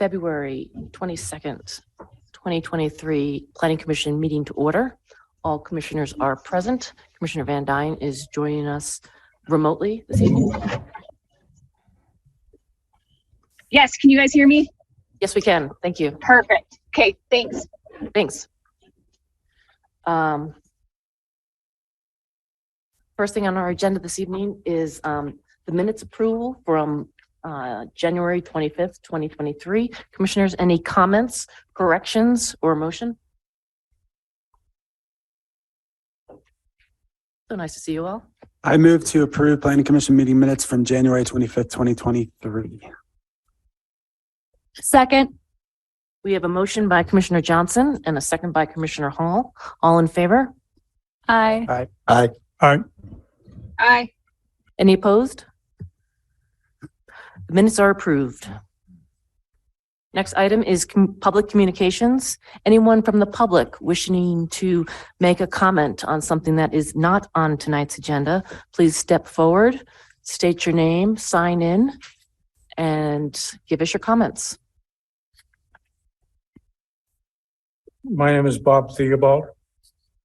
February 22nd, 2023 Planning Commission meeting to order. All commissioners are present. Commissioner Van Duyn is joining us remotely this evening. Yes, can you guys hear me? Yes, we can. Thank you. Perfect. Okay, thanks. Thanks. First thing on our agenda this evening is the minutes approval from January 25th, 2023. Commissioners, any comments, corrections, or motion? So nice to see you all. I move to approve Planning Commission meeting minutes from January 25th, 2023. Second. We have a motion by Commissioner Johnson and a second by Commissioner Hall. All in favor? Aye. Aye. Any opposed? The minutes are approved. Next item is public communications. Anyone from the public wishing to make a comment on something that is not on tonight's agenda, please step forward, state your name, sign in, and give us your comments. My name is Bob Theobald.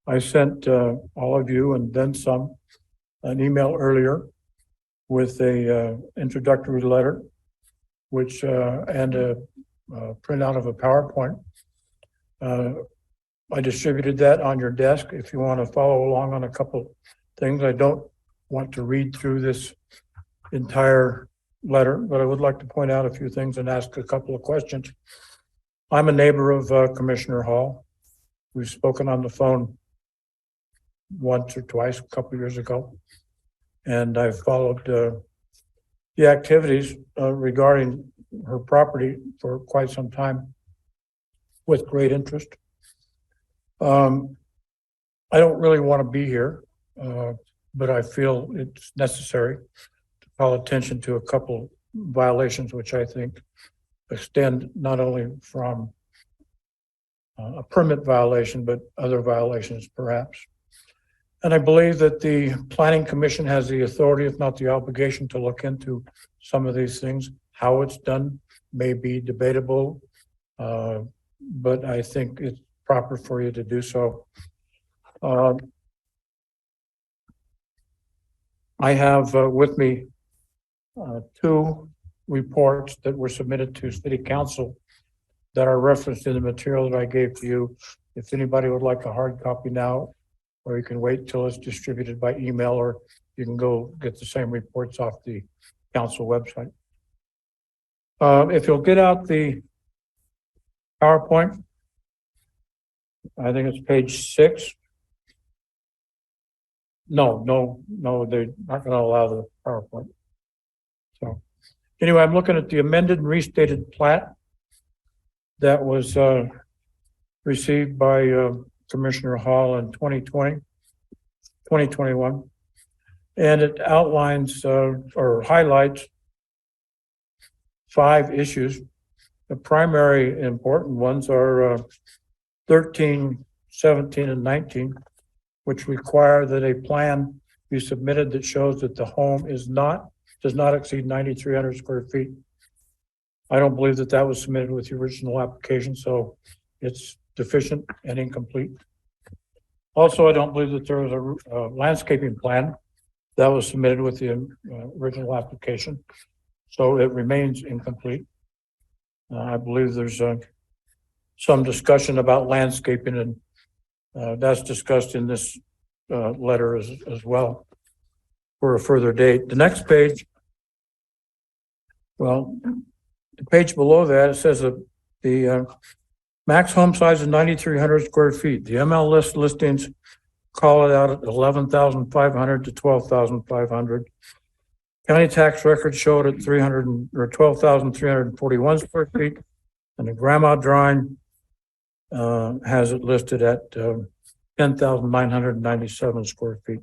I sent all of you and then some an email earlier with a introductory letter, which and a printout of a PowerPoint. I distributed that on your desk if you want to follow along on a couple things. I don't want to read through this entire letter, but I would like to point out a few things and ask a couple of questions. I'm a neighbor of Commissioner Hall. We've spoken on the phone once or twice a couple of years ago. And I've followed the activities regarding her property for quite some time with great interest. I don't really want to be here, but I feel it's necessary to call attention to a couple violations, which I think extend not only from a permit violation, but other violations perhaps. And I believe that the Planning Commission has the authority, if not the obligation, to look into some of these things. How it's done may be debatable, but I think it's proper for you to do so. I have with me two reports that were submitted to City Council that are referenced in the material that I gave to you. If anybody would like a hard copy now, or you can wait till it's distributed by email, or you can go get the same reports off the council website. If you'll get out the PowerPoint, I think it's page 6. No, they're not going to allow the PowerPoint. So anyway, I'm looking at the amended and restated plat that was received by Commissioner Hall in 2021, and it outlines or highlights 5 issues. The primary important ones are 13, 17, and 19, which require that a plan be submitted that shows that the home does not exceed 9,300 square feet. I don't believe that that was submitted with the original application, so it's deficient and incomplete. Also, I don't believe that there was a landscaping plan that was submitted with the original application, so it remains incomplete. I believe there's some discussion about landscaping, and that's discussed in this letter as well for a further date. The next page, well, the page below that, it says that the max home size is 9,300 square feet. The MLS listings call it out at 11,500 to 12,500. County tax records show it at 12,341 square feet, and the grandma drawing has it listed at 10,997 square feet.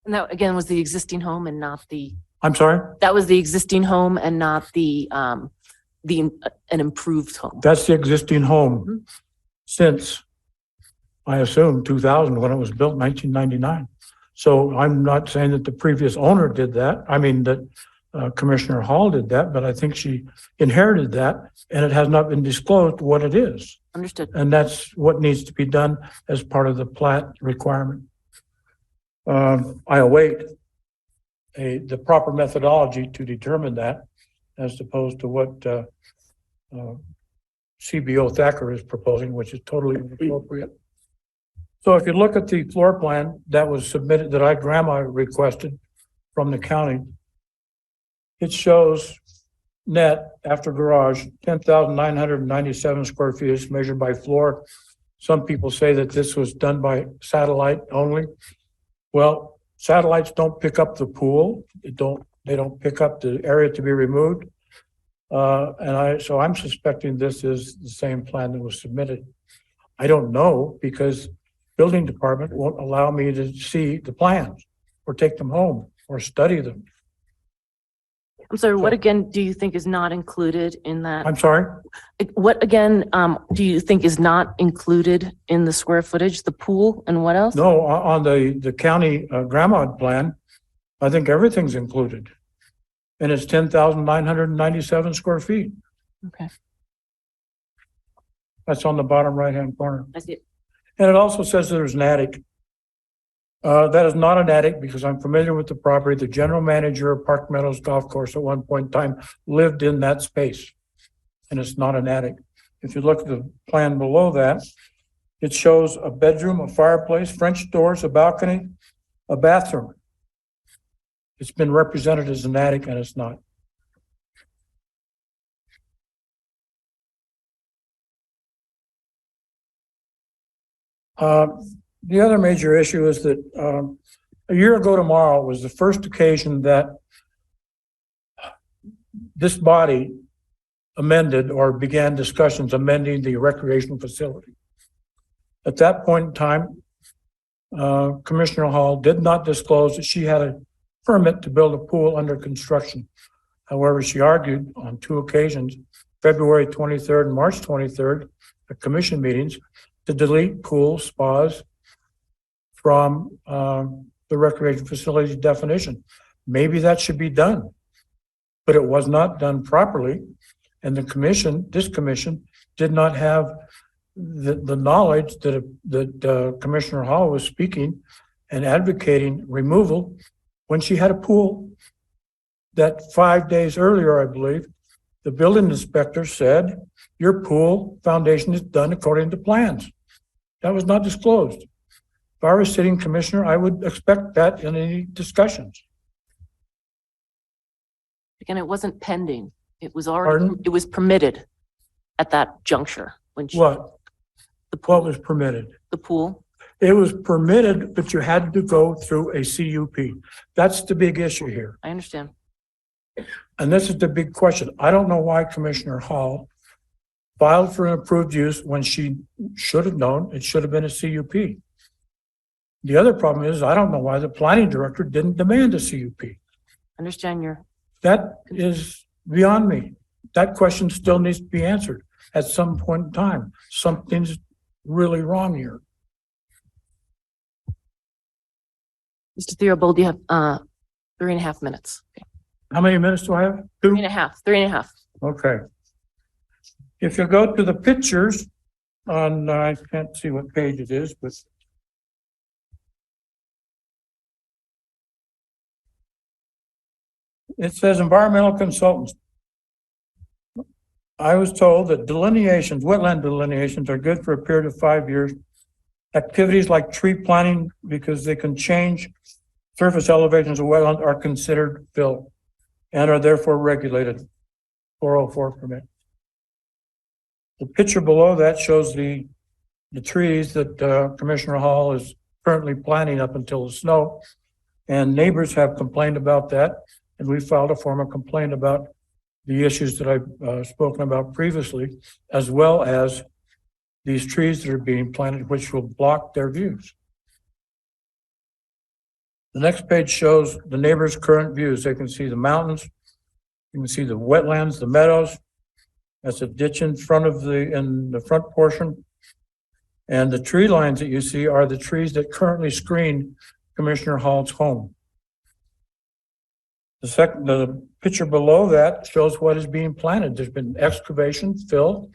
And that again was the existing home and not the. I'm sorry? That was the existing home and not the an improved home. That's the existing home since, I assume, 2000, when it was built, 1999. So I'm not saying that the previous owner did that. I mean, that Commissioner Hall did that, but I think she inherited that and it has not been disclosed what it is. Understood. And that's what needs to be done as part of the plat requirement. I await the proper methodology to determine that as opposed to what CBO Thacker is proposing, which is totally inappropriate. So if you look at the floor plan that was submitted, that grandma requested from the county, it shows net after garage, 10,997 square feet is measured by floor. Some people say that this was done by satellite only. Well, satellites don't pick up the pool. They don't pick up the area to be removed. So I'm suspecting this is the same plan that was submitted. I don't know because building department won't allow me to see the plans or take them home or study them. I'm sorry, what again do you think is not included in that? I'm sorry? What again, do you think is not included in the square footage, the pool and what else? No, on the county grandma plan, I think everything's included. And it's 10,997 square feet. Okay, That's on the bottom right-hand corner. I see it. And it also says there's an attic. That is not an attic because I'm familiar with the property. The general manager of Park Meadows Golf Course at one point in time lived in that space. And it's not an attic. If you look at the plan below that, it shows a bedroom, a fireplace, French doors, a balcony, a bathroom. It's been represented as an attic and it's not. The other major issue is that a year ago tomorrow was the first occasion that this body amended or began discussions amending the recreation facility. At that point in time, Commissioner Hall did not disclose that she had a permit to build a pool under construction. However, she argued on two occasions, February 23rd and March 23rd, at commission meetings, to delete pools, spas from the recreation facility definition. Maybe that should be done, but it was not done properly. And this commission did not have the knowledge that Commissioner Hall was speaking and advocating removal when she had a pool that 5 days earlier, I believe, the building inspector said, your pool foundation is done according to plans. That was not disclosed. If I was sitting commissioner, I would expect that in any discussions. Again, it wasn't pending. It was Pardon? already, it was permitted at that juncture when she. What The pool, was permitted? the pool. It was permitted, but you had to go through a CUP. That's the big issue here. I understand. And this is the big question. I don't know why Commissioner Hall filed for an approved use when she should have known it should have been a CUP. The other problem is, I don't know why the planning director didn't demand a CUP. Understand your, That is beyond me. That question still needs to be answered at some point in time. Something's really wrong here. Mr. Theobald, you have 3.5 minutes. Okay. How many minutes do I have? 2? 3.5. Okay. If you go to the pictures on, I can't see what page it is, but it says environmental consultants. I was told that delineations, wetland delineations are good for a period of 5 years. Activities like tree planting, because they can change surface elevations of wetland, are considered fill and are therefore regulated. 404 permit. The picture below that shows the trees that Commissioner Hall is currently planting up until the snow. And neighbors have complained about that. And we filed a formal complaint about the issues that I've spoken about previously, as well as these trees that are being planted, which will block their views. The next page shows the neighbors' current views. They can see the mountains. You can see the wetlands, the meadows. That's a ditch in front of in the front portion. And the tree lines that you see are the trees that currently screen Commissioner Hall's home. The picture below that shows what is being planted. There's been excavation, fill.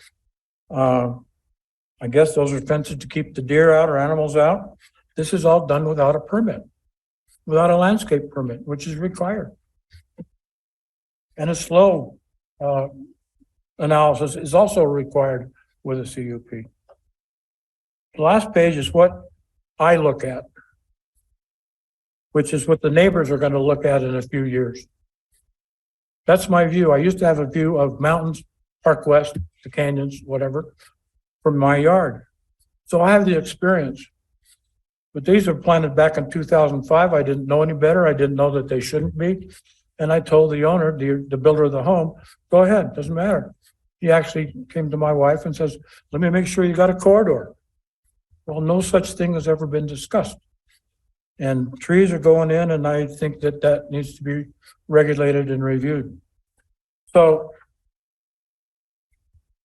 I guess those are fences to keep the deer out or animals out. This is all done without a permit, without a landscape permit, which is required. And a slow analysis is also required with a CUP. The last page is what I look at, which is what the neighbors are going to look at in a few years. That's my view. I used to have a view of mountains, Park West, the canyons, whatever, from my yard. So I have the experience. But these were planted back in 2005. I didn't know any better. I didn't know that they shouldn't be. And I told the owner, the builder of the home, go ahead, doesn't matter. He actually came to my wife and says, let me make sure you got a corridor. Well, no such thing has ever been discussed. And trees are going in, and I think that that needs to be regulated and reviewed. So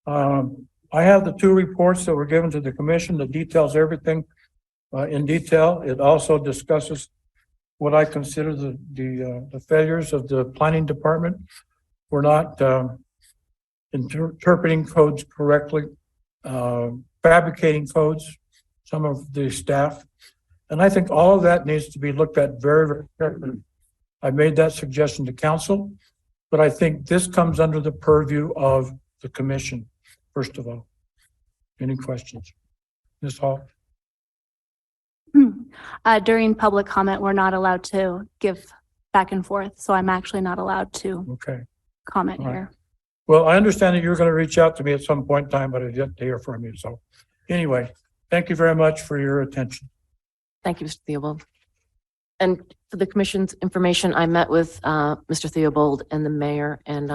I have the two reports that were given to the commission that details everything in detail. It also discusses what I consider the failures of the planning department. We're not interpreting codes correctly, fabricating codes, some of the staff. And I think all of that needs to be looked at very, very carefully. I made that suggestion to council, but I think this comes under the purview of the commission, first of all. Any questions? Ms. Hall? During public comment, we're not allowed to give back and forth, so I'm actually not allowed to Okay. comment All right. here. Well, I understand that you're going to reach out to me at some point in time, but I didn't hear from you. So anyway, thank you very much for your attention. Thank you, Mr. Theobald. And for the commission's information, I met with Mr. Theobald and the mayor and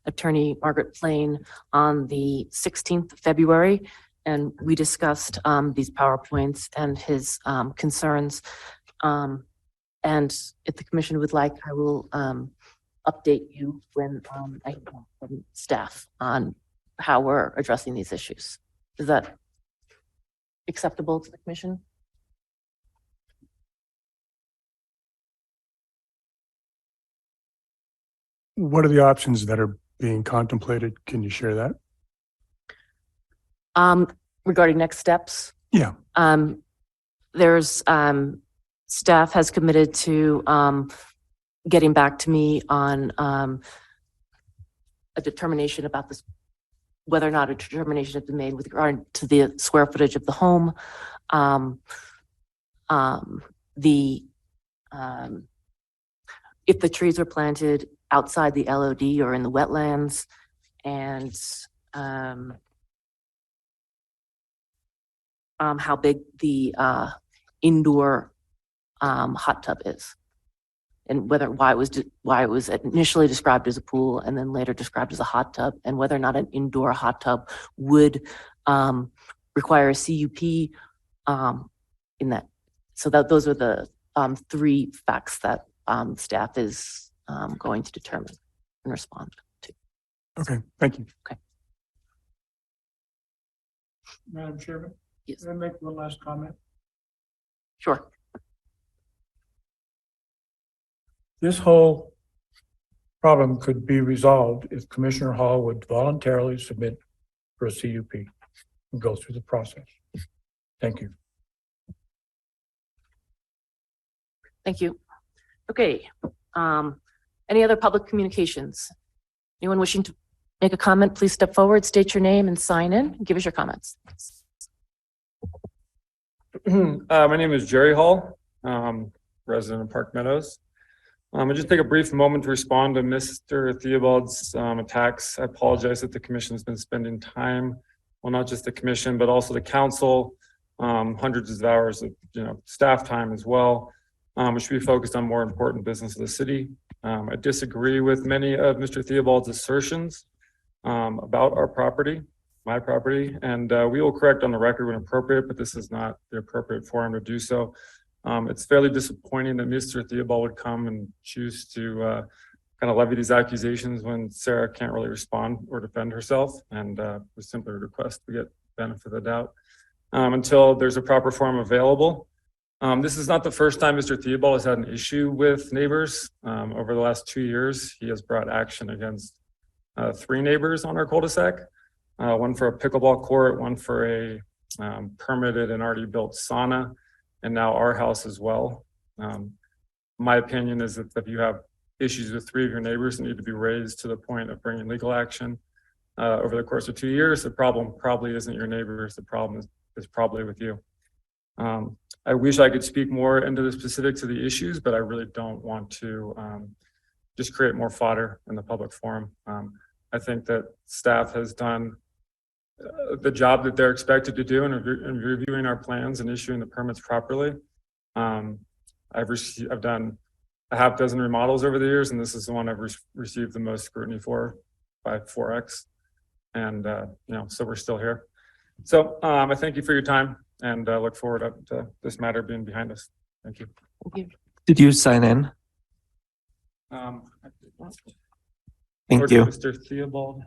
Attorney Margaret Plain on the 16th of February. And we discussed these PowerPoints and his concerns. And if the commission would like, I will update you when I hear from staff on how we're addressing these issues. Is that acceptable to the commission? What are the options that are being contemplated? Can you share that? Regarding next steps? Yeah. There's, staff has committed to, getting back to me on, a determination about this, whether or not a determination has been made with regard to the square footage of the home. If the trees are planted outside the LOD or in the wetlands, and, how big the indoor hot tub is, and why it was initially described as a pool and then later described as a hot tub, and whether or not an indoor hot tub would require a CUP in that. So those are the three facts that staff is going to determine and respond to. Okay, thank you. Madam Chairman, Yes. can I make one last comment? Sure. This whole problem could be resolved if Commissioner Hall would voluntarily submit for a CUP and go through the process. Thank you. Thank you. Okay. Any other public communications? Anyone wishing to make a comment, please step forward, state your name and sign in. Give us your comments. My name is Jerry Hall, resident of Park Meadows. I just take a brief moment to respond to Mr. Theobald's attacks. I apologize that the commission has been spending time, well, not just the commission, but also the council, hundreds of hours of staff time as well, which should be focused on more important business of the city. I disagree with many of Mr. Theobald's assertions about our property, my property, and we will correct on the record when appropriate, but this is not the appropriate forum to do so. It's fairly disappointing that Mr. Theobald would come and choose to kind of levy these accusations when Sarah can't really respond or defend herself, and we simply request we get benefit of the doubt until there's a proper forum available. This is not the first time Mr. Theobald has had an issue with neighbors. Over the last 2 years, he has brought action against 3 neighbors on our cul-de-sac. One for a pickleball court, one for a permitted and already built sauna, and now our house as well. My opinion is that if you have issues with 3 of your neighbors that need to be raised to the point of bringing legal action over the course of 2 years, the problem probably isn't your neighbors. The problem is probably with you. I wish I could speak more into the specifics of the issues, but I really don't want to just create more fodder in the public forum. I think that staff has done the job that they're expected to do in reviewing our plans and issuing the permits properly. I've done a half dozen remodels over the years, and this is the one I've received the most scrutiny for by 4X. And, so we're still here. So I thank you for your time and look forward to this matter being behind us. Thank you. Thank you. Did you sign in? Thank you. Mr. Theobald.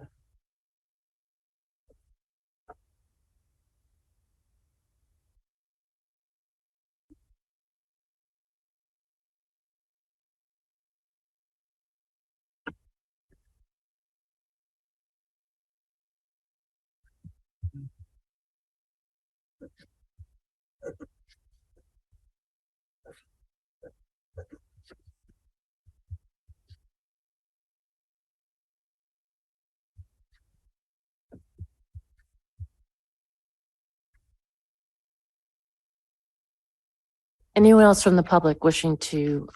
Anyone else from the public wishing to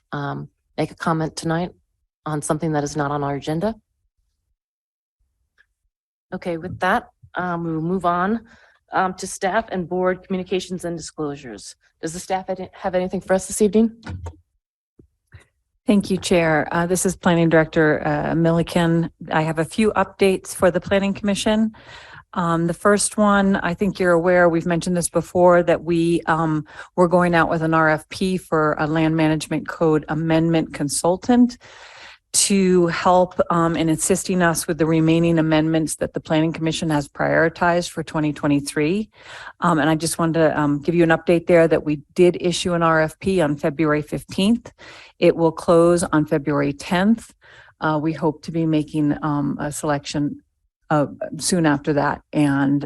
make a comment tonight on something that is not on our agenda? Okay, with that, we will move on to staff and board communications and disclosures. Does the staff have anything for us this evening? Thank you, Chair. This is Planning Director Milliken. I have a few updates for the Planning Commission. The first one, I think you're aware, we've mentioned this before, that we're going out with an RFP for a land management code amendment consultant to help in assisting us with the remaining amendments that the Planning Commission has prioritized for 2023. And I just wanted to give you an update there that we did issue an RFP on February 15th. It will close on February 10th. We hope to be making a selection soon after that and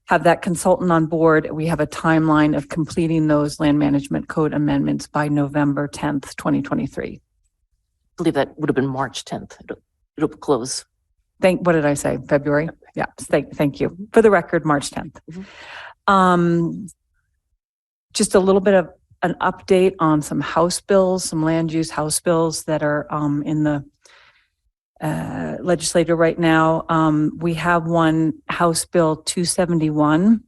have that consultant on board. We have a timeline of completing those land management code amendments by November 10th, 2023. I believe that would have been March 10th. It'll close. What did I say? February? Yeah. Thank you. For the record, March 10th. Just a little bit of an update on some House bills, some land use House bills that are in the legislature right now. We have one House Bill 271,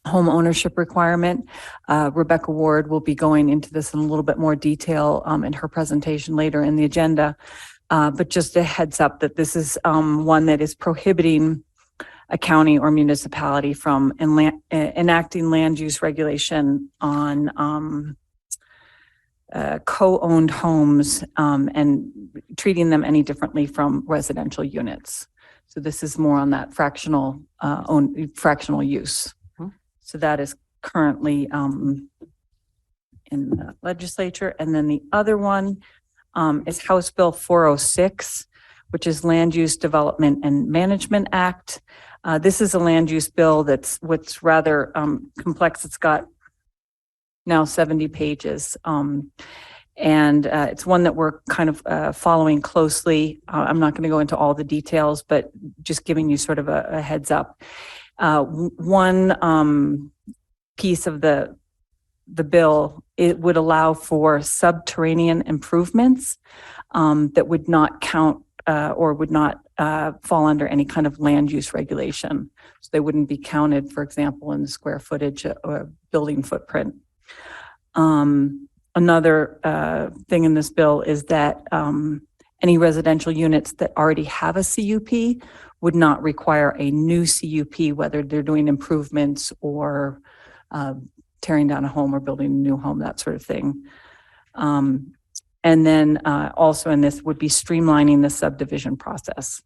home ownership requirement. Rebecca Ward will be going into this in a little bit more detail in her presentation later in the agenda. But just a heads up that this is one that is prohibiting a county or municipality from enacting land use regulation on co-owned homes and treating them any differently from residential units. So this is more on that fractional use. So that is currently in the legislature. And then the other one is House Bill 406, which is Land Use Development and Management Act. This is a land use bill that's what's rather complex. It's got now 70 pages. And it's one that we're kind of following closely. I'm not going to go into all the details, but just giving you sort of a heads up. One piece of the bill, it would allow for subterranean improvements that would not count or would not fall under any kind of land use regulation. So they wouldn't be counted, for example, in the square footage or building footprint. Another thing in this bill is that any residential units that already have a CUP would not require a new CUP, whether they're doing improvements or tearing down a home or building a new home, that sort of thing. And then also in this would be streamlining the subdivision process.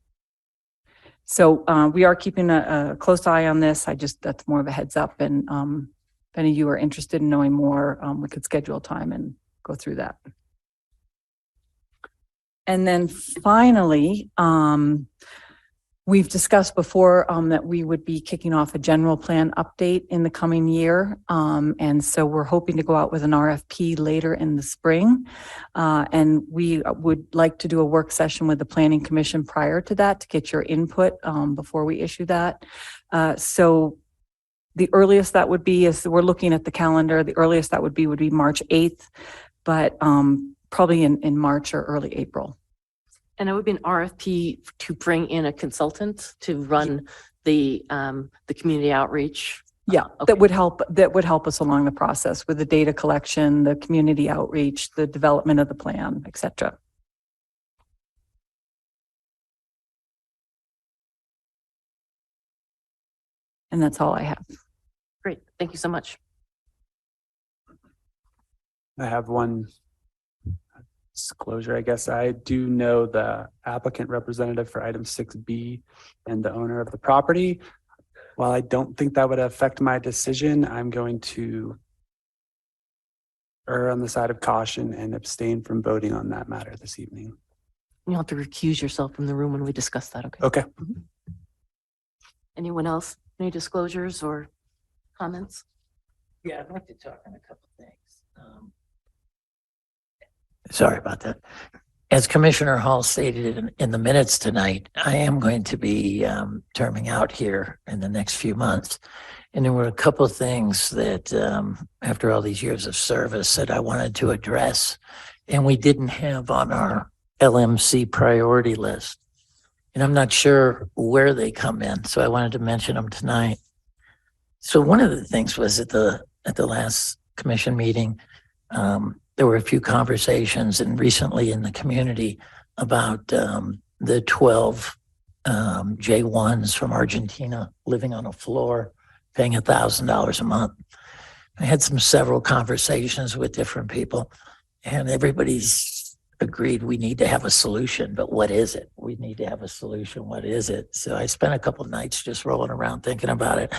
So we are keeping a close eye on this. That's more of a heads up, and if any of you are interested in knowing more, we could schedule time and go through that. And then finally, we've discussed before that we would be kicking off a general plan update in the coming year. And so we're hoping to go out with an RFP later in the spring. And we would like to do a work session with the Planning Commission prior to that to get your input before we issue that. So the earliest that would be is we're looking at the calendar. The earliest that would be March 8th, but probably in March or early April. And it would be an RFP to bring in a consultant to run the community outreach. Yeah, Okay. that would help us along the process with the data collection, the community outreach, the development of the plan, et cetera. And that's all I have. Great. Thank you so much. I have one disclosure, I guess. I do know the applicant representative for item 6B and the owner of the property. While I don't think that would affect my decision, I'm going to err on the side of caution and abstain from voting on that matter this evening. You'll have to recuse yourself from the room when we discuss that, okay? Okay. Anyone else? Any disclosures or comments? Yeah, I'd like to talk on a couple things. Sorry about that. As Commissioner Hall stated in the minutes tonight, I am going to be terming out here in the next few months. And there were a couple of things that after all these years of service that I wanted to address and we didn't have on our LMC priority list. And I'm not sure where they come in, so I wanted to mention them tonight. So one of the things was at the last commission meeting, there were a few conversations and recently in the community about the 12 J1s from Argentina living on a floor, paying $1,000 a month. I had several conversations with different people and everybody's agreed we need to have a solution, but what is it? We need to have a solution. What is it? So I spent a couple of nights just rolling around thinking about it.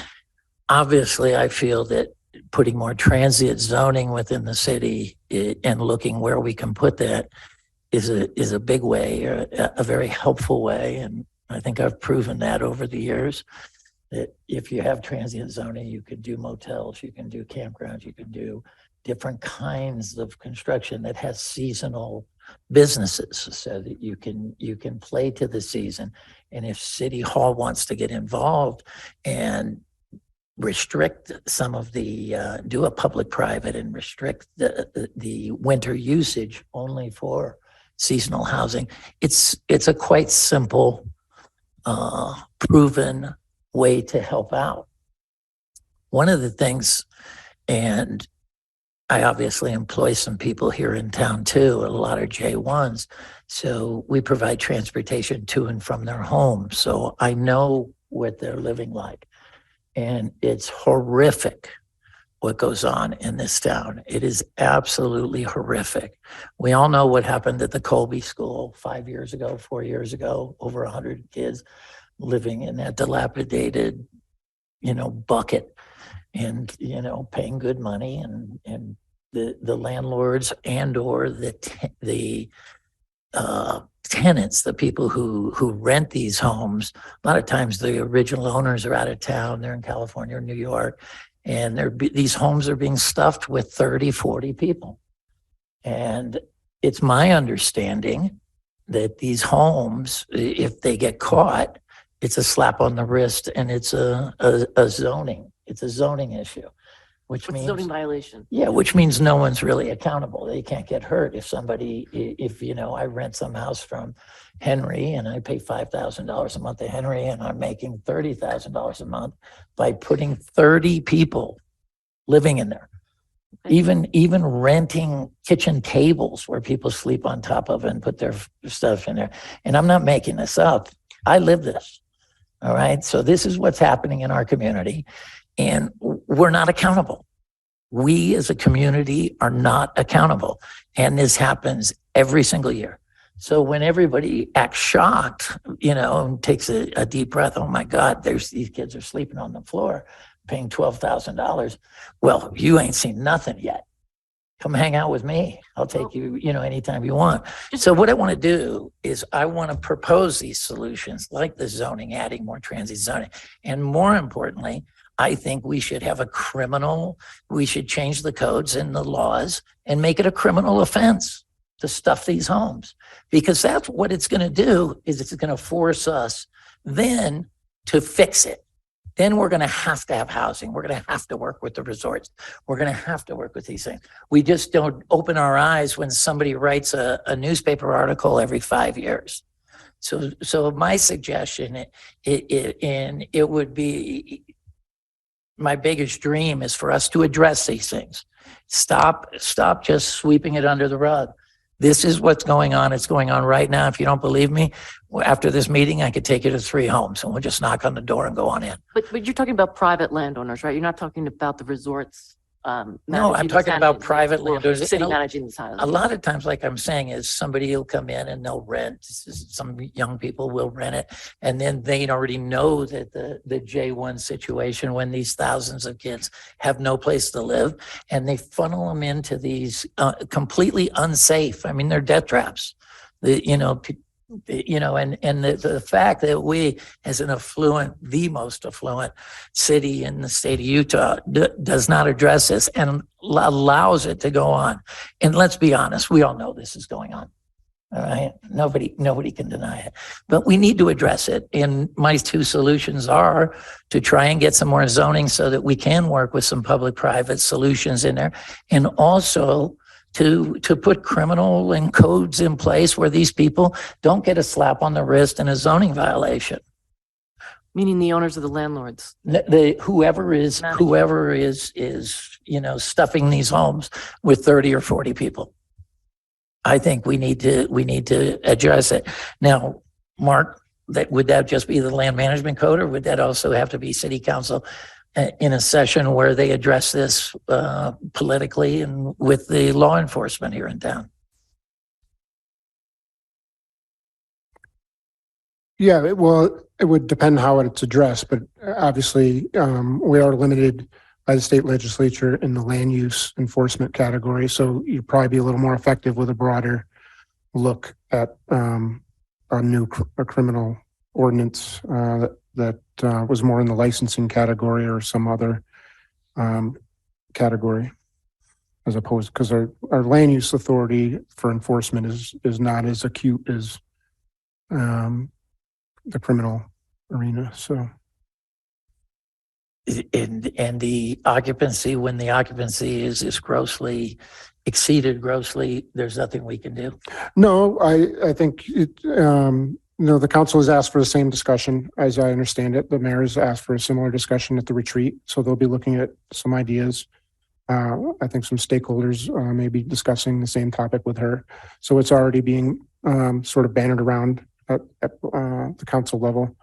Obviously, I feel that putting more transient zoning within the city and looking where we can put that is a big way, or a very helpful way. And I think I've proven that over the years, that if you have transient zoning, you can do motels, you can do campgrounds, you can do different kinds of construction that has seasonal businesses so that you can play to the season. And if City Hall wants to get involved and restrict some of the, do a public-private and restrict the winter usage only for seasonal housing. It's a quite simple, proven way to help out. One of the things, and I obviously employ some people here in town too, a lot of J1s. So we provide transportation to and from their homes. So I know what they're living like. And it's horrific what goes on in this town. It is absolutely horrific. We all know what happened at the Colby School 5 years ago, 4 years ago, over 100 kids living in that dilapidated, bucket and, paying good money and the landlords and or the tenants, the people who rent these homes, a lot of times the original owners are out of town, they're in California or New York, and these homes are being stuffed with 30, 40 people. And it's my understanding that these homes, if they get caught, it's a slap on the wrist and it's a zoning issue. Which means zoning violation. Yeah, which means no one's really accountable. They can't get hurt if I rent some house from Henry and I pay $5,000 a month to Henry and I'm making $30,000 a month by putting 30 people living in there. Okay. Even renting kitchen tables where people sleep on top of and put their stuff in there. And I'm not making this up. I live this. All right. So this is what's happening in our community. And we're not accountable. We as a community are not accountable. And this happens every single year. So when everybody acts shocked, and takes a deep breath, oh my God, these kids are sleeping on the floor. paying $12,000. Well, you ain't seen nothing yet. Come hang out with me. I'll take you, anytime you want. So what I want to do is I want to propose these solutions like the zoning, adding more transient zoning. And more importantly, I think we should have we should change the codes and the laws and make it a criminal offense to stuff these homes. Because that's what it's going to do, is it's going to force us then to fix it. Then we're going to have housing. We're going to have to work with the resorts. We're going to have to work with these things. We just don't open our eyes when somebody writes a newspaper article every 5 years. So my suggestion, it would be, my biggest dream is for us to address these things. Stop just sweeping it under the rug. This is what's going on. It's going on right now. If you don't believe me, after this meeting, I could take you to 3 homes and we'll just knock on the door and go on in. But you're talking about private landowners, right? You're not talking about the resorts. No, I'm talking about private landowners. City managing these islands. A lot of times, like I'm saying, is somebody will come in and they'll rent. Some young people will rent it. And then they already know that the J1 situation, when these thousands of kids have no place to live, and they funnel them into these completely unsafe. I mean, they're death traps. The fact that we, as the most affluent city in the state of Utah, does not address this and allows it to go on. And let's be honest, we all know this is going on. All right. Nobody can deny it, but we need to address it. And my 2 solutions are to try and get some more zoning so that we can work with some public-private solutions in there, and also to put criminal and codes in place where these people don't get a slap on the wrist and a zoning violation. Meaning the owners of the landlords. Whoever is stuffing these homes with 30 or 40 people. I think we need to address it. Now, Mark, would that just be the land management code, or would that also have to be city council in a session where they address this politically and with the law enforcement here in town? Yeah, well, it would depend how it's addressed, but obviously we are limited by the state legislature in the land use enforcement category. So you'd probably be a little more effective with a broader look at a new criminal ordinance that was more in the licensing category or some other category, as opposed, because our land use authority for enforcement is not as acute as the criminal arena. So, and the occupancy, when the occupancy is grossly exceeded, there's nothing we can do. No, I think it, the council has asked for the same discussion, as I understand it. The mayor has asked for a similar discussion at the retreat, so they'll be looking at some ideas. I think some stakeholders may be discussing the same topic with her. So it's already being sort of bannered around at the council level.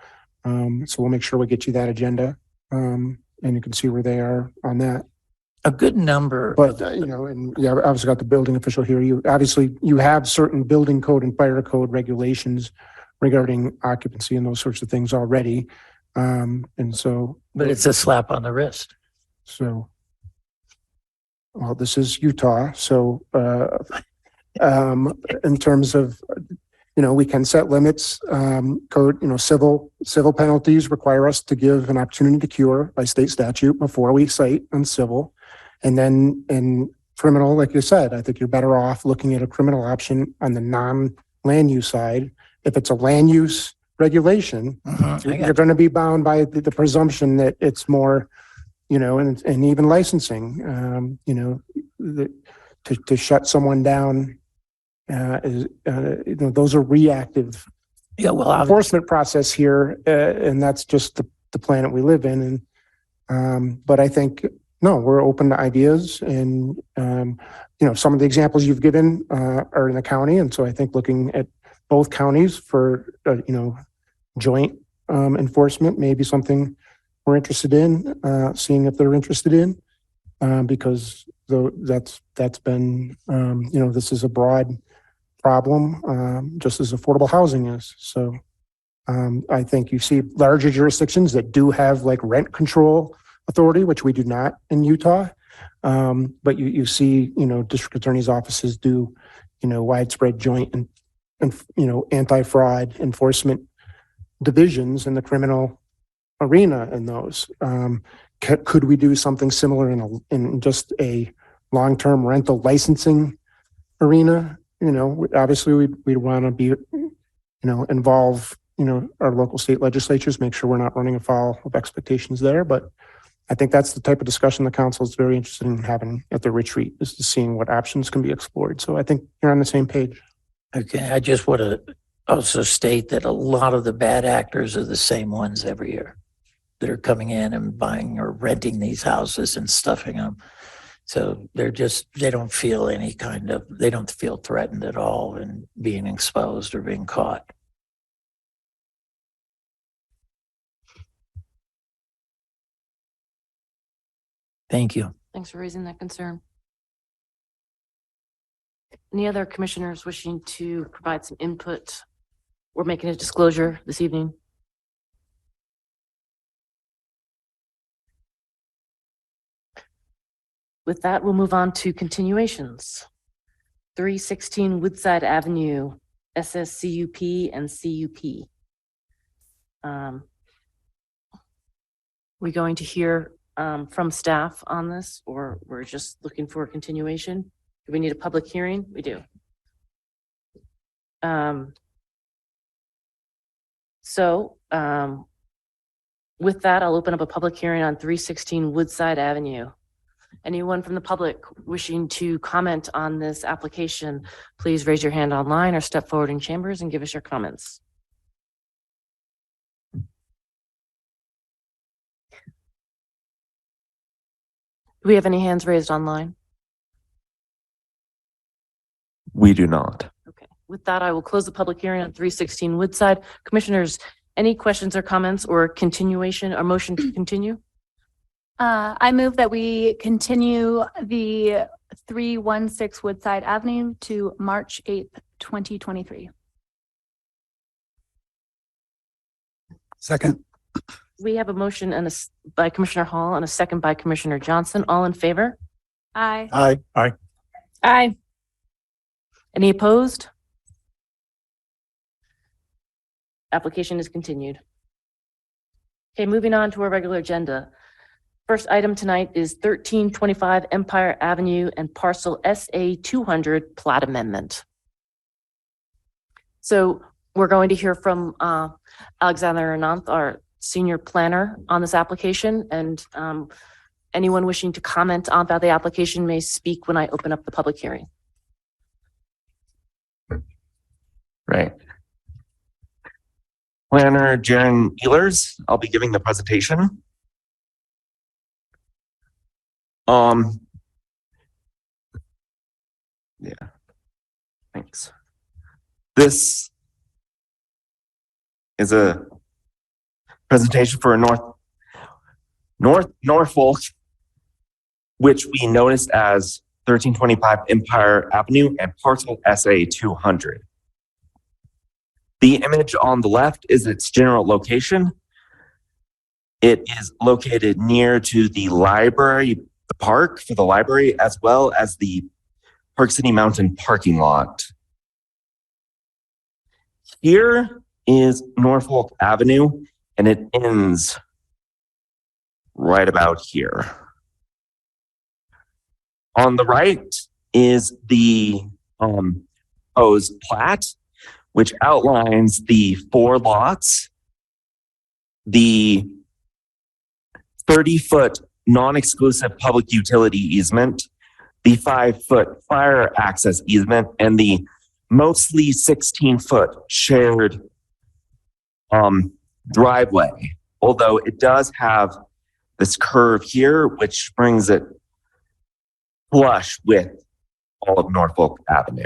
So we'll make sure we get you that agenda, and you can see where they are on that. A good number. But, and yeah, I obviously got the building official here. You have certain building code and fire code regulations regarding occupancy and those sorts of things already. And so. But it's a slap on the wrist. So, well, this is Utah. So, in terms of, we can set limits, code, civil penalties require us to give an opportunity to cure by state statute before we cite on civil. And then in criminal, like you said, I think you're better off looking at a criminal option on the non-land use side. If it's a land use regulation, you're going to be bound by the presumption that it's more, and even licensing, to shut someone down, those are reactive. Yeah, well, enforcement process here, and that's just the planet we live in. And but I think no, we're open to ideas, and some of the examples you've given are in the county, and so I think looking at both counties for joint enforcement may be something we're interested in, seeing if they're interested in, because that's been this is a broad problem, just as affordable housing is. So I think you see larger jurisdictions that do have like rent control authority, which we do not in Utah. But you see, district attorney's offices do, widespread joint and, anti-fraud enforcement divisions in the criminal arena in those. Could we do something similar in just a long-term rental licensing arena? Obviously we'd want to be, involve, our local state legislatures, make sure we're not running afoul of expectations there. But I think that's the type of discussion the council is very interested in having at the retreat, is to seeing what options can be explored. So I think you're on the same page. Okay, I just want to also state that a lot of the bad actors are the same ones every year that are coming in and buying or renting these houses and stuffing them. So they don't feel they don't feel threatened at all in being exposed or being caught. Thank you. Thanks for raising that concern. Any other commissioners wishing to provide some input or making a disclosure this evening? With that, we'll move on to continuations. 316 Woodside Avenue, SSCUP and CUP. We going to hear from staff on this, or we're just looking for a continuation? Do we need a public hearing? We do. With that, I'll open up a public hearing on 316 Woodside Avenue. Anyone from the public wishing to comment on this application, please raise your hand online or step forward in chambers and give us your comments. Do we have any hands raised online? We do not. Okay. With that, I will close the public hearing on 316 Woodside. Commissioners, any questions or comments or continuation or motion to continue? I move that we continue the 316 Woodside Avenue to March 8th, 2023. Second. We have a motion by Commissioner Hall and a second by Commissioner Johnson. All in favor? Aye. Aye. Aye. Aye. Any opposed? Application is continued. Okay, moving on to our regular agenda. First item tonight is 1325 Empire Avenue and parcel SA 200 plat amendment. So we're going to hear from Alexander Ananth, our senior planner on this application, and anyone wishing to comment on about the application may speak when I open up the public hearing. Right. Planner Jaren Ehlers, I'll be giving the presentation. Yeah, thanks. This is a presentation for Norfolk, which we noticed as 1325 Empire Avenue and parcel SA 200. The image on the left is its general location. It is located near to the library, the park for the library, as well as the Park City Mountain parking lot. Here is Norfolk Avenue, and it ends right about here. On the right is the proposed plat, which outlines the 4 lots, the 30-foot non-exclusive public utility easement, the 5-foot fire access easement, and the mostly 16-foot shared driveway. Although it does have this curve here, which brings it flush with all of Norfolk Avenue.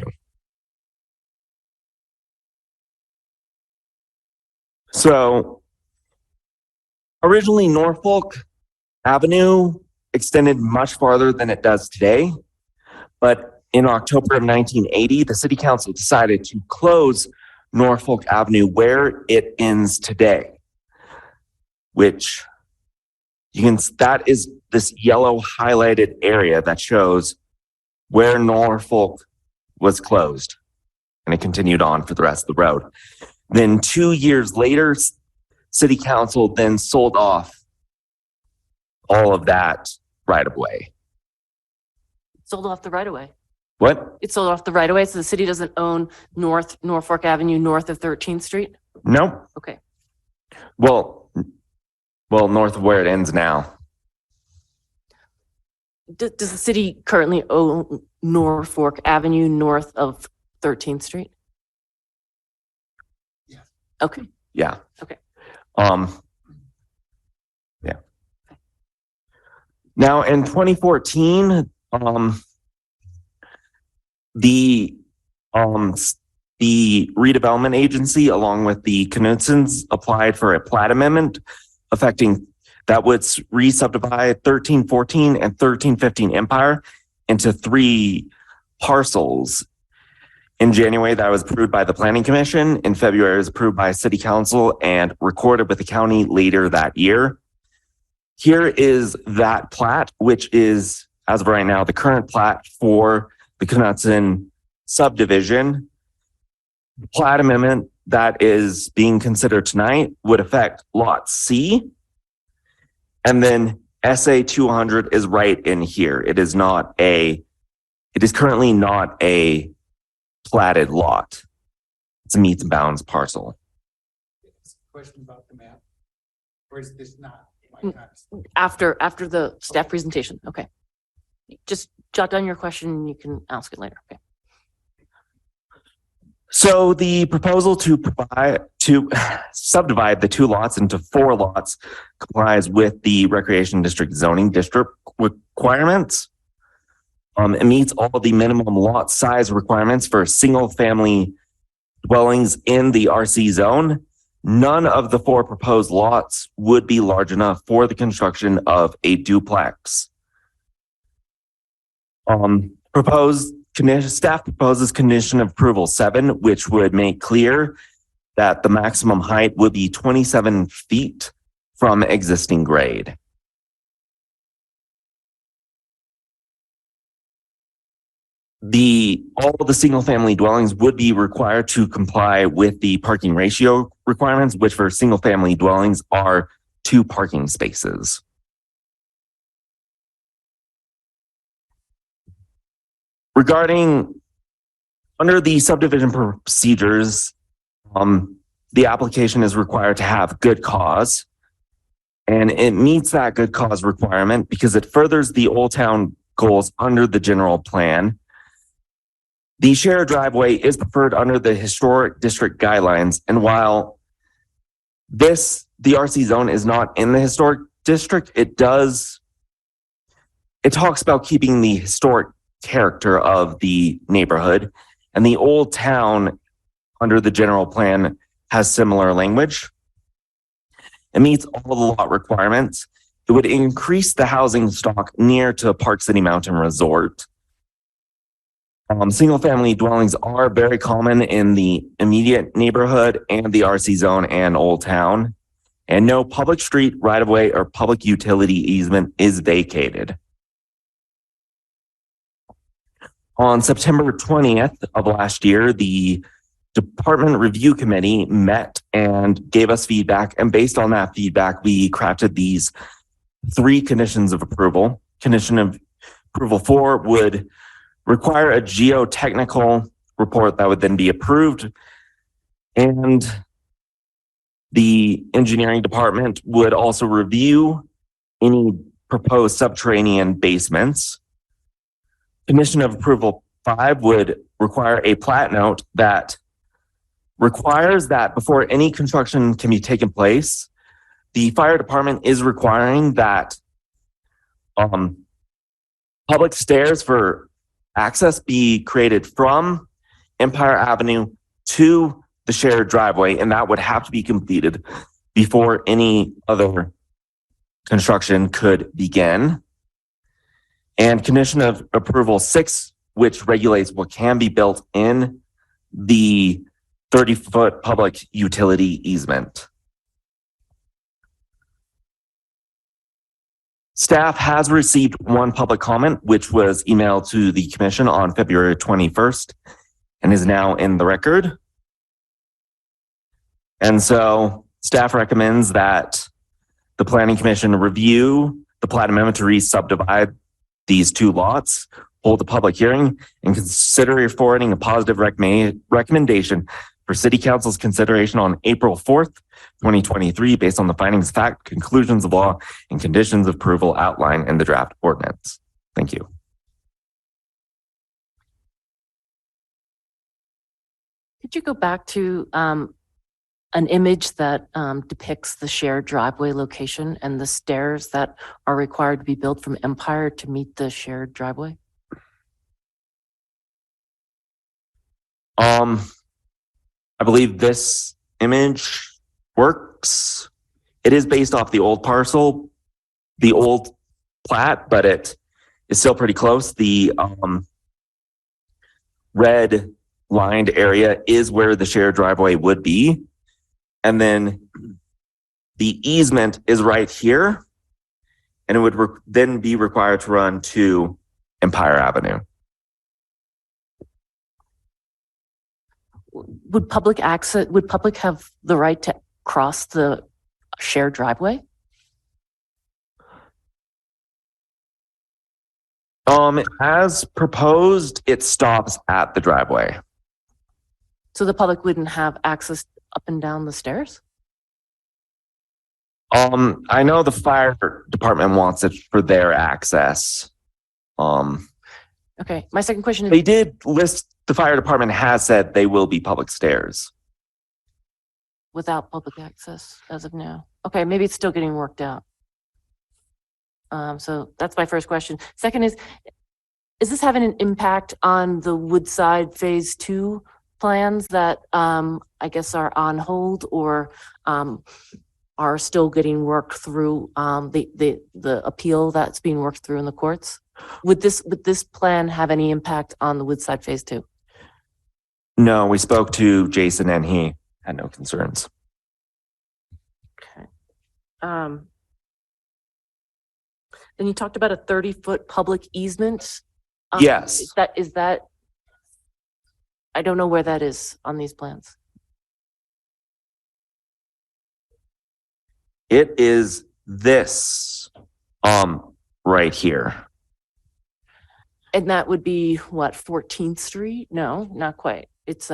So originally Norfolk Avenue extended much farther than it does today, but in October of 1980, the City Council decided to close Norfolk Avenue where it ends today, which that is this yellow highlighted area that shows where Norfolk was closed. And it continued on for the rest of the road. Then 2 years later, City Council then sold off all of that right of way. Sold off the right of way. What? It sold off the right of way, so the city doesn't own Norfolk Avenue north of 13th Street? Nope. Okay. Well, north of where it ends now. Does the city currently own Norfolk Avenue north of 13th Street? Yeah. Okay. Yeah. Okay. Yeah. Now in 2014, the redevelopment agency, along with the Knutsons, applied for a plat amendment affecting that would re-subdivide 1314 and 1315 Empire into 3 parcels. In January, that was approved by the Planning Commission. In February, it was approved by City Council and recorded with the county later that year. Here is that plat, which is, as of right now, the current plat for the Knutson subdivision. The plat amendment that is being considered tonight would affect Lot C. And then SA 200 is right in here. It is currently not a platted lot. It's a meets and bounds parcel. Question about the map. Or is this not? After the staff presentation. Okay. Just jot down your question and you can ask it later. Okay. So the proposal to subdivide the 2 lots into 4 lots complies with the Recreation District zoning district requirements. It meets all the minimum lot size requirements for single family dwellings in the RC zone. None of the 4 proposed lots would be large enough for the construction of a duplex. Staff proposes condition of approval 7, which would make clear that the maximum height would be 27 feet from existing grade. All of the single family dwellings would be required to comply with the parking ratio requirements, which for single family dwellings are 2 parking spaces. Regarding under the subdivision procedures, the application is required to have good cause, and it meets that good cause requirement because it furthers the Old Town goals under the general plan. The shared driveway is preferred under the historic district guidelines, and while the RC zone is not in the historic district, it talks about keeping the historic character of the neighborhood, and the Old Town under the general plan has similar language. It meets all the lot requirements. It would increase the housing stock near to Park City Mountain Resort. Single family dwellings are very common in the immediate neighborhood and the RC zone and Old Town, and no public street, right of way, or public utility easement is vacated. On September 20th of last year, the Department Review Committee met and gave us feedback. And based on that feedback, we crafted these 3 conditions of approval. Condition of approval 4 would require a geotechnical report that would then be approved. And the engineering department would also review any proposed subterranean basements. Condition of approval 5 would require a plat note that requires that before any construction can be taken place, the fire department is requiring that public stairs for access be created from Empire Avenue to the shared driveway, and that would have to be completed before any other construction could begin. And condition of approval 6, which regulates what can be built in the 30-foot public utility easement. Staff has received one public comment, which was emailed to the commission on February 21st and is now in the record. And so staff recommends that the planning commission review the plat amendment to re-subdivide these two lots, hold a public hearing, and consider forwarding a positive recommendation for city council's consideration on April 4th, 2023, based on the findings, fact, conclusions of law, and conditions of approval outlined in the draft ordinance. Thank you. Could you go back to an image that depicts the shared driveway location and the stairs that are required to be built from Empire to meet the shared driveway? I believe this image works. It is based off the old parcel, the old plat, but it is still pretty close. The red lined area is where the shared driveway would be. And then the easement is right here. And it would then be required to run to Empire Avenue. Would public have the right to cross the shared driveway? As proposed, it stops at the driveway. So the public wouldn't have access up and down the stairs? I know the fire department wants it for their access. Okay, my second question is. They did list, the fire department has said they will be public stairs. Without public access as of now. Okay, maybe it's still getting worked out. So that's my first question. Second is this having an impact on the Woodside Phase 2 plans that I guess are on hold or are still getting worked through, the appeal that's being worked through in the courts? Would this plan have any impact on the Woodside Phase 2? No, we spoke to Jason and he had no concerns. Okay. Then you talked about a 30-foot public easement. Yes. Is that, I don't know where that is on these plans. It is this, right here. And that would be what, 14th Street? No, not quite. It's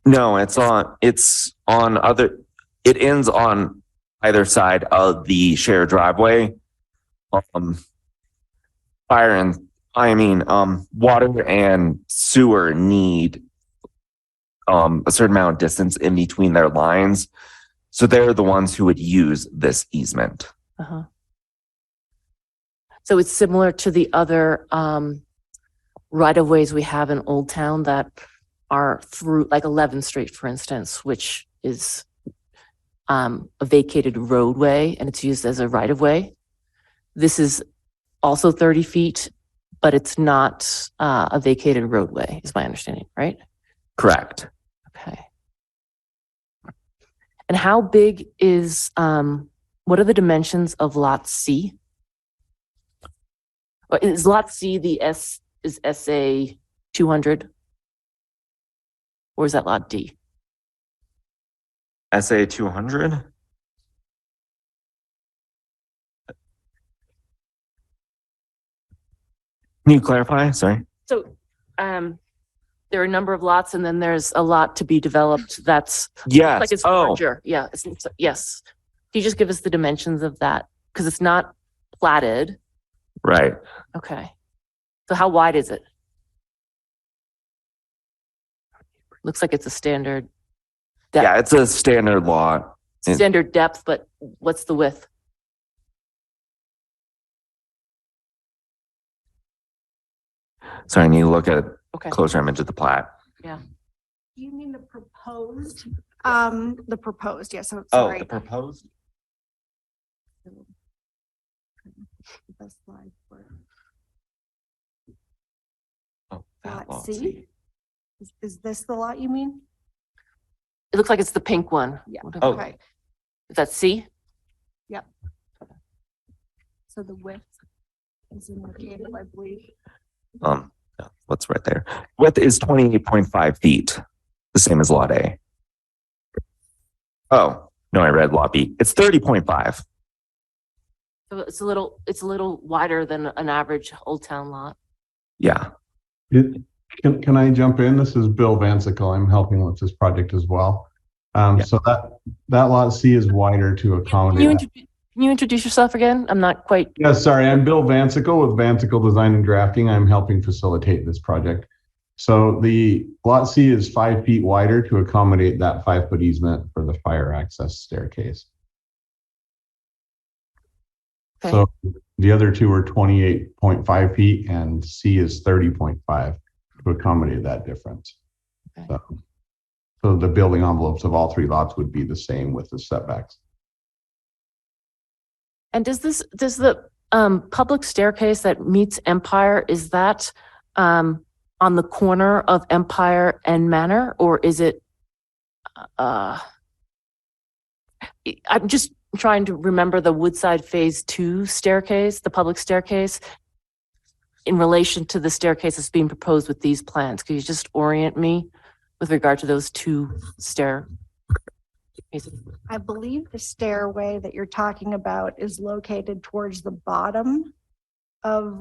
No, it's on other, it ends on either side of the shared driveway. Water and sewer need a certain amount of distance in between their lines. So they're the ones who would use this easement. uh-huh. So it's similar to the other right-of-ways we have in Old Town that are through, like 11th Street, for instance, which is a vacated roadway and it's used as a right-of-way. This is also 30 feet, but it's not a vacated roadway, is my understanding, right? Correct. Okay. And how big is, what are the dimensions of Lot C? Is Lot C is SA 200? Or is that Lot D? SA 200? Can you clarify? Sorry. So, there are a number of lots and then there's a lot to be developed that's Yes. like it's larger. Yeah, yes. Can you just give us the dimensions of that? Because it's not platted. Right. Okay. So how wide is it? Looks like it's a standard depth. Yeah, it's a standard lot. Standard depth, but what's the width? Sorry, I need to look at a Okay. closer image of the plat. You mean the proposed? The proposed, yes, I'm Oh, sorry. the proposed? The slide for Oh, that Lot lot. C? Is this the lot you mean? It looks like it's the pink one. Yeah. Whatever. Oh. Okay, Is that C? So the width is indicated, I believe. Yeah, what's right there? Width is 28.5 feet, the same as lot A. Oh, no, I read lot B. It's 30.5. So it's a little wider than an average Old Town lot. Yeah. Can I jump in? This is Bill Vansickle. I'm helping with this project as well. So that lot C is wider to accommodate. Can you introduce yourself again? I'm not quite. Yeah, sorry. I'm Bill Vansickle with Vansickle Design and Drafting. I'm helping facilitate this project. So the lot C is 5 feet wider to accommodate that 5-foot easement for the fire access staircase. Okay. So the other two are 28.5 feet and C is 30.5 to accommodate that difference. Okay. So the building envelopes of all 3 lots would be the same with the setbacks. And does the public staircase that meets Empire, is that on the corner of Empire and Manor, or is it I'm just trying to remember the Woodside Phase 2 staircase, the public staircase, in relation to the staircase that's being proposed with these plans. Could you just orient me with regard to those 2 staircases? I believe the stairway that you're talking about is located towards the bottom of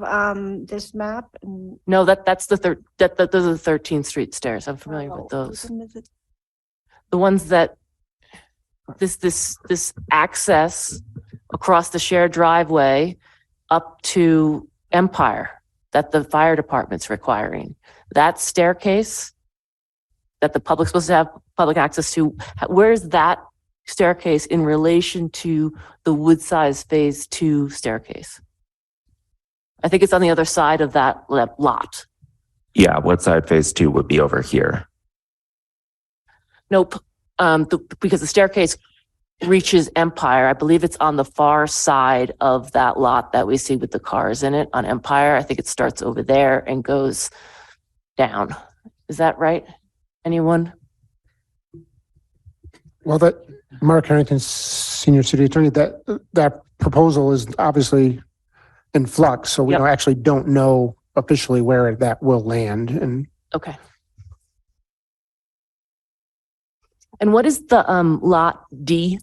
this map. And No, that's those are the 13th Street stairs. I'm familiar with those. The ones that this access across the shared driveway up to Empire that the fire department's requiring. That staircase that the public's supposed to have public access to, where's that staircase in relation to the Woodside Phase 2 staircase? I think it's on the other side of that lot. Yeah, Woodside Phase 2 would be over here. Nope, because the staircase reaches Empire. I believe it's on the far side of that lot that we see with the cars in it on Empire. I think it starts over there and goes down. Is that right? Anyone? Well, that Mark Harrington, Senior City Attorney, that proposal is obviously in flux, so we Yep. actually don't know officially where that will land. And Okay. And what is the lot D?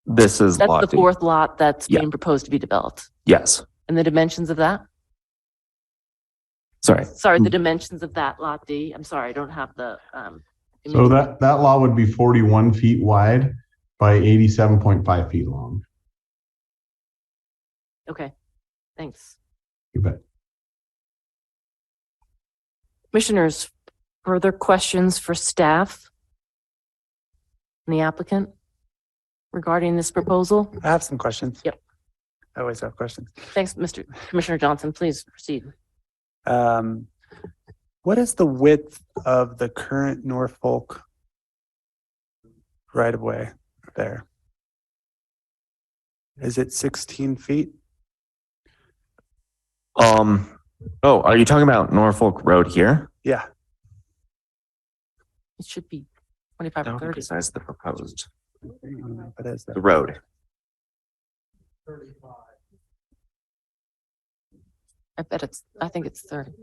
This is That's lot the D. 4th lot that's Yeah. being proposed to be developed. Yes. And the dimensions of that? Sorry. Sorry, the dimensions of that lot D. I'm sorry, I don't have the So image. that lot would be 41 feet wide by 87.5 feet long. Okay, thanks. You bet. Commissioners, further questions for staff and the applicant regarding this proposal? I have some questions. Yep. I always have questions. Thanks, Commissioner Johnson. Please proceed. What is the width of the current Norfolk right of way there? Is it 16 feet? Oh, are you talking about Norfolk Road here? Yeah. It should be 25 or 30. Besides the proposed, What is that? the road. I think it's 30.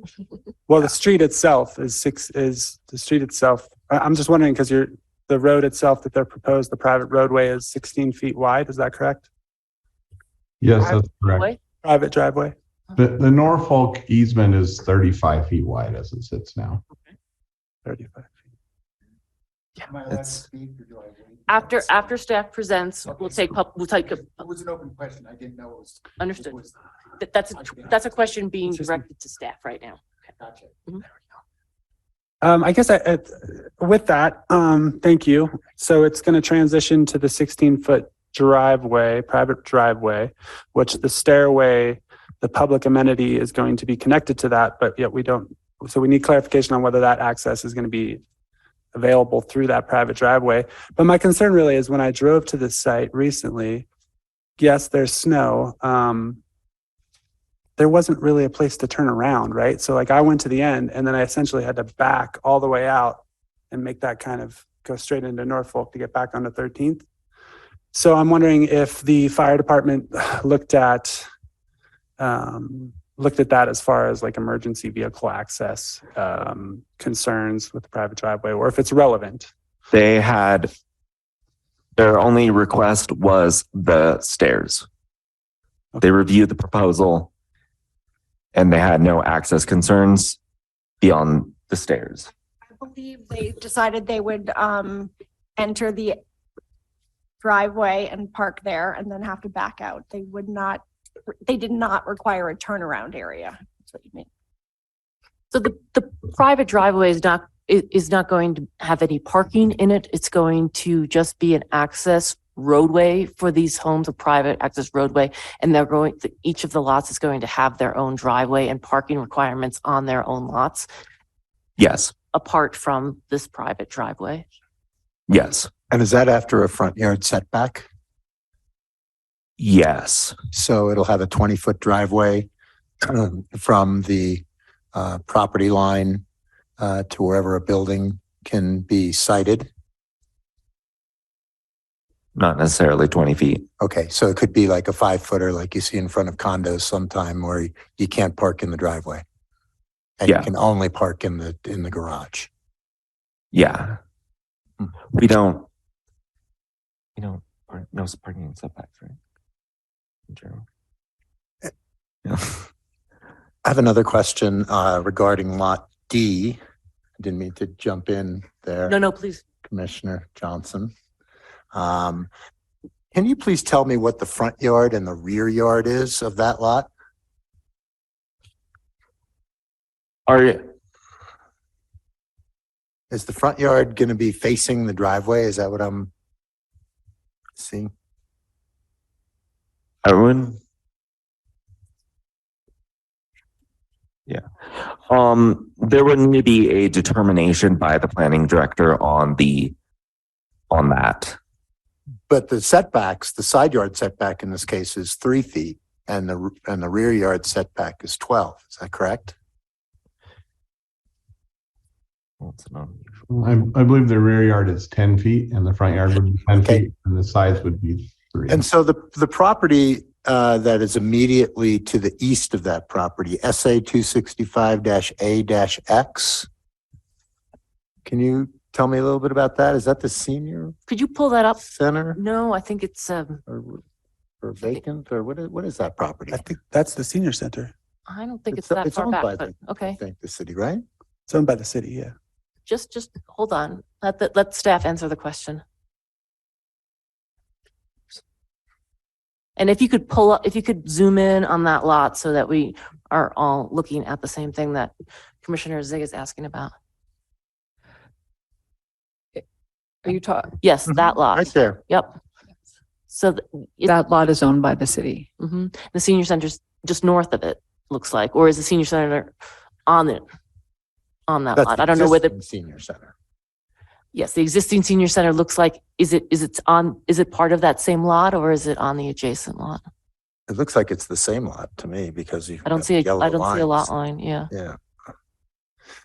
Well, the street itself I'm just wondering because the road itself that they're proposed, the private roadway is 16 feet wide. Is that correct? Yes, that's correct. Boy, Private driveway? The Norfolk easement is 35 feet wide as it sits now. 35. It's After staff presents, we'll take, It was an open question. I didn't know it was. understood. it was- That's a question being directed to staff right now. Gotcha. I guess with that, thank you. So it's going to transition to the 16-foot driveway, private driveway, which the stairway, the public amenity is going to be connected to that, but yet we don't. So we need clarification on whether that access is going to be available through that private driveway. But my concern really is when I drove to the site recently, yes, there's snow. There wasn't really a place to turn around, right? So like I went to the end and then I essentially had to back all the way out and make that kind of go straight into Norfolk to get back onto 13th. So I'm wondering if the fire department looked at that as far as like emergency vehicle access concerns with the private driveway, or if it's relevant. Their only request was the stairs. They reviewed the proposal and they had no access concerns beyond the stairs. I believe they decided they would enter the driveway and park there and then have to back out. They did not require a turnaround area. That's what you mean. So the private driveway is not going to have any parking in it. It's going to just be an access roadway for these homes, a private access roadway. And each of the lots is going to have their own driveway and parking requirements on their own lots. Yes. Apart from this private driveway. Yes. And is that after a front yard setback? Yes. So it'll have a 20-foot driveway from the property line to wherever a building can be sited. Not necessarily 20 feet. Okay, so it could be like a 5-footer like you see in front of condos sometime where you can't park in the driveway. And Yeah. you can only park in the garage. Yeah. We don't, no parking and setbacks, right? In general. Yeah. I have another question regarding Lot D. I didn't mean to jump in there. No, please. Commissioner Johnson. Can you please tell me what the front yard and the rear yard is of that lot? Is the front yard going to be facing the driveway? Is that what I'm seeing? Erwin? Yeah. There would need to be a determination by the planning director on that. But the setbacks, the side yard setback in this case is 3 feet and the rear yard setback is 12. Is that correct? I believe the rear yard is 10 feet and the front yard would be 10 feet and the sides would be 3. And so the property that is immediately to the east of that property, SA 265-A-X. Can you tell me a little bit about that? Is that the senior Could you pull that up? center No, I think it's, or vacant or what is that property? I think that's the senior center. I don't think it's that far owned back, by but I okay. think the city, right? It's owned by the city, yeah. Just hold on. Let staff answer the question. And if you could zoom in on that lot so that we are all looking at the same thing that Commissioner Zig is asking about. Are you talking? Yes, that lot. Right there. Yep. So That lot is owned by the city. the senior center's just north of it, looks like, or is the senior center on that That's lot? the I don't know whether, existing senior center. yes, the existing senior center looks like, is it part of that same lot or is it on the adjacent lot? It looks like it's the same lot to me because you. I don't see a lot line, yeah. Yeah.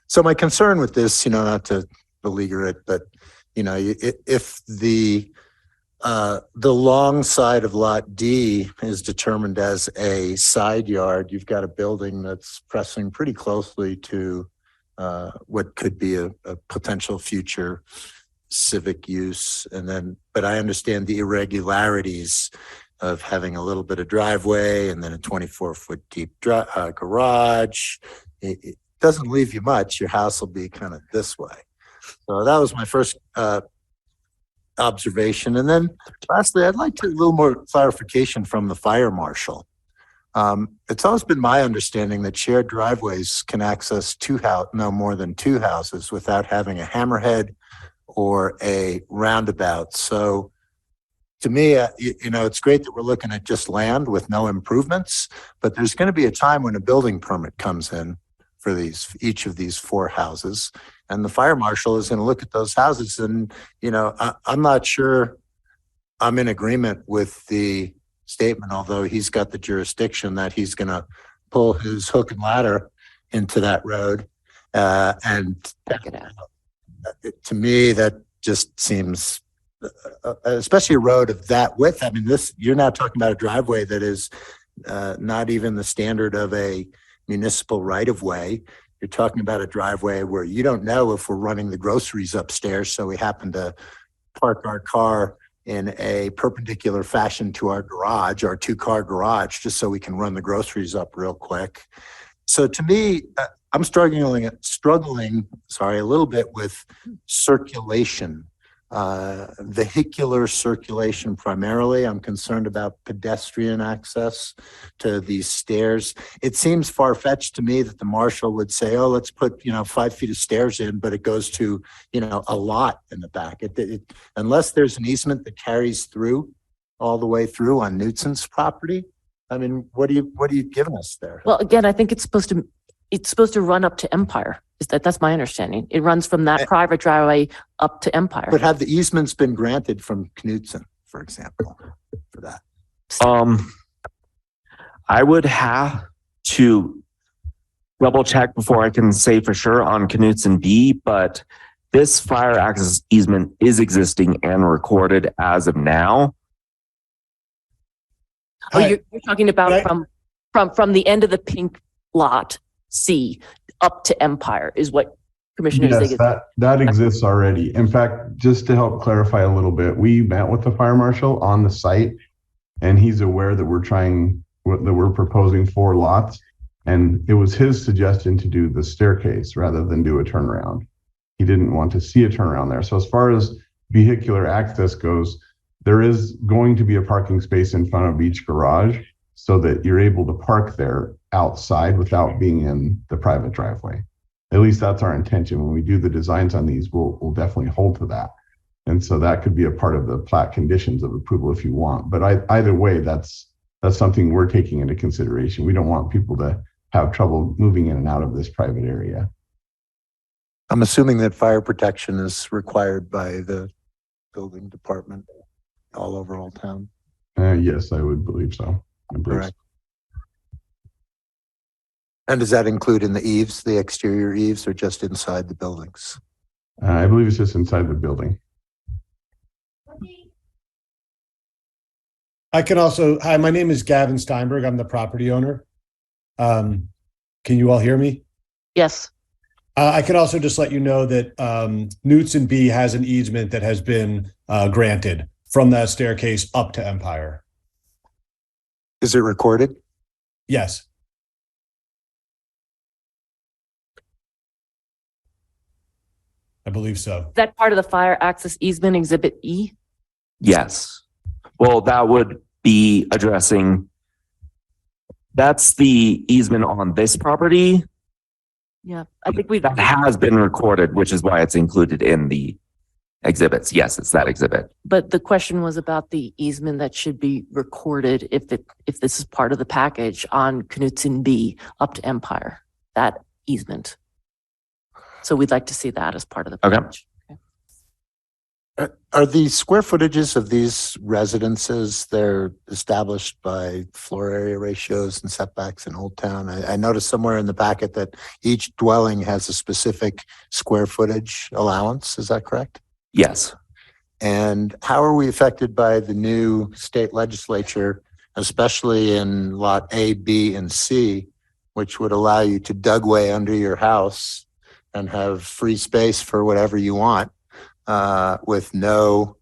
So my concern with this, not to beleaguer it, but if the long side of Lot D is determined as a side yard, you've got a building that's pressing pretty closely to what could be a potential future civic use. But I understand the irregularities of having a little bit of driveway and then a 24-foot deep garage. It doesn't leave you much. Your house will be kind of this way. So that was my first observation. And then lastly, I'd like a little more clarification from the fire marshal. It's always been my understanding that shared driveways can access no more than 2 houses without having a hammerhead or a roundabout. So to me, it's great that we're looking at just land with no improvements, but there's going to be a time when a building permit comes in for each of these 4 houses. And the fire marshal is going to look at those houses and, I'm not sure I'm in agreement with the statement, although he's got the jurisdiction that he's going to pull his hook and ladder into that road. And Back it out. to me, that just seems, especially a road of that width. I mean, you're now talking about a driveway that is not even the standard of a municipal right of way. You're talking about a driveway where you don't know if we're running the groceries upstairs. So we happen to park our car in a perpendicular fashion to our garage, our 2-car garage, just so we can run the groceries up real quick. So to me, I'm struggling, a little bit with circulation, vehicular circulation primarily. I'm concerned about pedestrian access to these stairs. It seems far-fetched to me that the marshal would say, oh, let's put, 5 feet of stairs in, but it goes to, a lot in the back. Unless there's an easement that carries through all the way through on Knutson's property. I mean, what are you giving us there? Well, again, I think it's supposed to run up to Empire. That's my understanding. It runs from that private driveway up to Empire. But have the easements been granted from Knutson, for example, for that? I would have to double check before I can say for sure on Knutson B, but this fire access easement is existing and recorded as of now. Oh, you're talking about from the end of the pink lot C up to Empire is what Commissioner Yes, Zig is. that exists already. In fact, just to help clarify a little bit, we met with the fire marshal on the site, and he's aware that we're proposing 4 lots, and it was his suggestion to do the staircase rather than do a turnaround. He didn't want to see a turnaround there. So as far as vehicular access goes, there is going to be a parking space in front of each garage so that you're able to park there outside without being in the private driveway. At least that's our intention. When we do the designs on these, we'll definitely hold to that. And so that could be a part of the plat conditions of approval if you want. But either way, that's something we're taking into consideration. We don't want people to have trouble moving in and out of this private area. I'm assuming that fire protection is required by the building department all over Old Town. Yes, I would believe so. Correct. And does that include in the eaves, the exterior eaves, or just inside the buildings? I believe it's just inside the building. I can also, hi, my name is Gavin Steinberg. I'm the property owner. Can you all hear me? Yes. I can also just let you know that Knutson B has an easement that has been granted from that staircase up to Empire. Is it recorded? Yes. I believe so. Is that part of the fire access easement exhibit E? Yes. Well, that would be addressing, that's the easement on this property. Yeah, I think that has been recorded, which is why it's included in the exhibits. Yes, it's that exhibit. But the question was about the easement that should be recorded if this is part of the package on Knutson B up to Empire, that easement. So we'd like to see that as part of the package. Are the square footages of these residences, they're established by floor area ratios and setbacks in Old Town? I noticed somewhere in the packet that each dwelling has a specific square footage allowance. Is that correct? Yes. And how are we affected by the new state legislature, especially in lot A, B, and C, which would allow you to dugway under your house and have free space for whatever you want? With no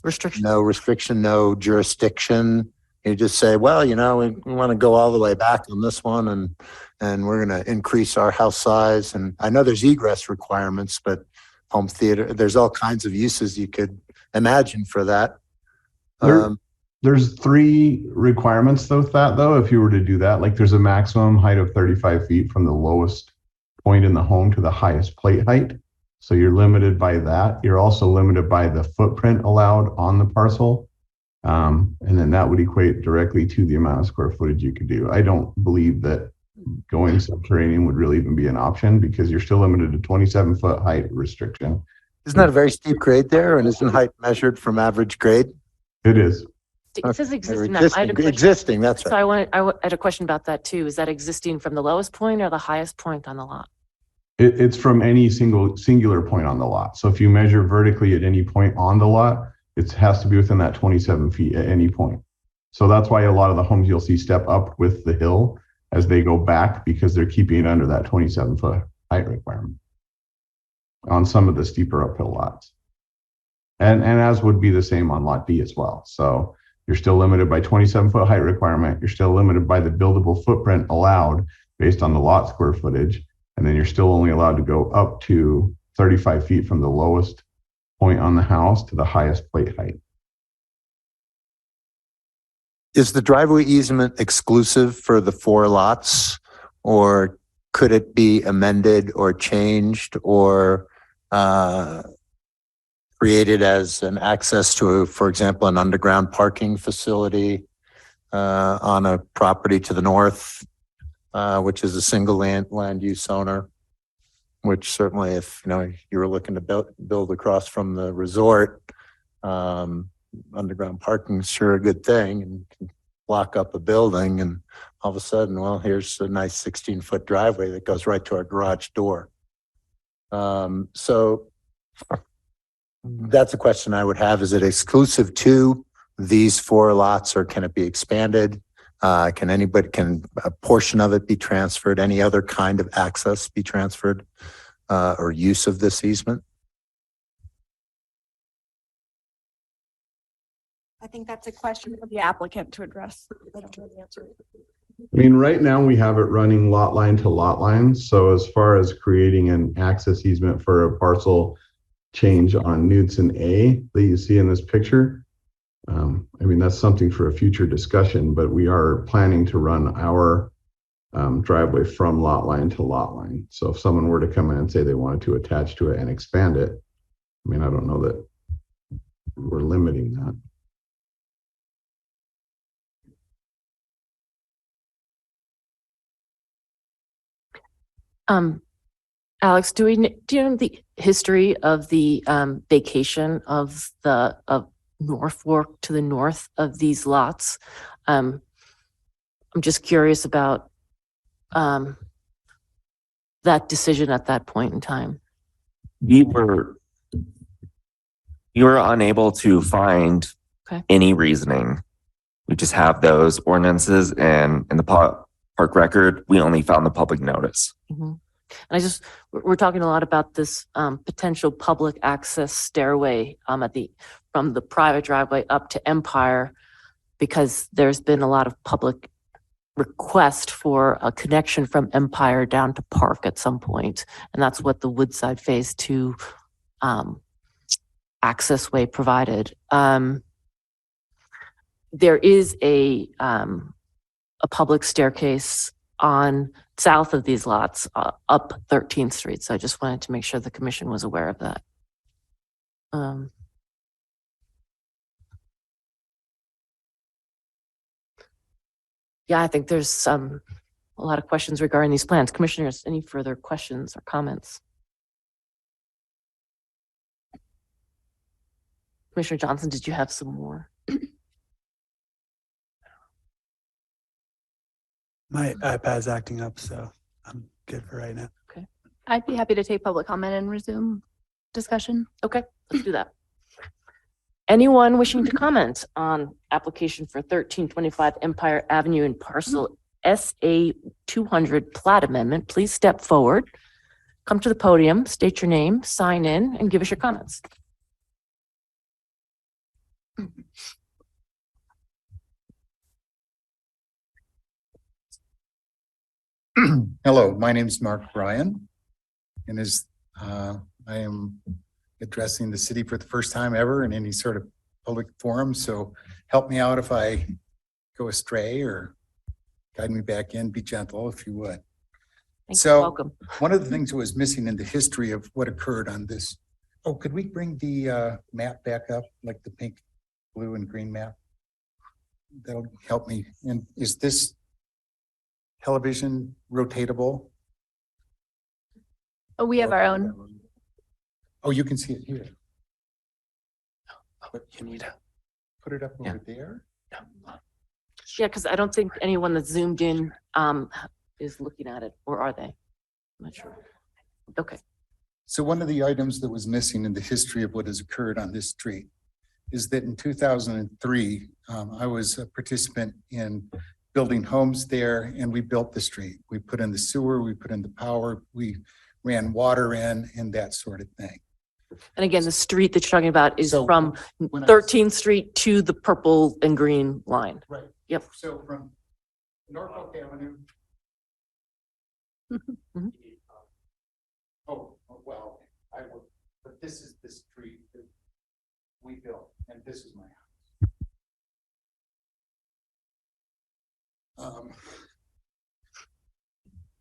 restriction, no jurisdiction. You just say, well, we want to go all the way back on this one and we're going to increase our house size. And I know there's egress requirements, but home theater, there's all kinds of uses you could imagine for that. There's 3 requirements with that though. If you were to do that, like there's a maximum height of 35 feet from the lowest point in the home to the highest plate height. So you're limited by that. You're also limited by the footprint allowed on the parcel. And then that would equate directly to the amount of square footage you could do. I don't believe that going subterranean would really even be an option because you're still limited to 27-foot height restriction. Isn't that a very steep grade there? And isn't height measured from average grade? It is. It says existing. Existing, that's right. So I had a question about that too. Is that existing from the lowest point or the highest point on the lot? It's from any singular point on the lot. So if you measure vertically at any point on the lot, it has to be within that 27 feet at any point. So that's why a lot of the homes you'll see step up with the hill as they go back, because they're keeping it under that 27-foot height requirement on some of the steeper uphill lots. And as would be the same on lot B as well. So you're still limited by 27-foot height requirement. You're still limited by the buildable footprint allowed based on the lot square footage. And then you're still only allowed to go up to 35 feet from the lowest point on the house to the highest plate height. Is the driveway easement exclusive for the 4 lots, or could it be amended or changed or created as an access to, for example, an underground parking facility on a property to the north, which is a single land use owner? Which certainly, if you were looking to build across from the resort, underground parking is sure a good thing, and can block up a building, and all of a sudden, well, here's a nice 16-foot driveway that goes right to our garage door. So that's a question I would have. Is it exclusive to these 4 lots, or can it be expanded? Can a portion of it be transferred? Any other kind of access be transferred or use of this easement? I think that's a question for the applicant to address. I don't know the answer. I mean, right now we have it running lot line to lot line. So as far as creating an access easement for a parcel change on Knudsen A that you see in this picture, I mean, that's something for a future discussion, but we are planning to run our driveway from lot line to lot line. So if someone were to come in and say they wanted to attach to it and expand it, I mean, I don't know that we're limiting that. Alex, do you know the history of the vacation of Norfolk to the north of these lots? I'm just curious about that decision at that point in time. We were unable to find any reasoning. We just have those ordinances, and in the park record, we only found the public notice. Mm-hmm. And we're talking a lot about this potential public access stairway from the private driveway up to Empire, because there's been a lot of public request for a connection from Empire down to Park at some point. And that's what the Woodside Phase 2 access way provided. There is a public staircase on south of these lots up 13th Street. So I just wanted to make sure the commission was aware of that. Yeah, I think there's a lot of questions regarding these plans. Commissioners, any further questions or comments? Commissioner Johnson, did you have some more? My iPad's acting up, so I'm good for right now. Okay. I'd be happy to take public comment and resume discussion. Okay, let's do that. Anyone wishing to comment on application for 1325 Empire Avenue and parcel SA 200 plat amendment, please step forward, come to the podium, state your name, sign in, and give us your comments. Hello, my name is Mark Bryan, and I am addressing the city for the first time ever in any sort of public forum. So help me out if I go astray, or guide me back in. Be gentle if you would. You're welcome. One of the things that was missing in the history of what occurred on this. Oh, could we bring the map back up, like the pink, blue, and green map? That'll help me. And is this television rotatable? Oh, we have our own. Oh, you can see it here. But you need to Put it up over there. Yeah, because I don't think anyone that's zoomed in is looking at it, or are they? I'm not sure. Okay. So one of the items that was missing in the history of what has occurred on this street is that in 2003, I was a participant in building homes there, and we built the street. We put in the sewer, we put in the power, we ran water in, and that sort of thing. And again, the street that you're talking about is So from when I- 13th Street to the purple and green line. Right. Yep. So from Norfolk Avenue. Mhm. Oh, well, but this is the street that we built, and this is my house.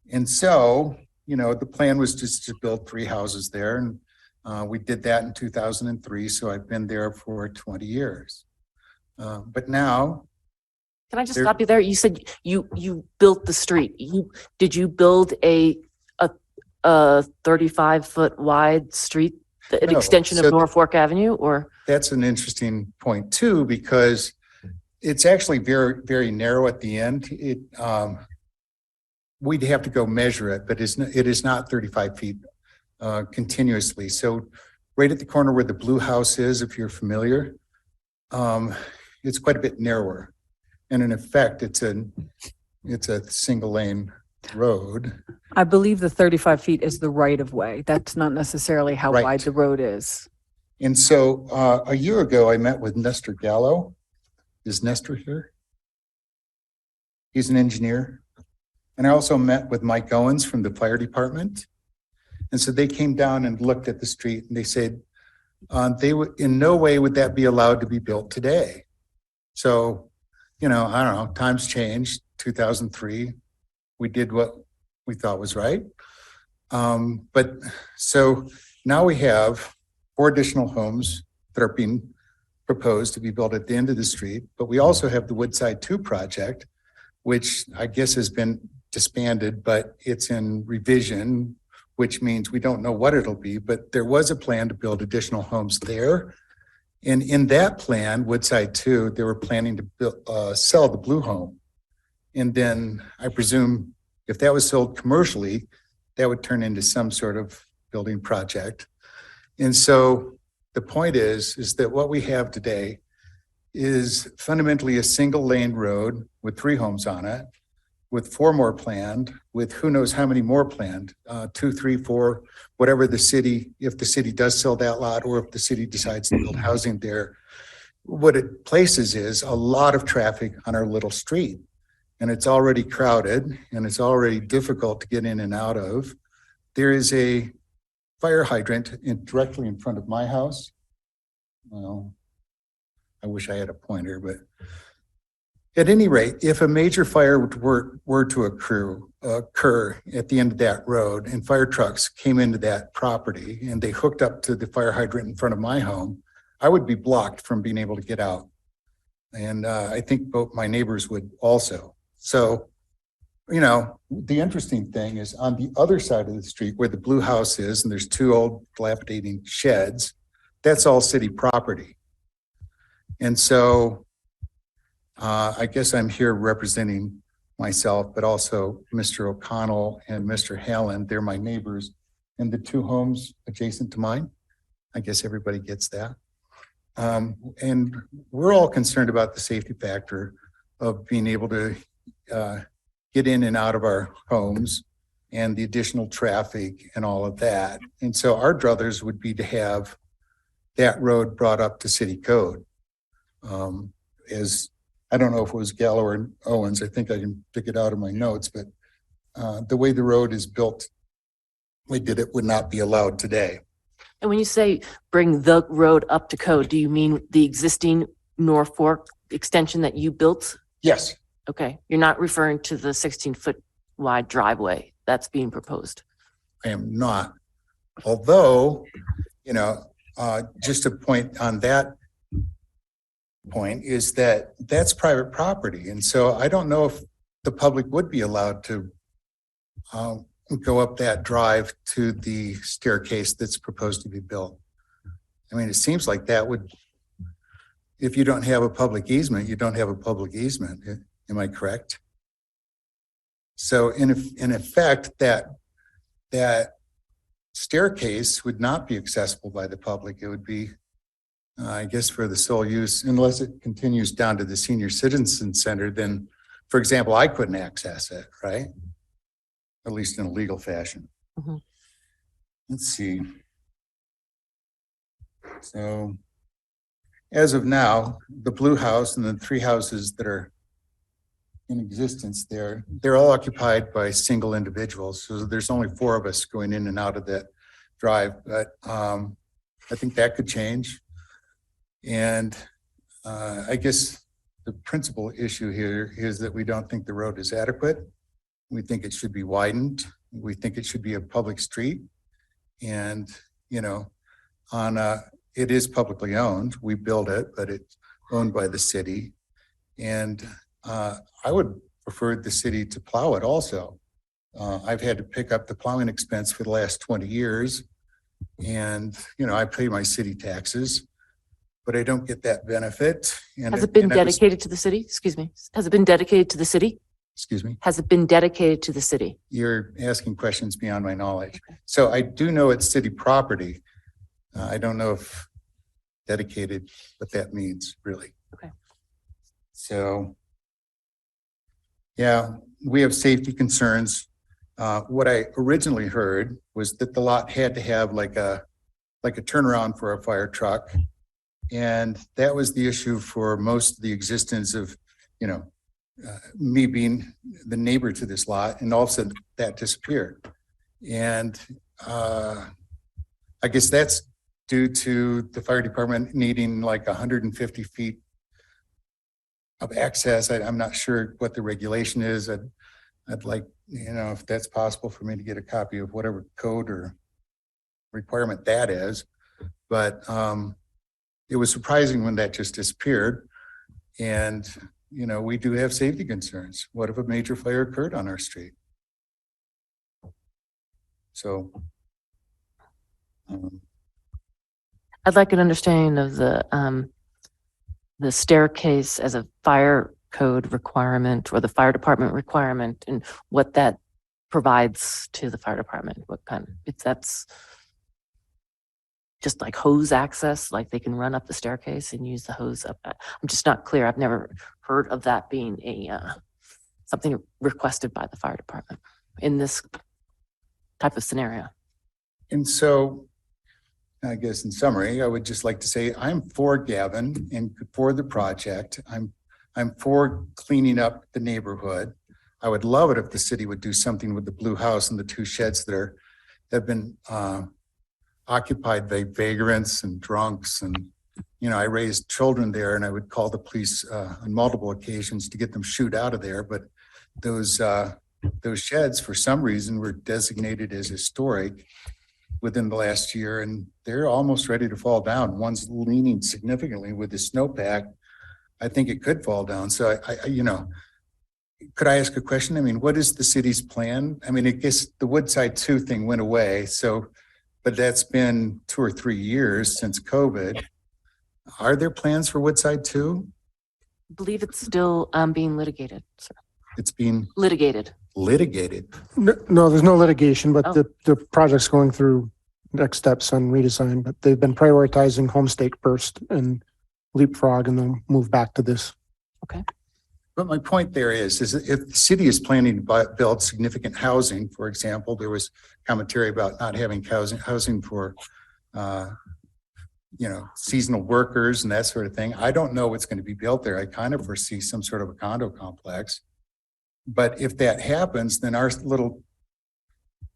And so, the plan was just to build 3 houses there, and we did that in 2003, so I've been there for 20 years. But now, Can I just There- stop you there? You said you built the street. Did you build a 35-foot wide street, an No, extension of so- Norfolk Avenue, or? that's an interesting point too, because it's actually very, very narrow at the end. We'd have to go measure it, but it is not 35 feet continuously. So right at the corner where the blue house is, if you're familiar, it's quite a bit narrower. And in effect, it's a single lane road. I believe the 35 feet is the right of way. That's not necessarily how Right. wide the road is. And so a year ago, I met with Nestor Gallo. Is Nestor here? He's an engineer. And I also met with Mike Owens from the fire department. And so they came down and looked at the street, and they said, in no way would that be allowed to be built today. So, I don't know, times changed. 2003, we did what we thought was right. But so now we have 4 additional homes that are being proposed to be built at the end of the street. But we also have the Woodside 2 project, which I guess has been disbanded, but it's in revision, which means we don't know what it'll be. But there was a plan to build additional homes there. And in that plan, Woodside 2, they were planning to sell the blue home. And then I presume if that was sold commercially, that would turn into some sort of building project. And so the point is that what we have today is fundamentally a single lane road with 3 homes on it, with 4 more planned, with who knows how many more planned, 2, 3, 4, whatever the city, if the city does sell that lot, or if the city decides to build housing there. What it places is a lot of traffic on our little street. And it's already crowded, and it's already difficult to get in and out of. There is a fire hydrant directly in front of my house. Well, I wish I had a pointer, but at any rate, if a major fire were to occur at the end of that road, and fire trucks came into that property and they hooked up to the fire hydrant in front of my home, I would be blocked from being able to get out. And I think both my neighbors would also. So, the interesting thing is on the other side of the street where the blue house is, and there's 2 old dilapidating sheds, that's all city property. And so I guess I'm here representing myself, but also Mr. O'Connell and Mr. Hallen. They're my neighbors in the 2 homes adjacent to mine. I guess everybody gets that. And we're all concerned about the safety factor of being able to get in and out of our homes and the additional traffic and all of that. And so our druthers would be to have that road brought up to city code. As I don't know if it was Gallo or Owens, I think I can pick it out of my notes, but the way the road is built, we did it would not be allowed today. And when you say bring the road up to code, do you mean the existing Norfolk extension that you built? Yes. Okay, you're not referring to the 16-foot wide driveway that's being proposed. I am not. Although, just a point on that point is that that's private property. And so I don't know if the public would be allowed to go up that drive to the staircase that's proposed to be built. I mean, it seems like that would, if you don't have a public easement, you don't have a public easement. Am I correct? So in effect, that staircase would not be accessible by the public. It would be, I guess, for the sole use, unless it continues down to the Senior Citizen Center, then, for example, I couldn't access it, right? At least in a legal fashion. Mhm. Let's see. So as of now, the blue house and the 3 houses that are in existence there, they're all occupied by single individuals. So there's only 4 of us going in and out of that drive, but I think that could change. And I guess the principal issue here is that we don't think the road is adequate. We think it should be widened. We think it should be a public street. And, you know, it is publicly owned. We build it, but it's owned by the city. And I would prefer the city to plow it also. I've had to pick up the plowing expense for the last 20 years. And, you know, I pay my city taxes, but I don't get that benefit. And Has it been and I was- dedicated to the city? Excuse me. Has it been dedicated to the city? Excuse me? Has it been dedicated to the city? You're asking questions beyond my knowledge. So I do know it's city property. I don't know if dedicated, what that means, really. Okay. So, yeah, we have safety concerns. What I originally heard was that the lot had to have like a turnaround for a fire truck. And that was the issue for most of the existence of, you know, me being the neighbor to this lot, and all of a sudden that disappeared. And I guess that's due to the fire department needing like 150 feet of access. I'm not sure what the regulation is. I'd like, you know, if that's possible for me to get a copy of whatever code or requirement that is. But it was surprising when that just disappeared. And, you know, we do have safety concerns. What if a major fire occurred on our street? So. I'd like an understanding of the staircase as a fire code requirement or the fire department requirement, and what that provides to the fire department. What kind, if that's just like hose access, like they can run up the staircase and use the hose up. I'm just not clear. I've never heard of that being something requested by the fire department in this type of scenario. And so, I guess in summary, I would just like to say I'm for Gavin and for the project. I'm for cleaning up the neighborhood. I would love it if the city would do something with the blue house and the 2 sheds that have been occupied by vagrants and drunks. And, you know, I raised children there, and I would call the police on multiple occasions to get them shooed out of there. But those sheds, for some reason, were designated as historic within the last year, and they're almost ready to fall down. One's leaning significantly with the snowpack. I think it could fall down. So I you know, could I ask a question? I mean, what is the city's plan? I mean, I guess the Woodside 2 thing went away. So, but that's been 2 or 3 years since COVID. Are there plans for Woodside 2? I believe it's still being litigated, sir. It's being Litigated. litigated. No, there's no litigation, but Oh. the project's going through next steps on redesign, but they've been prioritizing Homestake first and Leapfrog, and they'll move back to this. But my point there is that if the city is planning to build significant housing, for example, there was commentary about not having housing for, you know, seasonal workers and that sort of thing. I don't know what's going to be built there. I kind of foresee some sort of a condo complex. But if that happens, then our little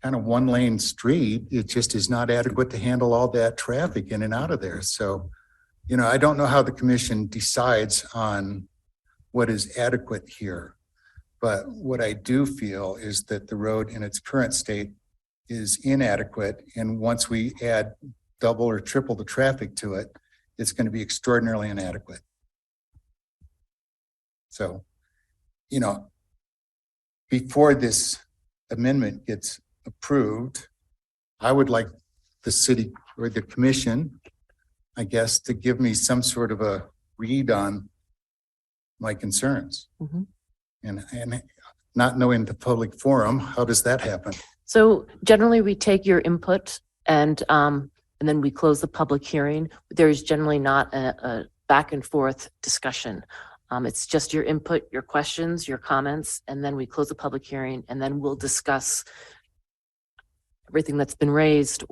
kind of 1-lane street, it just is not adequate to handle all that traffic in and out of there. So, you know, I don't know how the commission decides on what is adequate here. But what I do feel is that the road in its current state is inadequate. And once we add double or triple the traffic to it, it's going to be extraordinarily inadequate. So, you know, before this amendment gets approved, I would like the city or the commission, I guess, to give me some sort of a read on my concerns. Mhm. And not knowing the public forum, how does that happen? So generally, we take your input and then we close the public hearing. There is generally not a back and forth discussion. It's just your input, your questions, your comments, and then we close the public hearing, and then we'll discuss everything that's been raised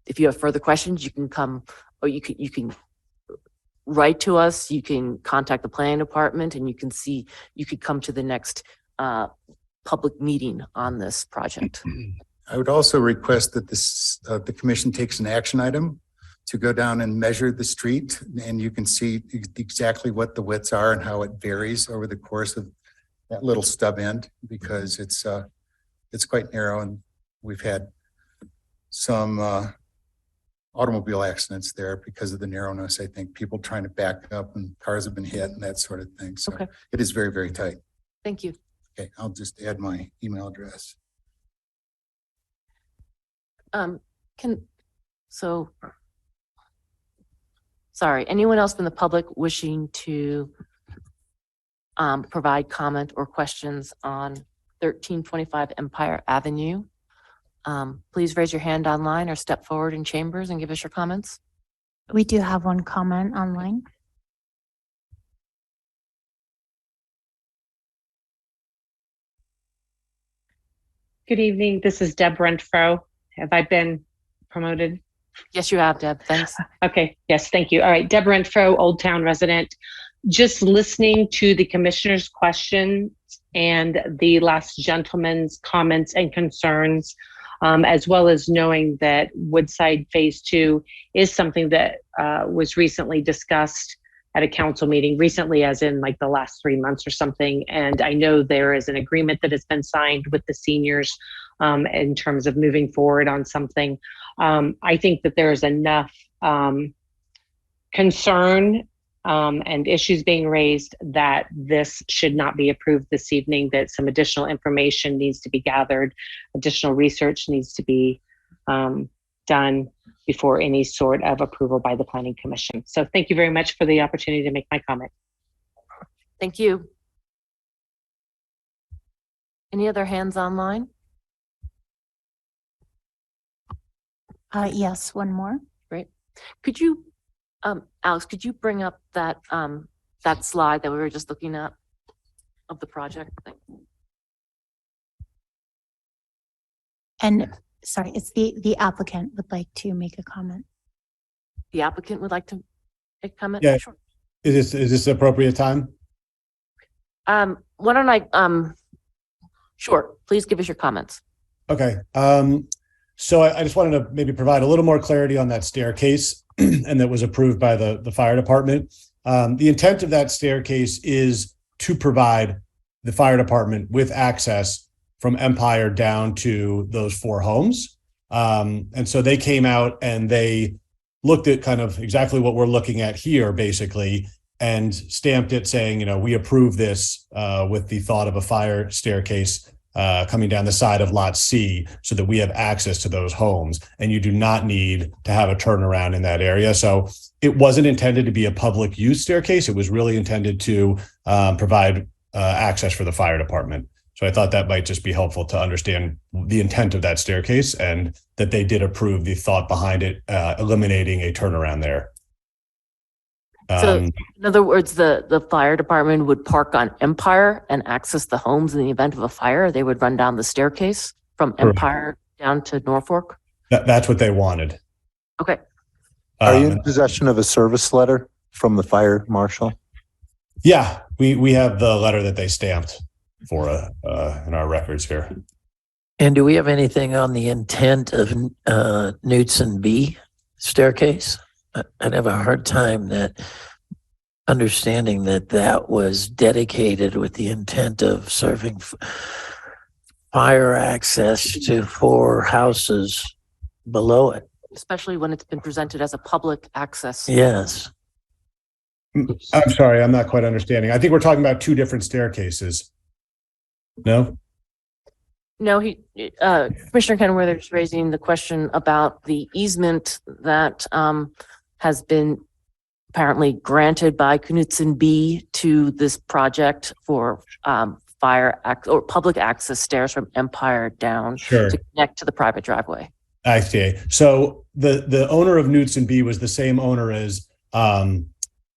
if you have further questions, you can come, or you can write to us, you can contact the planning department, and you could come to the next public meeting on this project. I would also request that the commission takes an action item to go down and measure the street, and you can see exactly what the widths are and how it varies over the course of that little stub end, because it's quite narrow, and we've had some automobile accidents there because of the narrowness. I think people trying to back up and cars have been hit and that sort of thing. So Okay. it is very, very tight. Thank you. Okay, I'll just add my email address. Sorry, anyone else from the public wishing to provide comment or questions on 1325 Empire Avenue? Please raise your hand online or step forward in chambers and give us your comments. We do have one comment online. Good evening. This is Deb Renfro. Have I been promoted? Yes, you have, Deb. Thanks. Okay. Yes, thank you. All right. Deb Renfro, Old Town resident. Just listening to the commissioner's questions and the last gentleman's comments and concerns, as well as knowing that Woodside Phase 2 is something that was recently discussed at a council meeting, recently as in like the last 3 months or something. And I know there is an agreement that has been signed with the seniors in terms of moving forward on something. I think that there is enough concern and issues being raised that this should not be approved this evening, that some additional information needs to be gathered, additional research needs to be done before any sort of approval by the Planning Commission. So thank you very much for the opportunity to make my comment. Thank you. Any other hands online? Yes, one more. Great. Could you, Alex, could you bring up that that slide that we were just looking at of the project? And sorry, it's the applicant would like to make a comment. The applicant would like to make a comment? Yeah. Sure. Is this the appropriate time? Why don't I, sure, please give us your comments. Okay. So I just wanted to maybe provide a little more clarity on that staircase and that was approved by the fire department. The intent of that staircase is to provide the fire department with access from Empire down to those 4 homes. And so they came out and they looked at kind of exactly what we're looking at here, basically, and stamped it saying, you know, we approve this with the thought of a fire staircase coming down the side of Lot C so that we have access to those homes and you do not need to have a turnaround in that area. So it wasn't intended to be a public use staircase. It was really intended to provide access for the fire department. So I thought that might just be helpful to understand the intent of that staircase and that they did approve the thought behind it, eliminating a turnaround there. So in other words, the fire department would park on Empire and access the homes in the event of a fire. They would run down the staircase from Empire down to Norfolk. That's what they wanted. Okay. Are you in possession of a service letter from the fire marshal? Yeah, we have the letter that they stamped for in our records here. And do we have anything on the intent of Knutson B staircase? I'd have a hard time understanding that was dedicated with the intent of serving fire access to 4 houses below it. Especially when it's been presented as a public access. Yes. I'm sorry, I'm not quite understanding. I think we're talking about 2 different staircases. No? No, Commissioner Kenworthy's raising the question about the easement that has been apparently granted by Knutson B to this project for or public access stairs from Empire down Sure. to connect to the private driveway. I see. So the owner of Newtson B was the same owner as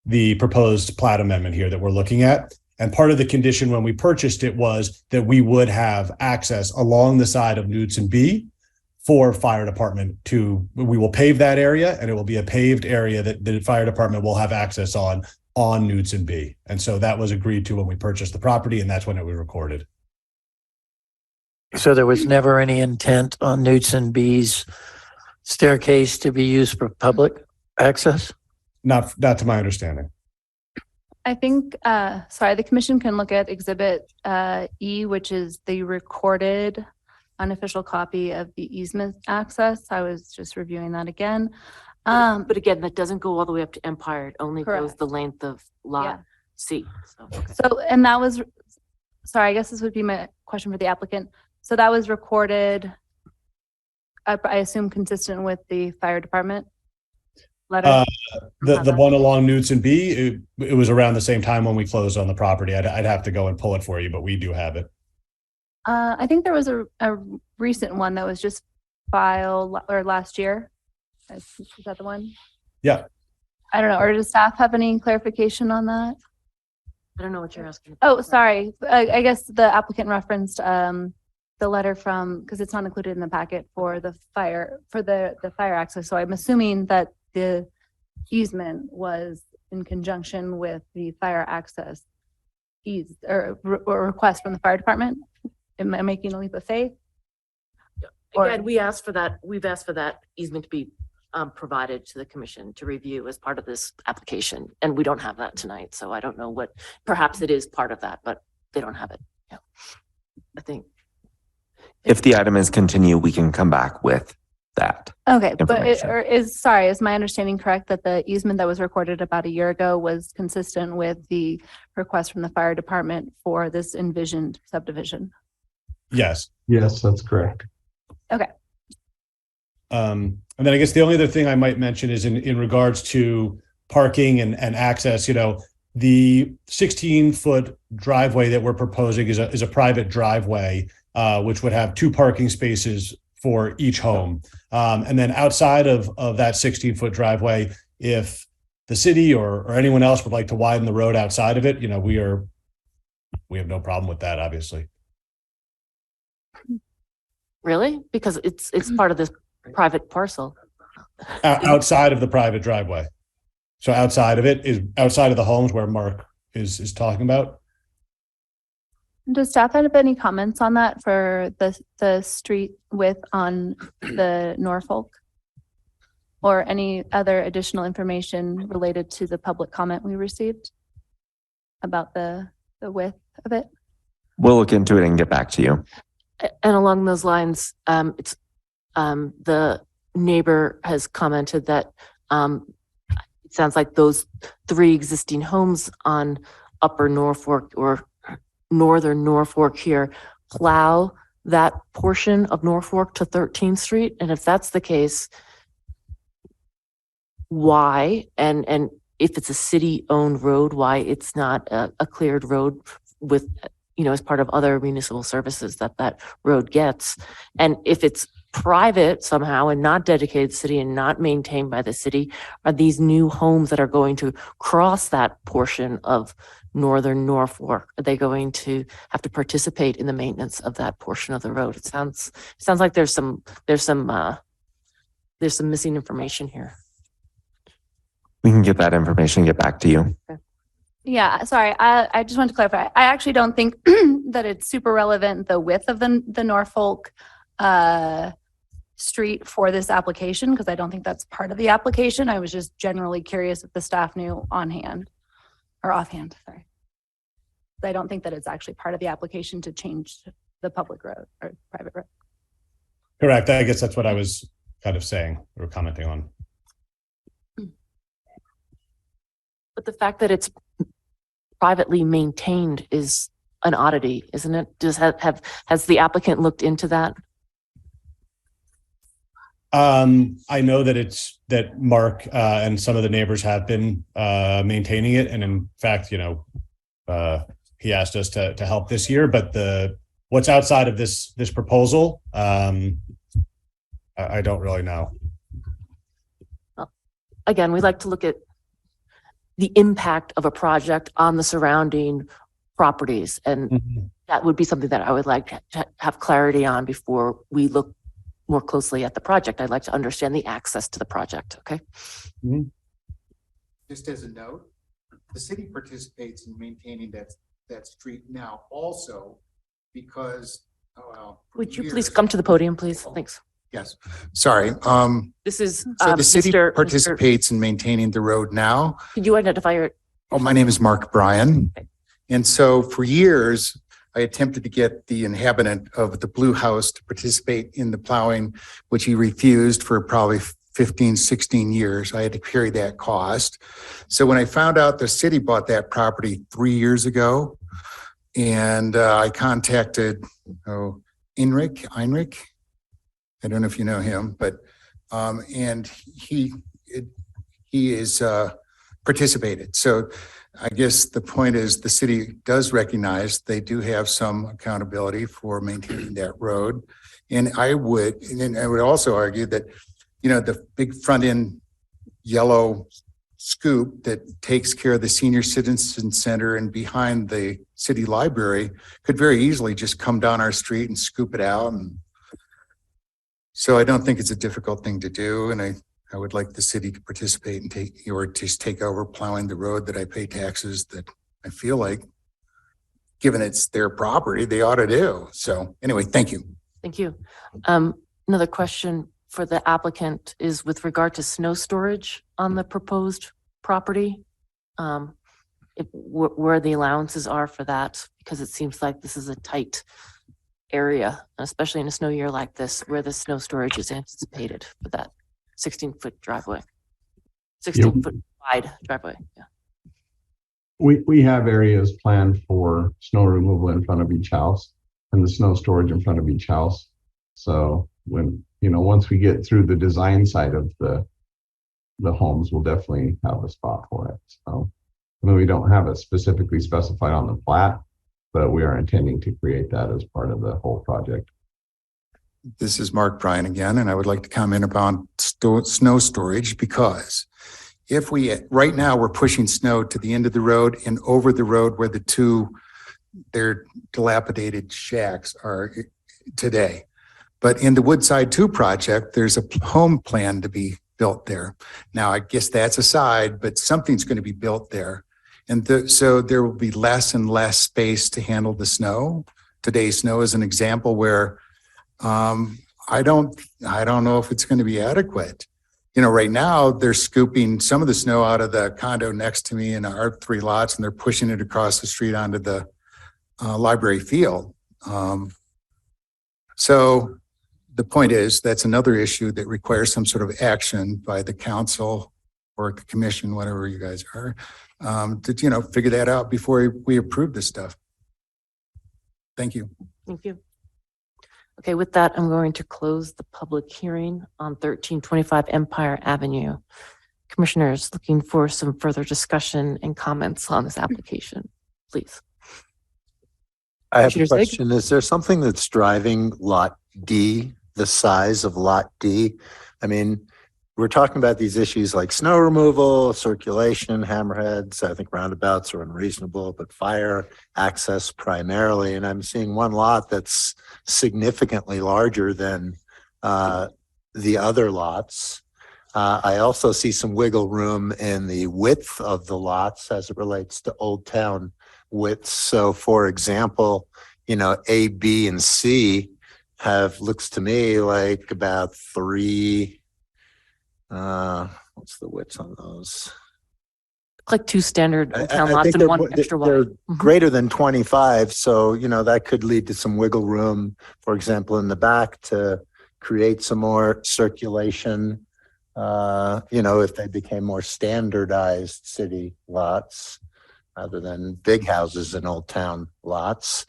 the proposed plat amendment here that we're looking at. And part of the condition when we purchased it was that we would have access along the side of Newtson B for fire department we will pave that area, and it will be a paved area that the fire department will have access on Newtson B. And so that was agreed to when we purchased the property, and that's when it was recorded. So there was never any intent on Newtson B's staircase to be used for public access? Not to my understanding. I think, the commission can look at Exhibit E, which is the recorded unofficial copy of the easement access. I was just reviewing that again. But again, that doesn't go all the way up to Empire. It only goes Correct. the length of lot Yeah. C. So, okay. So, and that was, sorry, I guess this would be my question for the applicant. So that was recorded, I assume consistent with the fire department letter? The one along Newtson B, it was around the same time when we closed on the property. I'd have to go and pull it for you, but we do have it. I think there was a recent one that was just filed or last year. Is that the one? Yeah. I don't know. Or does staff have any clarification on that? I don't know what you're asking. Oh, sorry. I guess the applicant referenced the letter from, because it's not included in the packet for the fire access. So I'm assuming that the easement was in conjunction with the fire access or request from the fire department. Am I making a leap of faith? Again, we've asked for that easement to be provided to the commission to review as part of this application. And we don't have that tonight. So I don't know perhaps it is part of that, but they don't have it. Yeah. I think. If the item is continued, we can come back with that. Okay, but information. is my understanding correct that the easement that was recorded about a year ago was consistent with the request from the fire department for this envisioned subdivision? Yes. Yes, that's correct. Okay. And then I guess the only other thing I might mention is in regards to parking and access, the 16-foot driveway that we're proposing is a private driveway, which would have 2 parking spaces for each home. And then outside of that 16-foot driveway, if the city or anyone else would like to widen the road outside of it, we have no problem with that, obviously. Really? Because it's part of this private parcel. Outside of the private driveway. So outside of it is outside of the homes where Mark is talking about. Does staff have any comments on that for the street width on the Norfolk? Or any other additional information related to the public comment we received about the width of it? We'll look into it and get back to you. And along those lines, the neighbor has commented that it sounds like those 3 existing homes on Upper Norfolk or Northern Norfolk here plow that portion of Norfolk to 13th Street. And if that's the case, why? And if it's a city-owned road, why it's not a cleared road with, as part of other municipal services that road gets. And if it's private somehow and not dedicated to the city and not maintained by the city, are these new homes that are going to cross that portion of Northern Norfolk, are they going to have to participate in the maintenance of that portion of the road? It sounds like there's some missing information here. We can get that information and get back to you. Okay. Yeah, sorry. I just want to clarify. I actually don't think that it's super relevant, the width of the Norfolk street for this application, because I don't think that's part of the application. I was just generally curious if the staff knew offhand. Sorry. I don't think that it's actually part of the application to change the public road or private road. Correct. I guess that's what I was kind of saying or commenting on. But the fact that it's privately maintained is an oddity, isn't it? Has the applicant looked into that? I know that Mark and some of the neighbors have been maintaining it, and in fact, he asked us to help this year, but what's outside of this proposal, I don't really know. Again, we like to look at the impact of a project on the surrounding properties. And that would be something that I would like to have clarity on before we look more closely at the project. I'd like to understand the access to the project, okay? Just as a note, the city participates in maintaining that street now also because, Would you please come to the podium, please? Thanks. Yes, sorry. This is, So the city Mr. participates in maintaining the road now. Could you identify your, Oh, my name is Mark Bryan. And so for years, I attempted to get the inhabitant of the Blue House to participate in the plowing, which he refused for probably 15, 16 years. I had to carry that cost. So when I found out the city bought that property 3 years ago, and I contacted Heinrich. I don't know if you know him, but and he is participated. So I guess the point is the city does recognize they do have some accountability for maintaining that road. And I would also argue that, you know, the big front end yellow scoop that takes care of the senior citizen center and behind the city library could very easily just come down our street and scoop it out. And so I don't think it's a difficult thing to do. And I would like the city to participate and take over plowing the road that I pay taxes that I feel like, given it's their property, they ought to do. So anyway, thank you. thank you. Another question for the applicant is with regard to snow storage on the proposed property. Where the allowances are for that, because it seems like this is a tight area, especially in a snow year like this, where the snow storage is anticipated for that 16-foot driveway, 16-foot wide driveway. Yeah. We have areas planned for snow removal in front of each house and the snow storage in front of each house. So when, once we get through the design side of the homes, we'll definitely have a spot for it. So I mean, we don't have it specifically specified on the plat, but we are intending to create that as part of the whole project. This is Mark Bryan again, and I would like to comment about snow storage because right now we're pushing snow to the end of the road and over the road where their dilapidated shacks are today. But in the Woodside 2 project, there's a home plan to be built there. Now, I guess that's aside, but something's going to be built there. And so there will be less and less space to handle the snow. Today's snow is an example where I don't know if it's going to be adequate. Right now they're scooping some of the snow out of the condo next to me in our 3 lots, and they're pushing it across the street onto the library field. So the point is that's another issue that requires some sort of action by the council or the commission, whatever you guys are, to figure that out before we approve this stuff. Thank you. Thank you. Okay, with that, I'm going to close the public hearing on 1325 Empire Avenue. Commissioners, looking for some further discussion and comments on this application, please. I have a Commissioner Sig? question. Is there something that's driving Lot D, the size of Lot D? I mean, we're talking about these issues like snow removal, circulation, hammerheads. I think roundabouts are unreasonable, but fire access primarily. And I'm seeing one lot that's significantly larger than the other lots. I also see some wiggle room in the width of the lots as it relates to Old Town widths. So for example, A, B, and C looks to me like about 3, what's the width on those? Like 2 standard Old Town I lots think and 1 extra they're wide. greater than 25. So, that could lead to some wiggle room, for example, in the back to create some more circulation. If they became more standardized city lots rather than big houses in Old Town lots.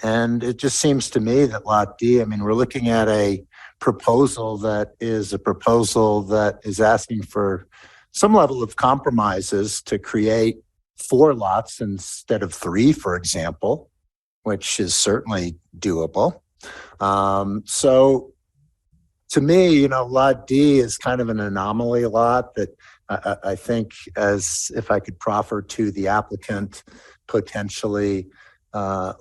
And it just seems to me that Lot D, we're looking at a proposal that is asking for some level of compromises to create 4 lots instead of 3, for example, which is certainly doable. So to me, you know, Lot D is kind of an anomaly lot that I think, as if I could proffer to the applicant, potentially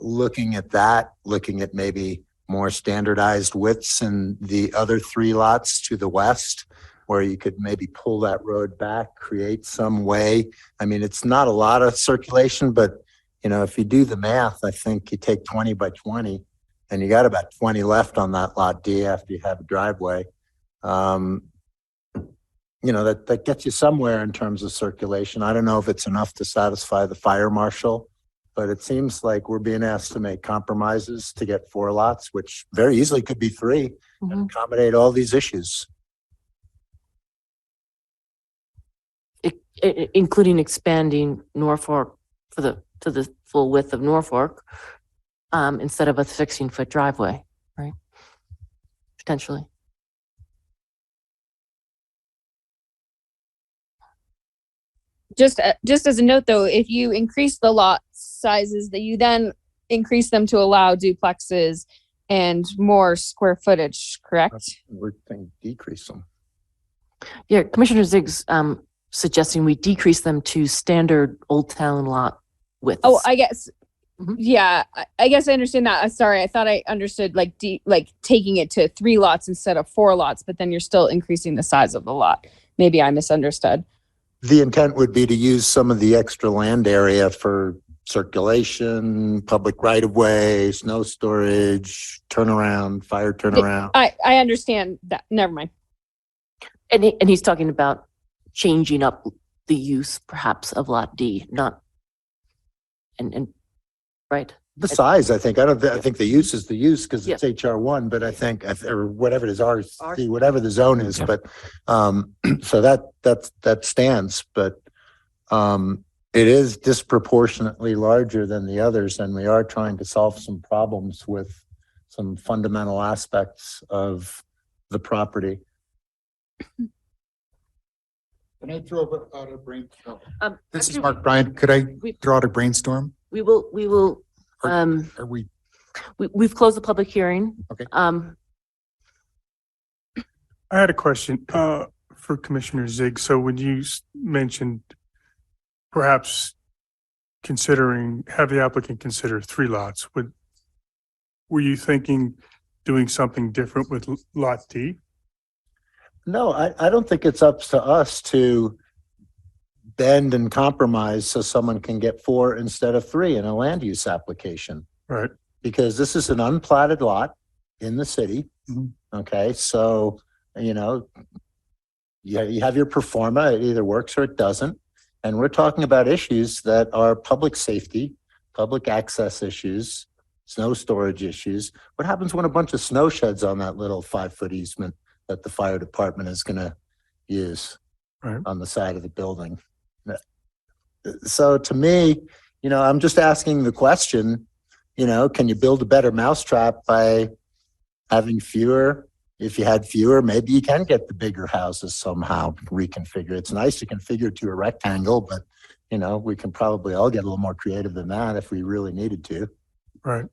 looking at that, looking at maybe more standardized widths in the other 3 lots to the west, where you could maybe pull that road back, create some way. I mean, it's not a lot of circulation, but you know, if you do the math, I think you take 20 by 20 and you got about 20 left on that Lot D after you have a driveway. You know, that gets you somewhere in terms of circulation. I don't know if it's enough to satisfy the fire marshal, but it seems like we're being asked to make compromises to get 4 lots, which very easily could be 3, and accommodate all these issues. Including expanding Norfolk to the full width of Norfolk, instead of a 16-foot driveway, right? Potentially. Just as a note though, if you increase the lot sizes, that you then increase them to allow duplexes and more square footage, correct? We're going to decrease them. Yeah, Commissioner Zig's suggesting we decrease them to standard Old Town lot widths. Oh, I guess. Yeah, I guess I understand that. Sorry, I thought I understood like taking it to 3 lots instead of 4 lots, but then you're still increasing the size of the lot. Maybe I misunderstood. The intent would be to use some of the extra land area for circulation, public right-of-way, snow storage, turnaround, fire turnaround. I understand that. Never mind. And he's talking about changing up the use perhaps of Lot D, not, and right? The size, I think. I think the use is the use because it's HR1, but I think, or whatever it is, RC, whatever the zone is, but, so that stands, but, it is disproportionately larger than the others, and we are trying to solve some problems with some fundamental aspects of the property. Can I throw out a brainstorm? This is actually, Mark Bryant. Could I throw out a brainstorm? We will, Are we? We've closed the public hearing. Okay. I had a question for Commissioner Zig. So when you mentioned perhaps have the applicant consider 3 lots, were you thinking doing something different with Lot D? No, I don't think it's up to us to bend and compromise so someone can get 4 instead of 3 in a land use application. Right. Because this is an unplatted lot in the city. Okay, so, you know, you have your pro forma, it either works or it doesn't. And we're talking about issues that are public safety, public access issues, snow storage issues. What happens when a bunch of snow sheds on that little 5-foot easement that the fire department is going to use on the side of the building? So to me, you know, I'm just asking the question, you know, can you build a better mousetrap by having fewer? If you had fewer, maybe you can get the bigger houses somehow reconfigure. It's nice to configure to a rectangle, but you know, we can probably all get a little more creative than that if we really needed to. Right.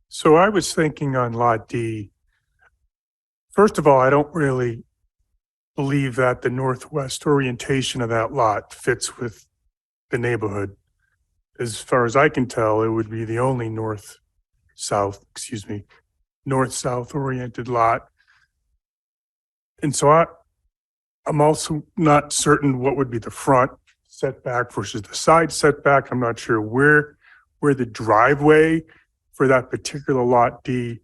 So I was thinking on Lot D, first of all, I don't really believe that the northwest orientation of that lot fits with the neighborhood. As far as I can tell, it would be the only north-south oriented lot. And so I'm also not certain what would be the front setback versus the side setback. I'm not sure where the driveway for that particular Lot D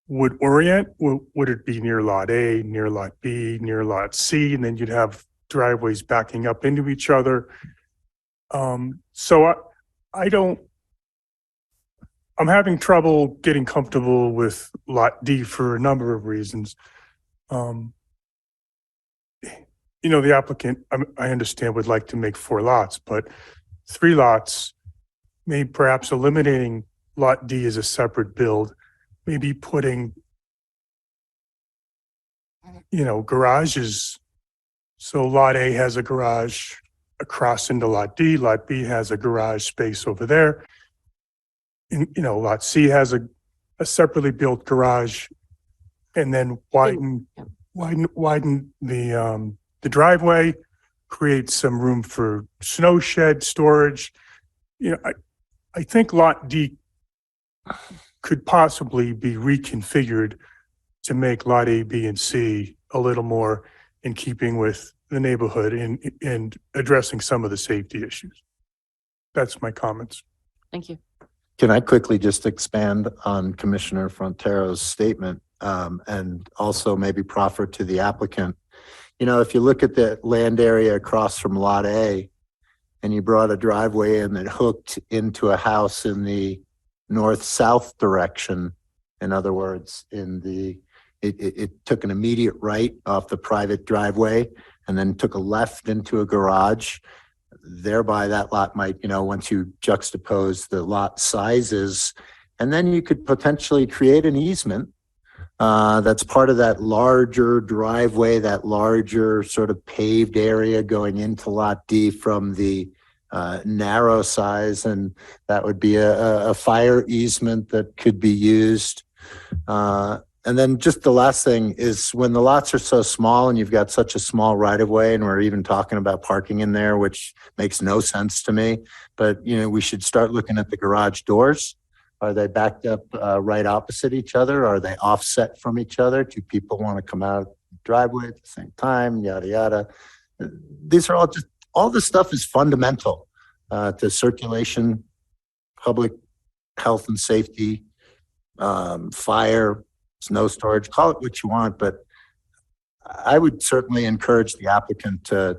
would orient. Would it be near Lot A, near Lot B, near Lot C, and then you'd have driveways backing up into each other? So I'm having trouble getting comfortable with Lot D for a number of reasons. You know, the applicant, I understand, would like to make 4 lots, but 3 lots, maybe perhaps eliminating Lot D as a separate build, maybe putting, you know, garages. So Lot A has a garage across into Lot D. Lot B has a garage space over there. And, Lot C has a separately built garage, and then widen the driveway, create some room for snow shed storage. I think Lot D could possibly be reconfigured to make Lot A, B, and C a little more in keeping with the neighborhood and addressing some of the safety issues. That's my comments. Thank you. Can I quickly just expand on Commissioner Frontero's statement, and also maybe proffer to the applicant? If you look at the land area across from Lot A and you brought a driveway in that hooked into a house in the north-south direction, in other words, it took an immediate right off the private driveway and then took a left into a garage. Thereby that lot might, once you juxtapose the lot sizes, and then you could potentially create an easement that's part of that larger driveway, that larger sort of paved area going into Lot D from the narrow size, and that would be a fire easement that could be used. And then just the last thing is, when the lots are so small and you've got such a small right of way, and we're even talking about parking in there, which makes no sense to me, but we should start looking at the garage doors. Are they backed up right opposite each other? Are they offset from each other? Do people want to come out the driveway at the same time? Yada, yada. These are all this stuff is fundamental to circulation, public health and safety, fire, snow storage, call it what you want, but I would certainly encourage the applicant to,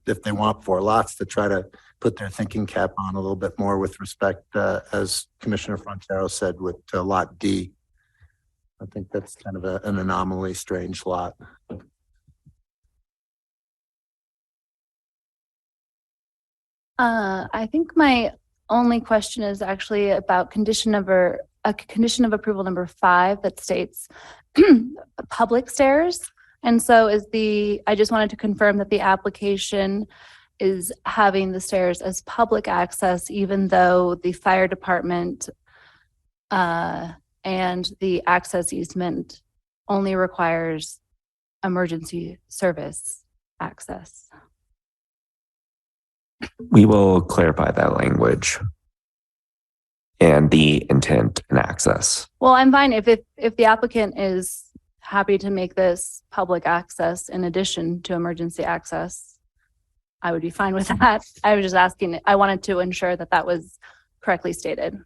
if they want 4 lots, to try to put their thinking cap on a little bit more with respect, as Commissioner Frontero said, with Lot D. I think that's kind of an anomaly, strange lot. I think my only question is actually about condition of approval number 5 that states public stairs. And so I just wanted to confirm that the application is having the stairs as public access, even though the fire department and the access easement only requires emergency service access. We will clarify that language and the intent and access. Well, I'm fine if the applicant is happy to make this public access in addition to emergency access, I would be fine with that. I was just asking, I wanted to ensure that that was correctly stated.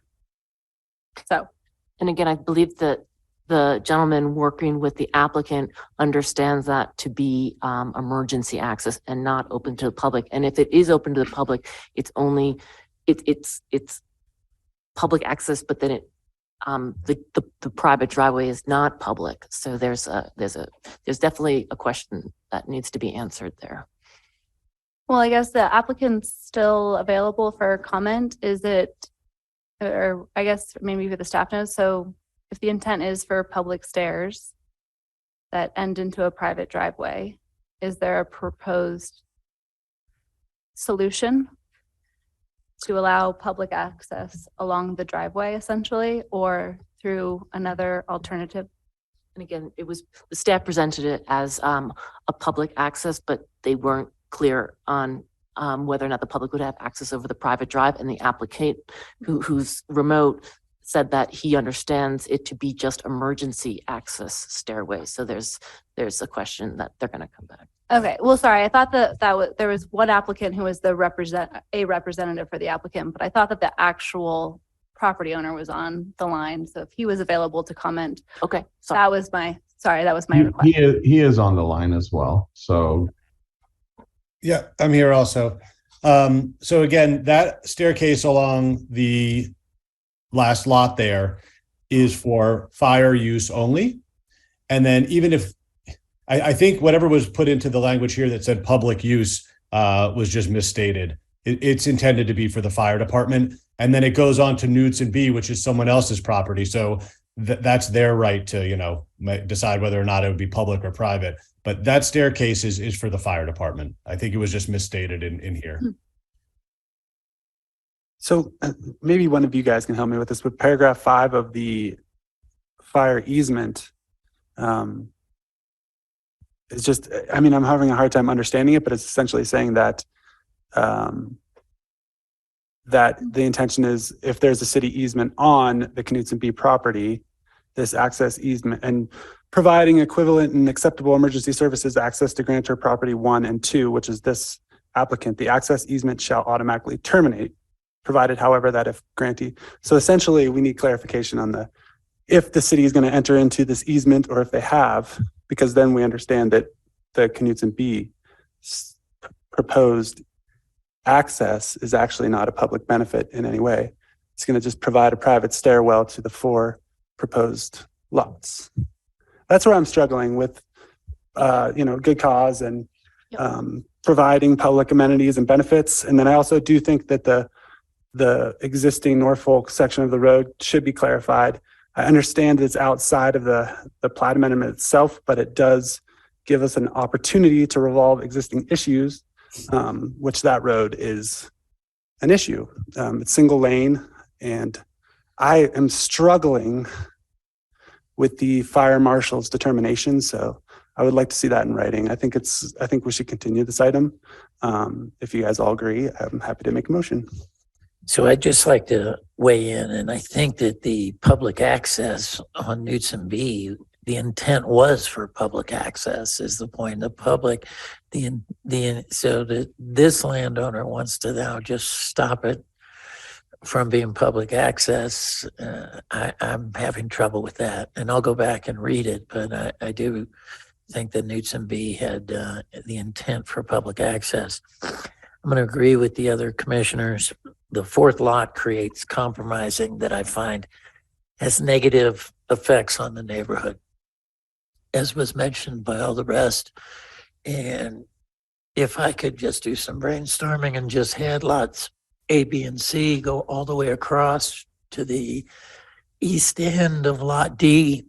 So. And again, I believe that the gentleman working with the applicant understands that to be emergency access and not open to the public. And if it is open to the public, it's only, it's public access, but then the private driveway is not public. So there's definitely a question that needs to be answered there. Well, I guess the applicant's still available for comment. Is it, or I guess maybe for the staff knows. So if the intent is for public stairs that end into a private driveway, is there a proposed solution to allow public access along the driveway essentially, or through another alternative? And again, the staff presented it as a public access, but they weren't clear on whether or not the public would have access over the private drive, and the applicant who's remote said that he understands it to be just emergency access stairways. So there's a question that they're going to come back. Okay, well, sorry, I thought that there was one applicant who was a representative for the applicant, but I thought that the actual property owner was on the line. So if he was available to comment. Okay. That was my request. He is on the line as well. So. Yeah, I'm here also. So again, that staircase along the last lot there is for fire use only. And then even if, I think whatever was put into the language here that said public use was just misstated. It's intended to be for the fire department. And then it goes on to Knudsen B, which is someone else's property. So that's their right to, decide whether or not it would be public or private. But that staircase is for the fire department. I think it was just misstated in here. So maybe one of you guys can help me with this, but paragraph 5 of the fire easement is just, I mean, I'm having a hard time understanding it, but it's essentially saying that that the intention is if there's a city easement on the Knutson B property, this access easement and providing equivalent and acceptable emergency services access to grantor property 1 and 2, which is this applicant, the access easement shall automatically terminate, provided, however, that if grantee. So essentially, we need clarification on the if the city is going to enter into this easement or if they have, because then we understand that the Knutson B proposed access is actually not a public benefit in any way. It's going to just provide a private stairwell to the 4 proposed lots. That's where I'm struggling with, good cause and providing public amenities and benefits. And then I also do think that the existing Norfolk section of the road should be clarified. I understand it's outside of the plat amendment itself, but it does give us an opportunity to resolve existing issues, which that road is an issue. It's single lane, and I am struggling with the fire marshal's determination. So I would like to see that in writing. I think we should continue this item. If you guys all agree, I'm happy to make a motion. So I'd just like to weigh in, and I think that the public access on Knutson B, the intent was for public access is the point. The public, so that this landowner wants to now just stop it from being public access. I'm having trouble with that, and I'll go back and read it, but I do think that Knutson B had the intent for public access. I'm going to agree with the other commissioners. The 4th lot creates compromising that I find has negative effects on the neighborhood, as was mentioned by all the rest. And if I could just do some brainstorming and just had lots A, B, and C go all the way across to the east end of lot D,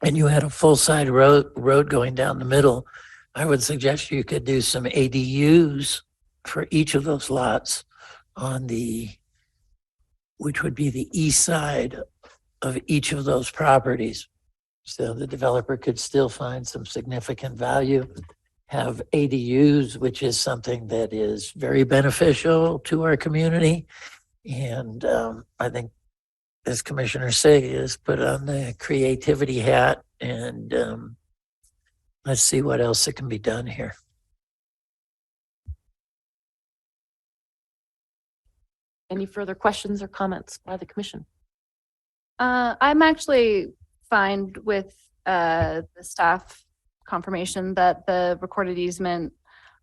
and you had a full side road going down the middle, I would suggest you could do some ADUs for each of those lots on which would be the east side of each of those properties. So the developer could still find some significant value, have ADUs, which is something that is very beneficial to our community. And I think, as Commissioner Sig is, put on the creativity hat and let's see what else that can be done here. Any further questions or comments by the commission? I'm actually fine with the staff confirmation that the recorded easement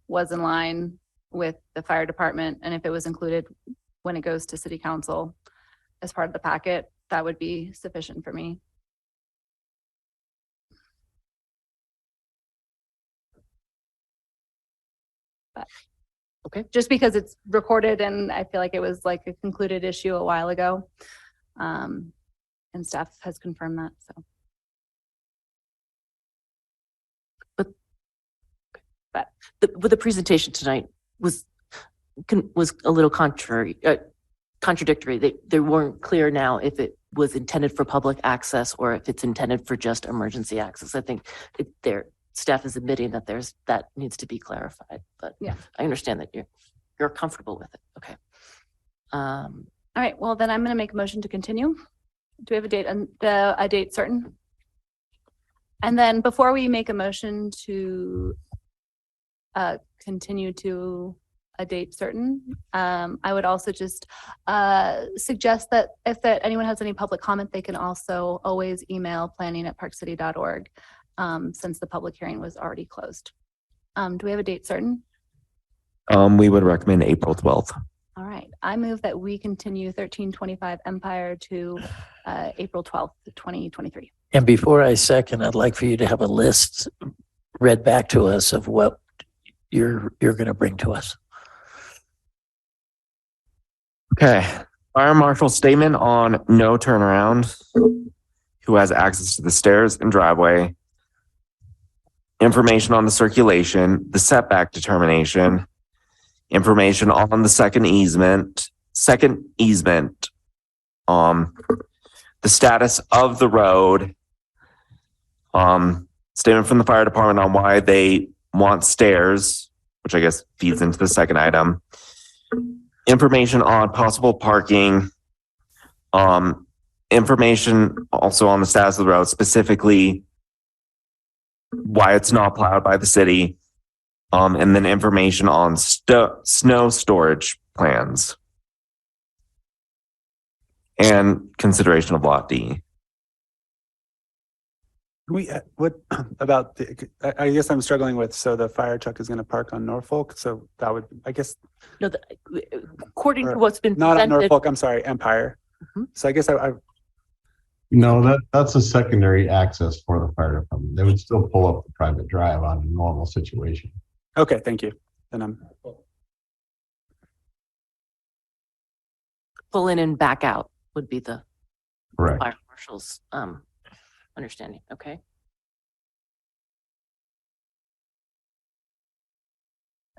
was in line with the fire department, and if it was included when it goes to city council as part of the packet, that would be sufficient for me. But okay, just because it's recorded and I feel like it was like a concluded issue a while ago, and staff has confirmed that. So, but the presentation tonight was a little contradictory. They weren't clear now if it was intended for public access or if it's intended for just emergency access. I think their staff is admitting that that needs to be clarified, but yeah, I understand that you're comfortable with it. Okay. All right. Well, then I'm going to make a motion to continue. Do we have a date certain? And then before we make a motion to continue to a date certain, I would also just suggest that if anyone has any public comment, they can also always email planning@parkcity.org, since the public hearing was already closed. Do we have a date certain? We would recommend April 12th. All right. I move that we continue 1325 Empire to April 12th, 2023. And before I second, I'd like for you to have a list read back to us of what you're going to bring to us. Okay. Fire marshal's statement on no turnaround, who has access to the stairs and driveway. information on the circulation, the setback determination, information on the second easement, the status of the road, statement from the fire department on why they want stairs, which I guess feeds into the second item, information on possible parking, information also on the status of the road, specifically why it's not plowed by the city, and then information on snow storage plans and consideration of Lot D. What about I guess I'm struggling with, so the fire truck is going to park on Norfolk. So that would, I guess. No, according to what's been Not on presented. Norfolk, I'm sorry, Empire. So I guess No, that's a secondary access for the fire department. They would still pull up the private drive on a normal situation. okay, thank you. Then I'm, Pull in and back out would be the Correct. fire marshal's understanding. Okay.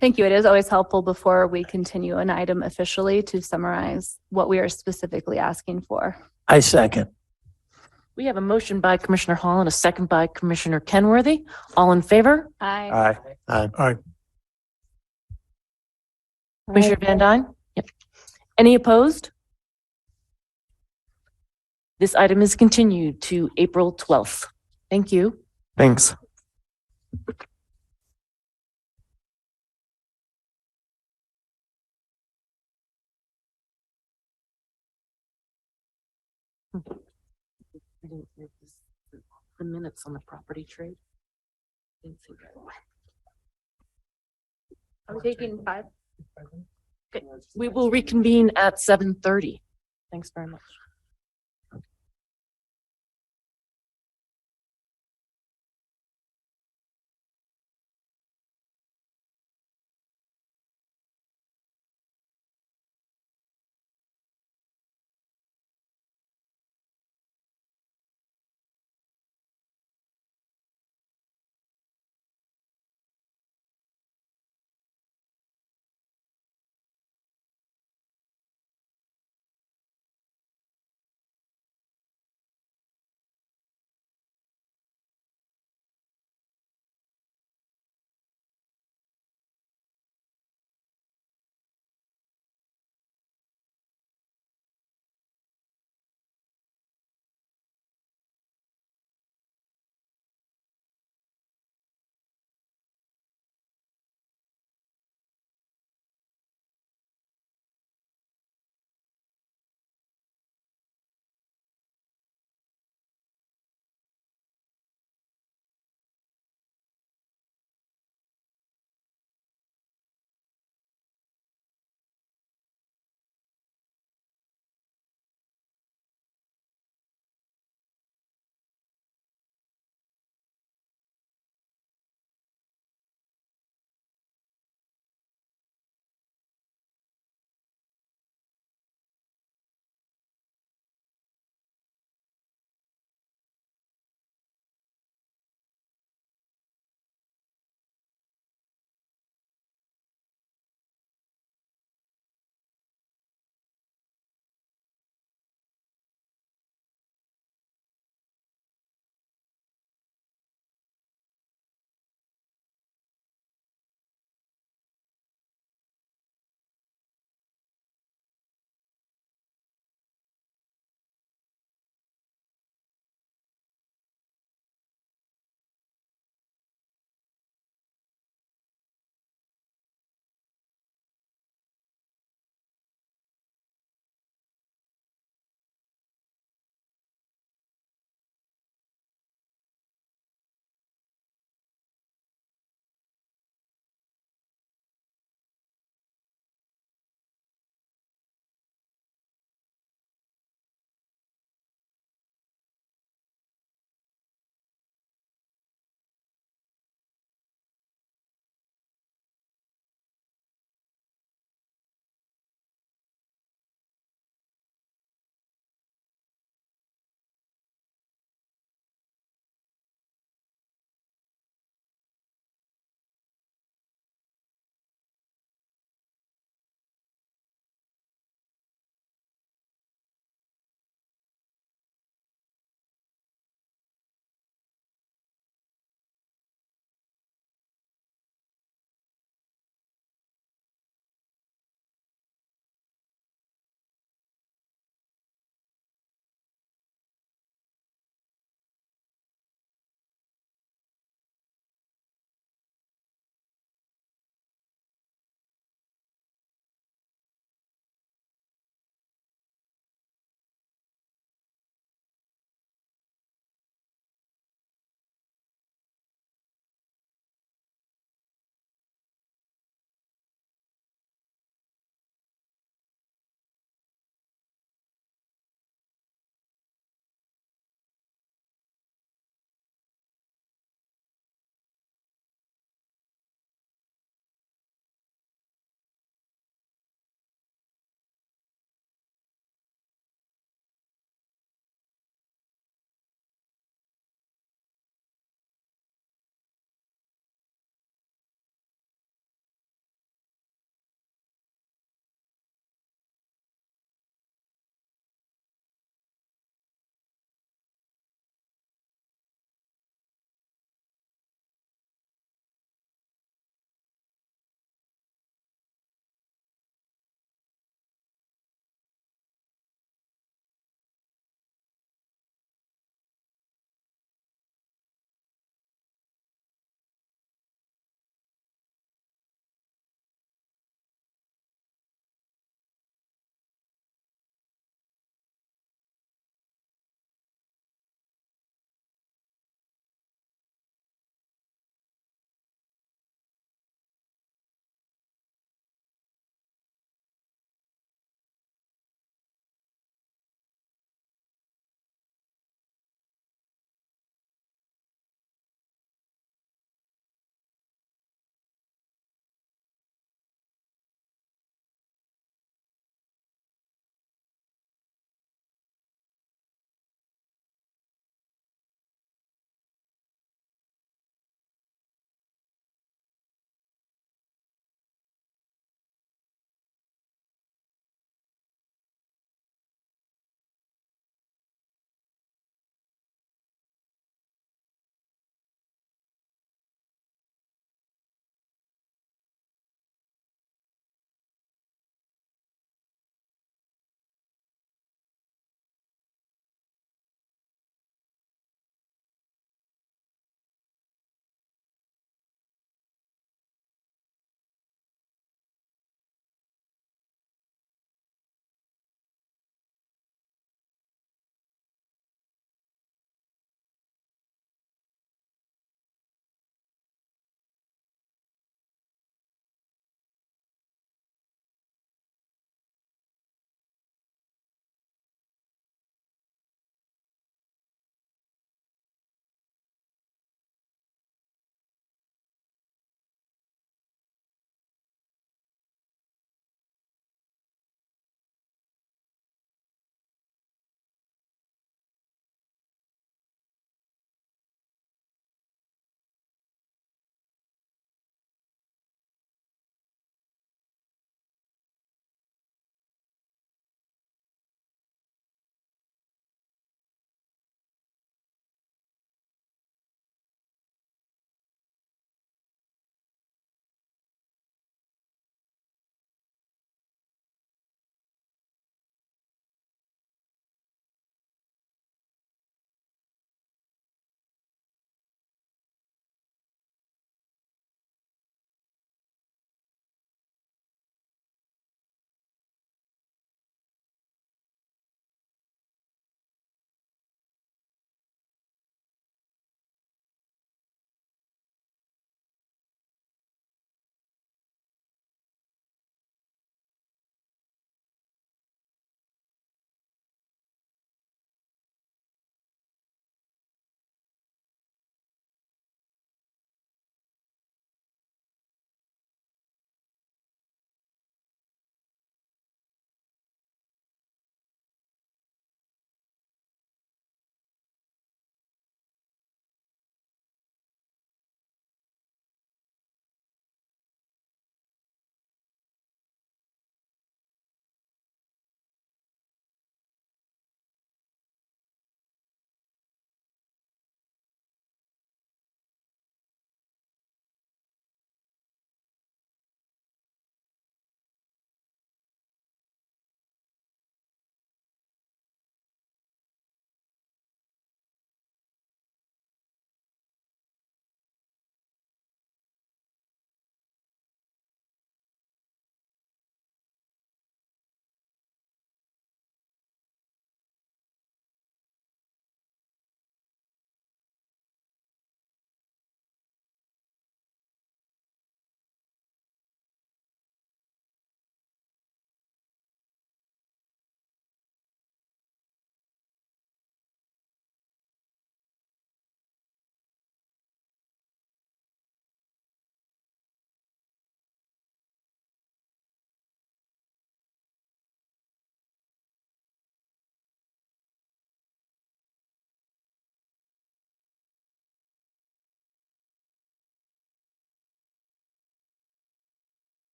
Thank you. It is always helpful before we continue an item officially to summarize what we are specifically asking for. I second. We have a motion by Commissioner Hall and a second by Commissioner Kenworthy. All in favor? Aye. Aye. Commissioner Van Dyne? Yep. Any opposed? This item is continued to April 12th. Thank you. Thanks. I didn't make the minutes on the property trade. Didn't see that. I'm taking 5. Okay, we will reconvene at 7:30. Thanks very much.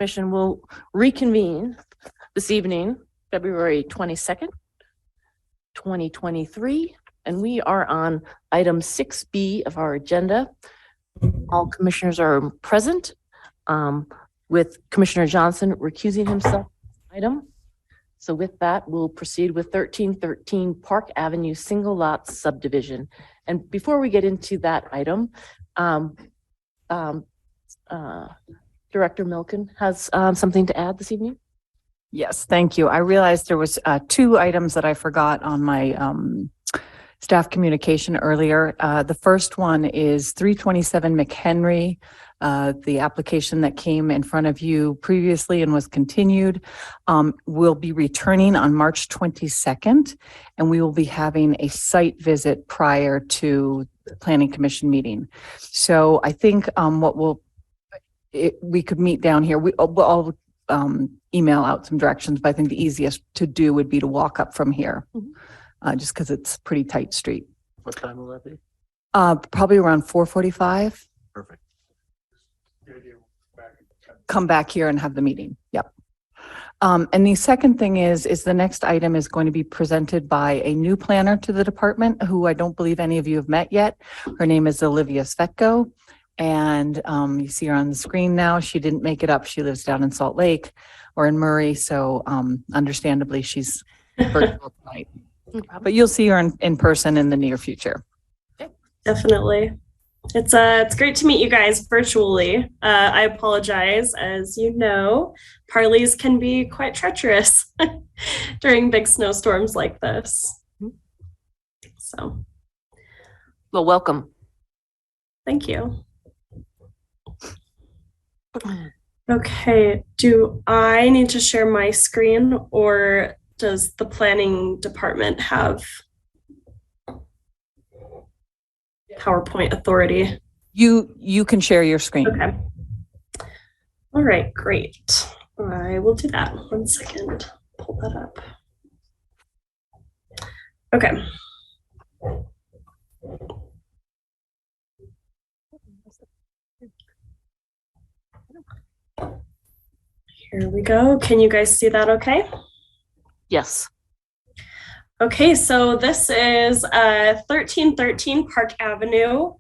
Commission will reconvene this evening, February 22nd, 2023, and we are on item 6B of our agenda. All commissioners are present, with Commissioner Johnson recusing himself from this item. So with that, we'll proceed with 1313 Park Avenue Single Lot Subdivision. And before we get into that item, Director Milken has something to add this evening. Yes, thank you. I realized there was two items that I forgot on my staff communication earlier. The first one is 327 McHenry, the application that came in front of you previously and was continued, will be returning on March 22nd, and we will be having a site visit prior to the Planning Commission meeting. So I think we could meet down here. I'll email out some directions, but I think the easiest to do would be to walk up from here, just because it's pretty tight street. What time will that be? Probably around 4:45. Perfect. Come back here and have the meeting. Yep. And the second thing is the next item is going to be presented by a new planner to the department, who I don't believe any of you have met yet. Her name is Olivia Svetko. And you see her on the screen now. She didn't make it up. She lives down in Salt Lake or in Murray. So understandably, she's virtual tonight. But you'll see her in person in the near future. Definitely. It's great to meet you guys virtually. I apologize. As you know, parleys can be quite treacherous during big snowstorms like this. So. Well, welcome. Thank you. Okay, do I need to share my screen, or does the planning department have PowerPoint authority? You can share your screen. Okay. All right, great. I will do that. 1 second. Pull that up. Okay. Here we go. Can you guys see that okay? Yes. Okay, so this is 1313 Park Avenue.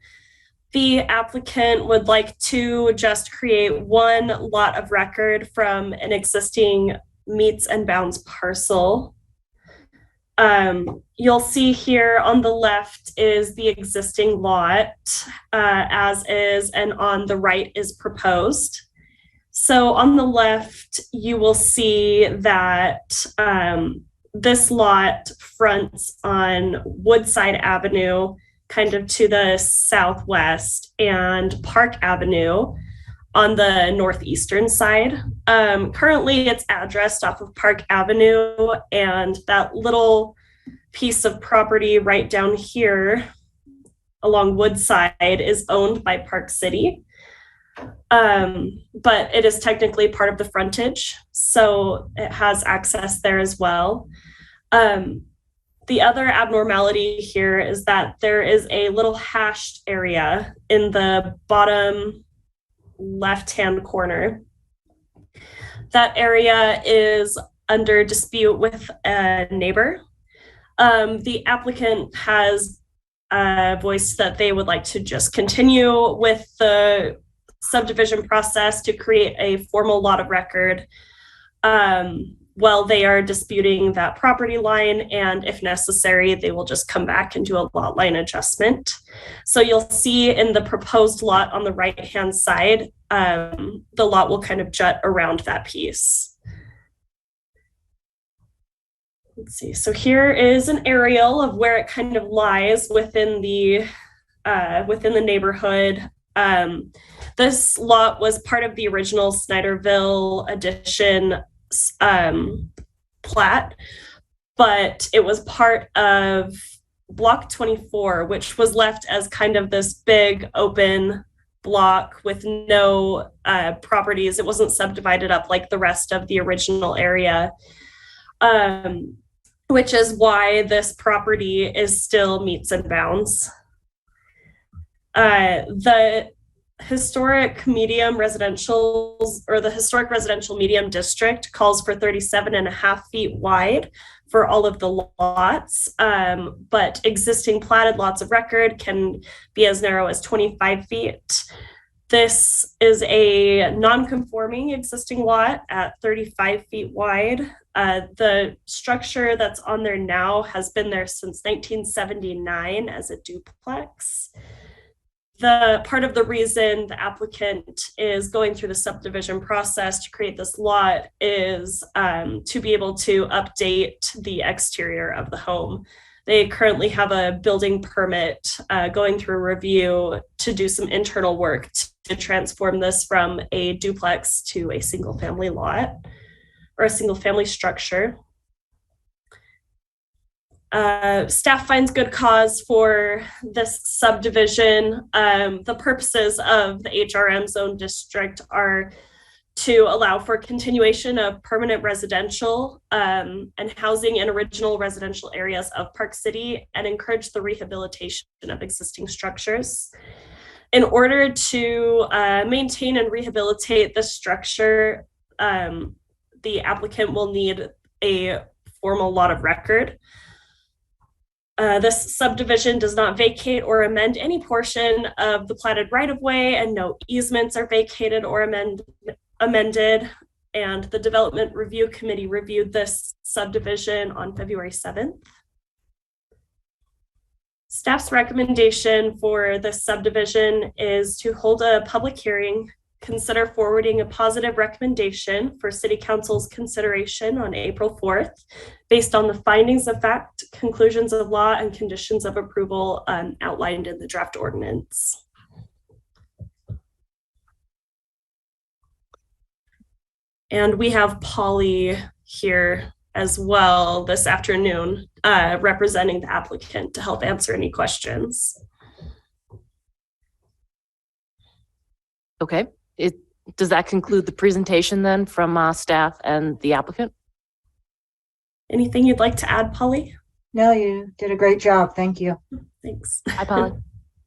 The applicant would like to just create one lot of record from an existing meets and bounds parcel. You'll see here on the left is the existing lot as is, and on the right is proposed. So on the left, you will see that this lot fronts on Woodside Avenue, kind of to the southwest, and Park Avenue on the northeastern side. Currently, it's addressed off of Park Avenue, and that little piece of property right down here along Woodside is owned by Park City. But it is technically part of the frontage, so it has access there as well. The other abnormality here is that there is a little hashed area in the bottom left-hand corner. That area is under dispute with a neighbor. The applicant has voiced that they would like to just continue with the subdivision process to create a formal lot of record while they are disputing that property line, and if necessary, they will just come back and do a lot line adjustment. So you'll see in the proposed lot on the right-hand side, the lot will kind of jut around that piece. Let's see, so here is an aerial of where it kind of lies within the neighborhood. This lot was part of the original Snyderville addition plat, but it was part of block 24, which was left as kind of this big open block with no properties. It wasn't subdivided up like the rest of the original area, which is why this property is still meets and bounds. The historic medium residential or the historic residential medium district calls for 37.5 feet wide for all of the lots. But existing platted lots of record can be as narrow as 25 feet. This is a non-conforming existing lot at 35 feet wide. The structure that's on there now has been there since 1979 as a duplex. The part of the reason the applicant is going through the subdivision process to create this lot is to be able to update the exterior of the home. They currently have a building permit going through review to do some internal work to transform this from a duplex to a single family lot or a single family structure. Staff finds good cause for this subdivision. The purposes of the HRM zone district are to allow for continuation of permanent residential and housing in original residential areas of Park City and encourage the rehabilitation of existing structures. In order to maintain and rehabilitate the structure, the applicant will need a formal lot of record. This subdivision does not vacate or amend any portion of the platted right-of-way, and no easements are vacated or amended. And the Development Review Committee reviewed this subdivision on February 7th. Staff's recommendation for this subdivision is to hold a public hearing, consider forwarding a positive recommendation for City Council's consideration on April 4th, based on the findings of fact, conclusions of law, and conditions of approval outlined in the draft ordinance. And we have Polly here as well this afternoon, representing the applicant to help answer any questions. Okay. Does that conclude the presentation then from staff and the applicant? Anything you'd like to add, Polly? No, you did a great job. Thank you. Thanks. Hi, Polly.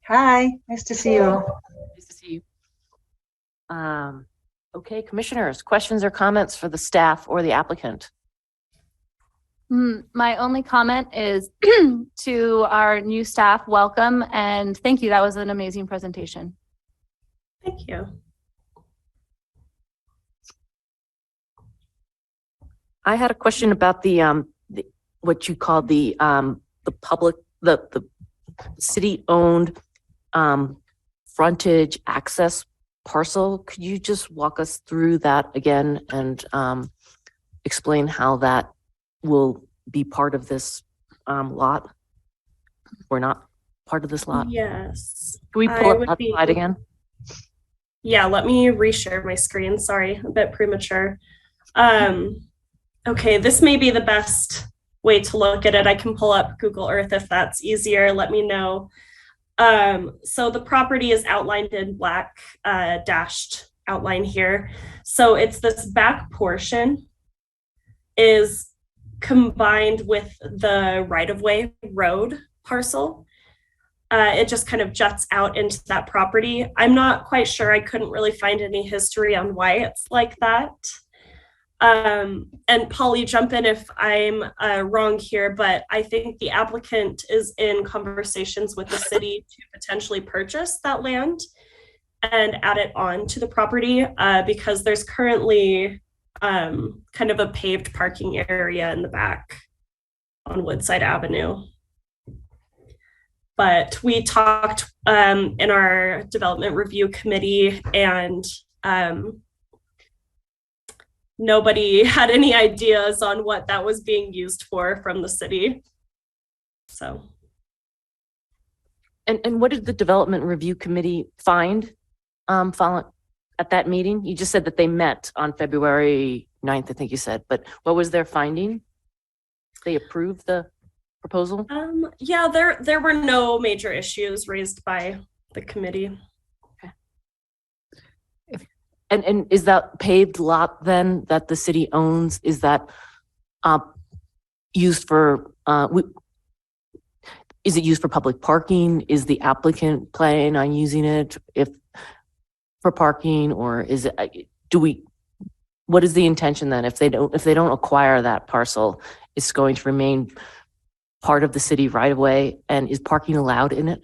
Hi, nice to see you all. Nice to see you. Okay, commissioners, questions or comments for the staff or the applicant? My only comment is to our new staff, welcome and thank you. That was an amazing presentation. Thank you. I had a question about the what you call the public, the city-owned frontage access parcel. Could you just walk us through that again and explain how that will be part of this lot or not part of this lot? Yes. Can we pull up that slide again? Yeah, let me reshare my screen. Sorry, a bit premature. Okay, this may be the best way to look at it. I can pull up Google Earth if that's easier. Let me know. So the property is outlined in black dashed outline here. So it's this back portion is combined with the right-of-way road parcel. It just kind of juts out into that property. I'm not quite sure. I couldn't really find any history on why it's like that. And Polly, jump in if I'm wrong here, but I think the applicant is in conversations with the city to potentially purchase that land and add it on to the property because there's currently kind of a paved parking area in the back on Woodside Avenue. But we talked in our development review committee and nobody had any ideas on what that was being used for from the city. So. And what did the development review committee find following at that meeting? You just said that they met on February 9th, I think you said, but what was their finding? They approved the proposal? Yeah, there were no major issues raised by the committee. And is that paved lot then that the city owns, is that used for, is it used for public parking? Is the applicant planning on using it? for parking, or is it, what is the intention then? If they don't acquire that parcel, it's going to remain part of the city right away, and is parking allowed in it?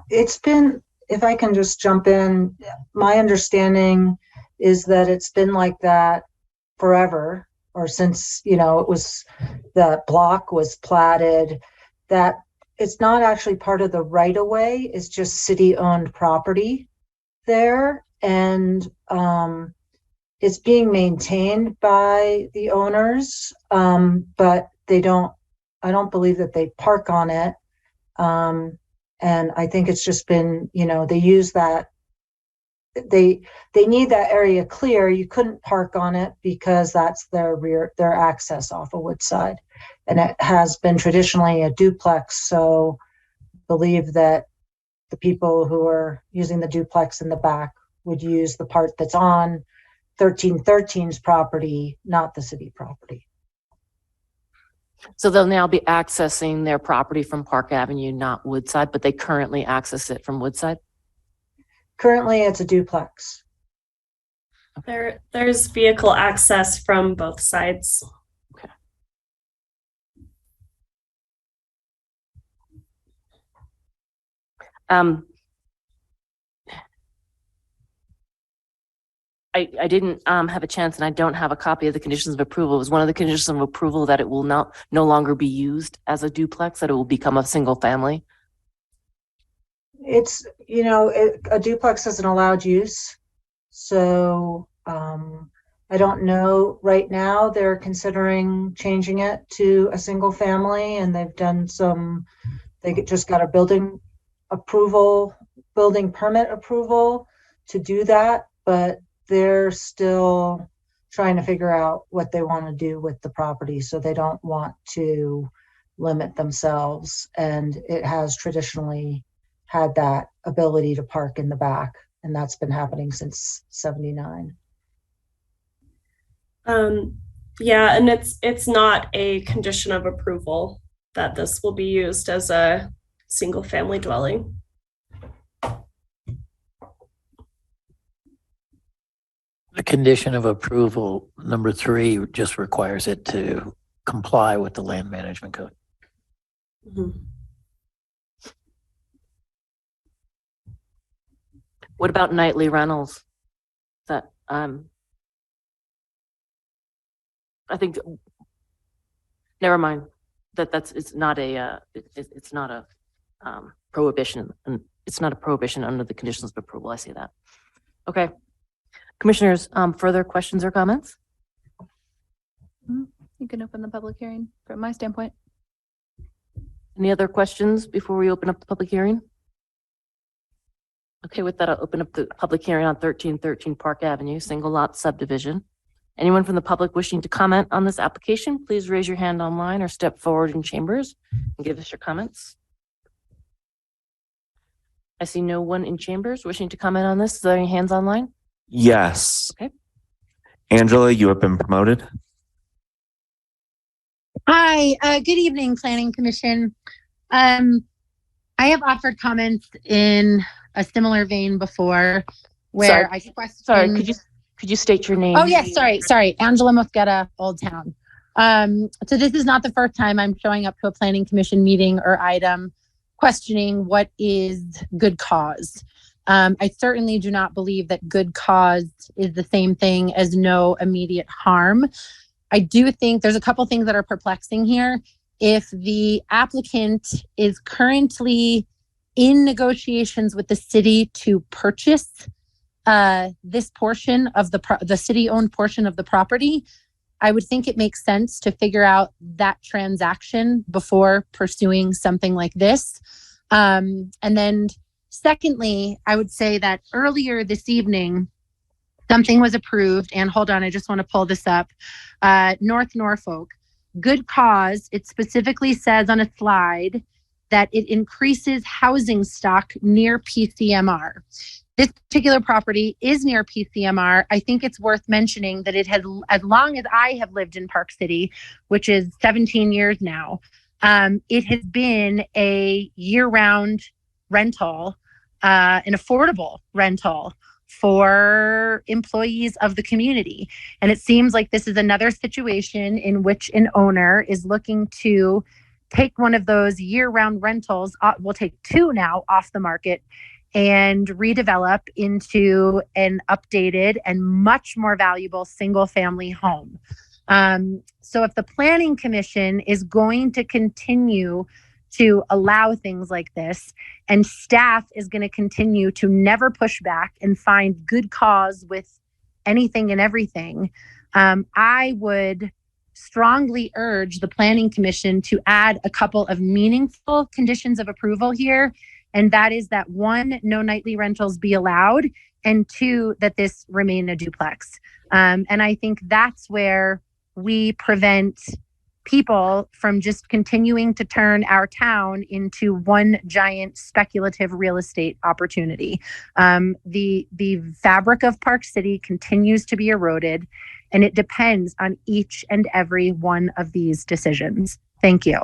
It's been, if I can just jump in, my understanding is that it's been like that forever, or since, it was, the block was platted, that it's not actually part of the right of way, it's just city owned property there. And it's being maintained by the owners, but I don't believe that they park on it. And I think it's just been, they use that, they need that area clear. You couldn't park on it because that's their access off of Woodside. And it has been traditionally a duplex. So I believe that the people who are using the duplex in the back would use the part that's on 1313's property, not the city property. So they'll now be accessing their property from Park Avenue, not Woodside, but they currently access it from Woodside? Currently, it's a duplex. There's vehicle access from both sides. Okay. I didn't have a chance, and I don't have a copy of the conditions of approval. It was one of the conditions of approval that it will no longer be used as a duplex, that it will become a single family. It's, a duplex is an allowed use. So I don't know right now, they're considering changing it to a single family, and they've done they just got a building permit approval to do that, but they're still trying to figure out what they want to do with the property. So they don't want to limit themselves. And it has traditionally had that ability to park in the back. And that's been happening since 79. Yeah, and it's not a condition of approval that this will be used as a single family dwelling. The condition of approval, number 3, just requires it to comply with the land management code. Mm-hmm. What about nightly rentals? That I think, never mind. It's not a prohibition, and it's not a prohibition under the conditions of approval. I see that. Okay. Commissioners, further questions or comments? You can open the public hearing from my standpoint. Any other questions before we open up the public hearing? Okay, with that, I'll open up the public hearing on 1313 Park Avenue, single lot subdivision. Anyone from the public wishing to comment on this application, please raise your hand online or step forward in chambers and give us your comments. I see no one in chambers wishing to comment on this. Is there any hands online? Yes. Okay. Angela, you have been promoted. Hi, good evening, Planning Commission. I have offered comments in a similar vein before where I questioned. Sorry, could you state your name? Oh, yes, sorry. Angela Mosqueda, Old Town. So this is not the first time I'm showing up to a Planning Commission meeting or item questioning what is good cause. I certainly do not believe that good cause is the same thing as no immediate harm. I do think there's a couple things that are perplexing here. If the applicant is currently in negotiations with the city to purchase this portion of the city-owned portion of the property, I would think it makes sense to figure out that transaction before pursuing something like this. And then secondly, I would say that earlier this evening, something was approved, and hold on, I just want to pull this up. North Norfolk, good cause. It specifically says on a slide that it increases housing stock near PCMR. This particular property is near PCMR. I think it's worth mentioning that it has, as long as I have lived in Park City, which is 17 years now, it has been a year-round rental an affordable rental for employees of the community. And it seems like this is another situation in which an owner is looking to take one of those year-round rentals, we'll take two now off the market, and redevelop into an updated and much more valuable single-family home. So if the Planning Commission is going to continue to allow things like this, and staff is going to continue to never push back and find good cause with anything and everything, I would strongly urge the Planning Commission to add a couple of meaningful conditions of approval here. And that is that one, no nightly rentals be allowed, and two, that this remain a duplex. And I think that's where we prevent people from just continuing to turn our town into one giant speculative real estate opportunity. The fabric of Park City continues to be eroded, and it depends on each and every one of these decisions. Thank you.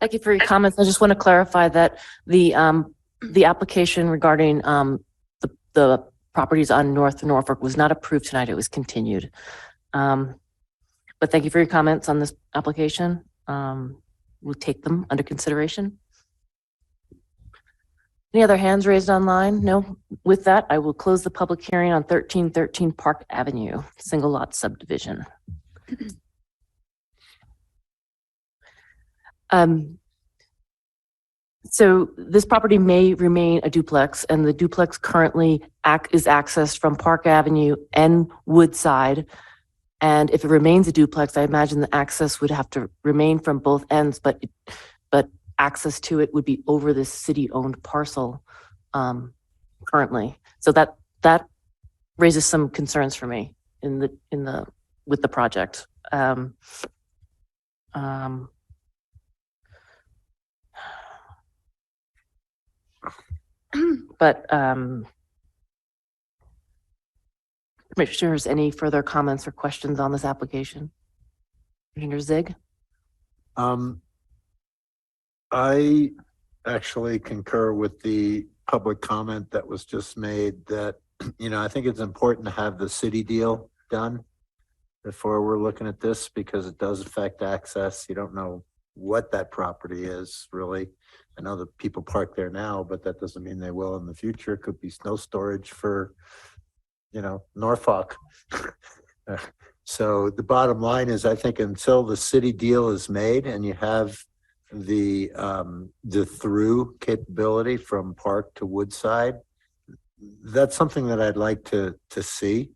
Thank you for your comments. I just want to clarify that the application regarding the properties on North Norfolk was not approved tonight. It was continued. But thank you for your comments on this application. We'll take them under consideration. Any other hands raised online? No. With that, I will close the public hearing on 1313 Park Avenue, single lot subdivision. So this property may remain a duplex, and the duplex currently is accessed from Park Avenue and Woodside. And if it remains a duplex, I imagine the access would have to remain from both ends, but access to it would be over this city-owned parcel currently. So that raises some concerns for me with the project. But Commissioners, any further comments or questions on this application? Commissioner Zig? I actually concur with the public comment that was just made that, I think it's important to have the city deal done before we're looking at this, because it does affect access. You don't know what that property is really. I know that people park there now, but that doesn't mean they will in the future. It could be snow storage for, Norfolk. So the bottom line is, I think until the city deal is made and you have the through capability from Park to Woodside, that's something that I'd like to see.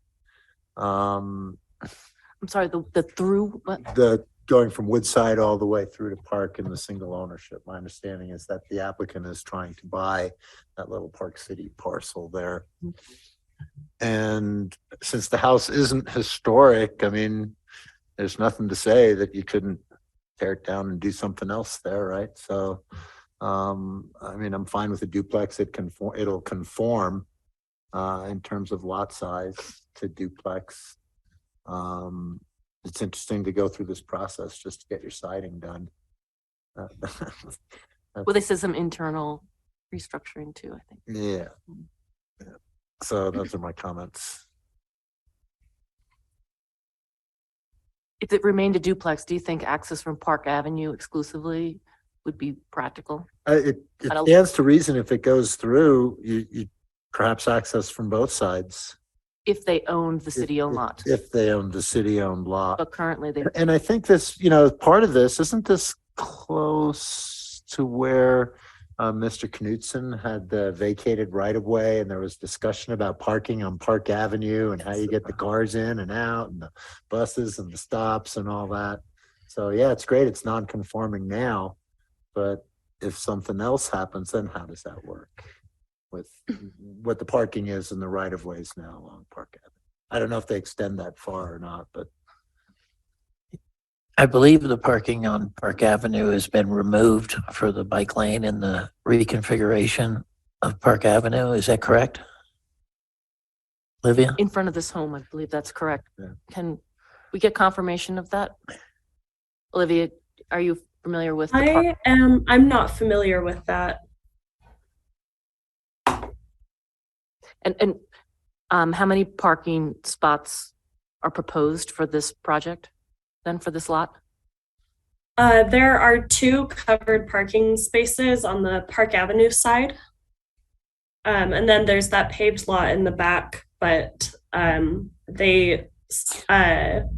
I'm sorry, the through what? The going from Woodside all the way through to Park in the single ownership. My understanding is that the applicant is trying to buy that little Park City parcel there. And since the house isn't historic, there's nothing to say that you couldn't tear it down and do something else there, right? So, I'm fine with a duplex. It'll conform in terms of lot size to duplex. It's interesting to go through this process just to get your siding done. Well, this is some internal restructuring too, I think. Yeah. So those are my comments. If it remained a duplex, do you think access from Park Avenue exclusively would be practical? It stands to reason if it goes through, you perhaps access from both sides. If they owned the city-owned lot. If they owned the city-owned lot. But currently they. And I think this, part of this, isn't this close to where Mr. Knutson had the vacated right-of-way, and there was discussion about parking on Park Avenue and how you get the cars in and out and the buses and the stops and all that. So yeah, it's great. It's non-conforming now, but if something else happens, then how does that work with what the parking is in the right-of-ways now along Park Avenue? I don't know if they extend that far or not, but I believe the parking on Park Avenue has been removed for the bike lane and the reconfiguration of Park Avenue. Is that correct? Olivia? In front of this home, I believe that's correct. Yeah. Can we get confirmation of that? Olivia, are you familiar with the park? I'm not familiar with that. And how many parking spots are proposed for this project, then for this lot? There are 2 covered parking spaces on the Park Avenue side. And then there's that paved lot in the back, but they said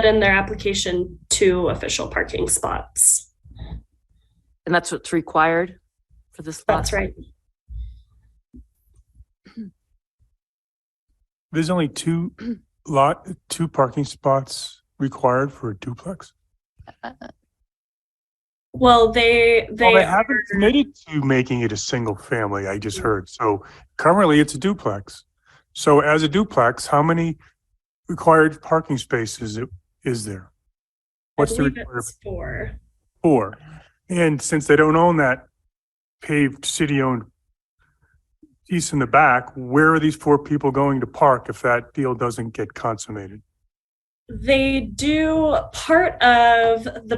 in their application 2 official parking spots. And that's what's required for this lot? That's right. There's only two parking spots required for a duplex? Well, they haven't committed to making it a single family, I just heard. So currently it's a duplex. So as a duplex, how many required parking spaces is there? What's the requirement? It's 4. 4. And since they don't own that paved city-owned piece in the back, where are these 4 people going to park if that deal doesn't get consummated? They do part of the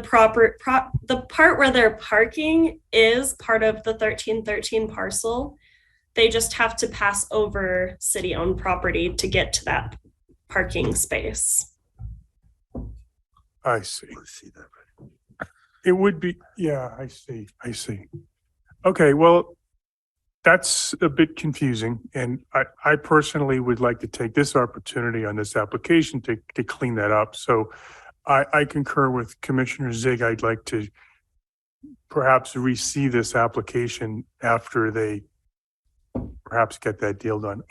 the part where they're parking is part of the 1313 parcel. They just have to pass over city-owned property to get to that parking space. I see. It would be, yeah, I see. Okay, well, that's a bit confusing, and I personally would like to take this opportunity on this application to clean that up. So I concur with Commissioner Zig. I'd like to perhaps re-see this application after they perhaps get that deal done.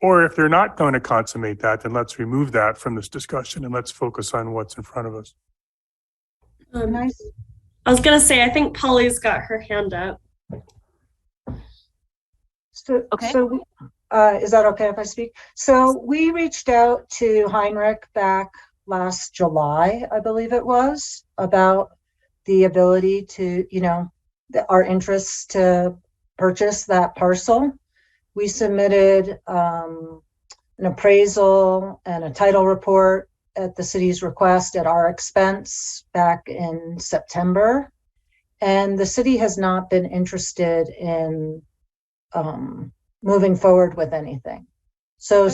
Or if they're not going to consummate that, then let's remove that from this discussion and let's focus on what's in front of us. I was going to say, I think Polly's got her hand up. So, is that okay if I speak? So we reached out to Heinrich back last July, I believe it was, about the ability to, our interests to purchase that parcel. We submitted an appraisal and a title report at the city's request at our expense back in September. And the city has not been interested in moving forward with anything. So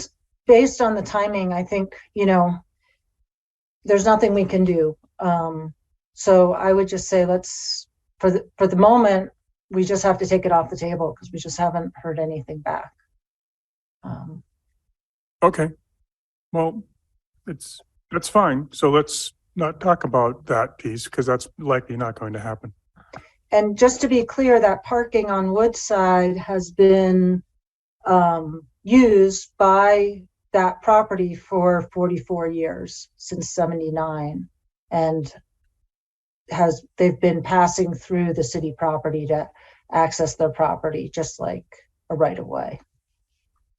based on the timing, I think, there's nothing we can do. So I would just say for the moment, we just have to take it off the table because we just haven't heard anything back. Okay. Well, that's fine. So let's not talk about that piece because that's likely not going to happen. And just to be clear, that parking on Woodside has been used by that property for 44 years, since 79. And they've been passing through the city property to access their property, just like a right of way.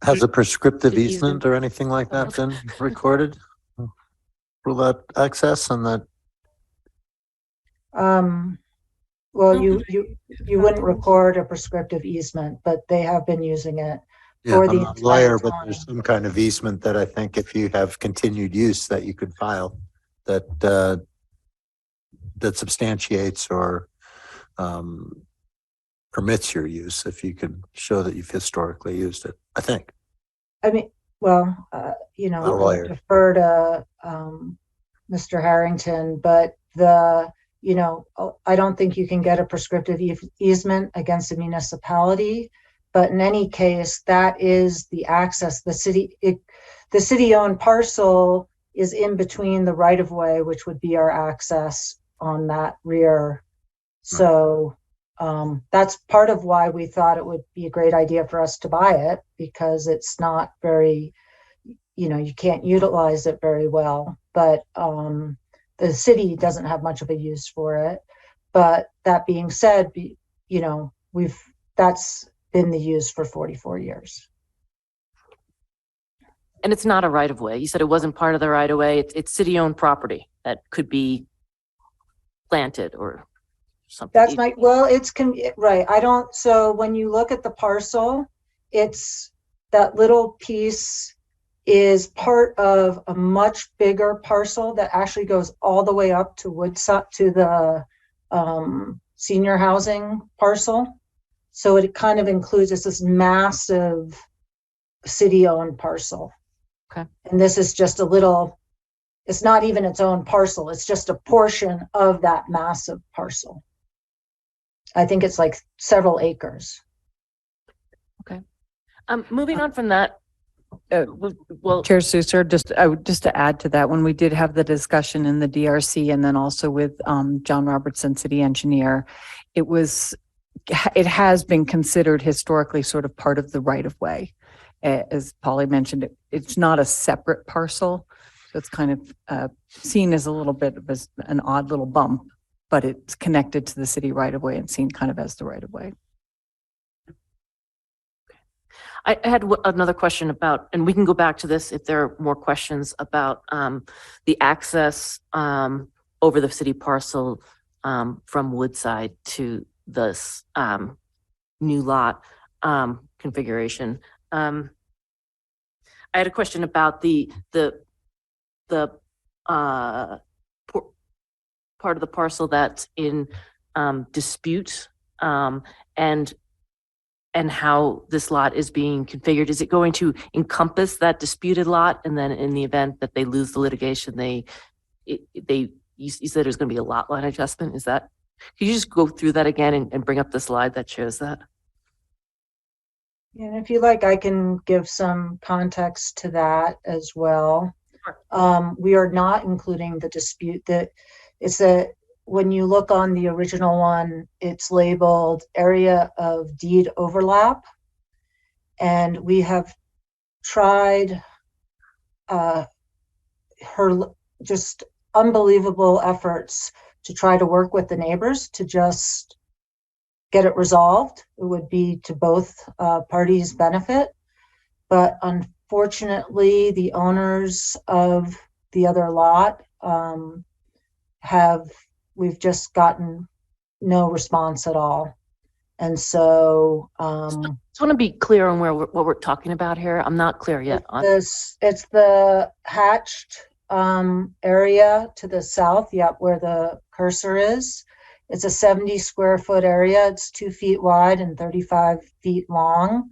Has a prescriptive easement or anything like that been recorded for that access and that? Well, you wouldn't record a prescriptive easement, but they have been using it Yeah, for I'm the not a lawyer, but entire there's time. some kind of easement that I think if you have continued use that you could file that that substantiates or permits your use if you could show that you've historically used it, I think. I mean, well, a I'll lawyer. defer to Mr. Harrington, but I don't think you can get a prescriptive easement against a municipality. But in any case, that is the access. The city-owned parcel is in between the right-of-way, which would be our access on that rear. So that's part of why we thought it would be a great idea for us to buy it, because it's not very, you can't utilize it very well. But the city doesn't have much of a use for it. But that being said, that's been the use for 44 years. And it's not a right of way. You said it wasn't part of the right of way. It's city-owned property that could be planted or something. That's right. So when you look at the parcel, it's that little piece is part of a much bigger parcel that actually goes all the way up to Woodside, to the senior housing parcel. So it kind of includes this massive city-owned parcel. Okay. And this is just a little, it's not even its own parcel. It's just a portion of that massive parcel. I think it's like several acres. Moving on from that, well, Chair Soucer, just to add to that, when we did have the discussion in the DRC and then also with John Robertson, city engineer, it has been considered historically sort of part of the right of way. As Polly mentioned, it's not a separate parcel. So it's kind of seen as a little bit of an odd little bump, but it's connected to the city right of way and seen kind of as the right of way. I had another question about, and we can go back to this if there are more questions about the access over the city parcel from Woodside to this new lot configuration. I had a question about the part of the parcel that's in dispute and how this lot is being configured. Is it going to encompass that disputed lot? And then in the event that they lose the litigation, you said there's going to be a lot line adjustment. Is that, could you just go through that again and bring up the slide that shows that? And if you like, I can give some context to that as well. We are not including the dispute that when you look on the original one, it's labeled area of deed overlap. And we have tried just unbelievable efforts to try to work with the neighbors to just get it resolved. It would be to both parties' benefit. But unfortunately, the owners of the other lot we've just gotten no response at all. And so just want to be clear on what we're talking about here. I'm not clear yet. It's the hatched area to the south, where the cursor is. It's a 70 square foot area. It's 2 feet wide and 35 feet long.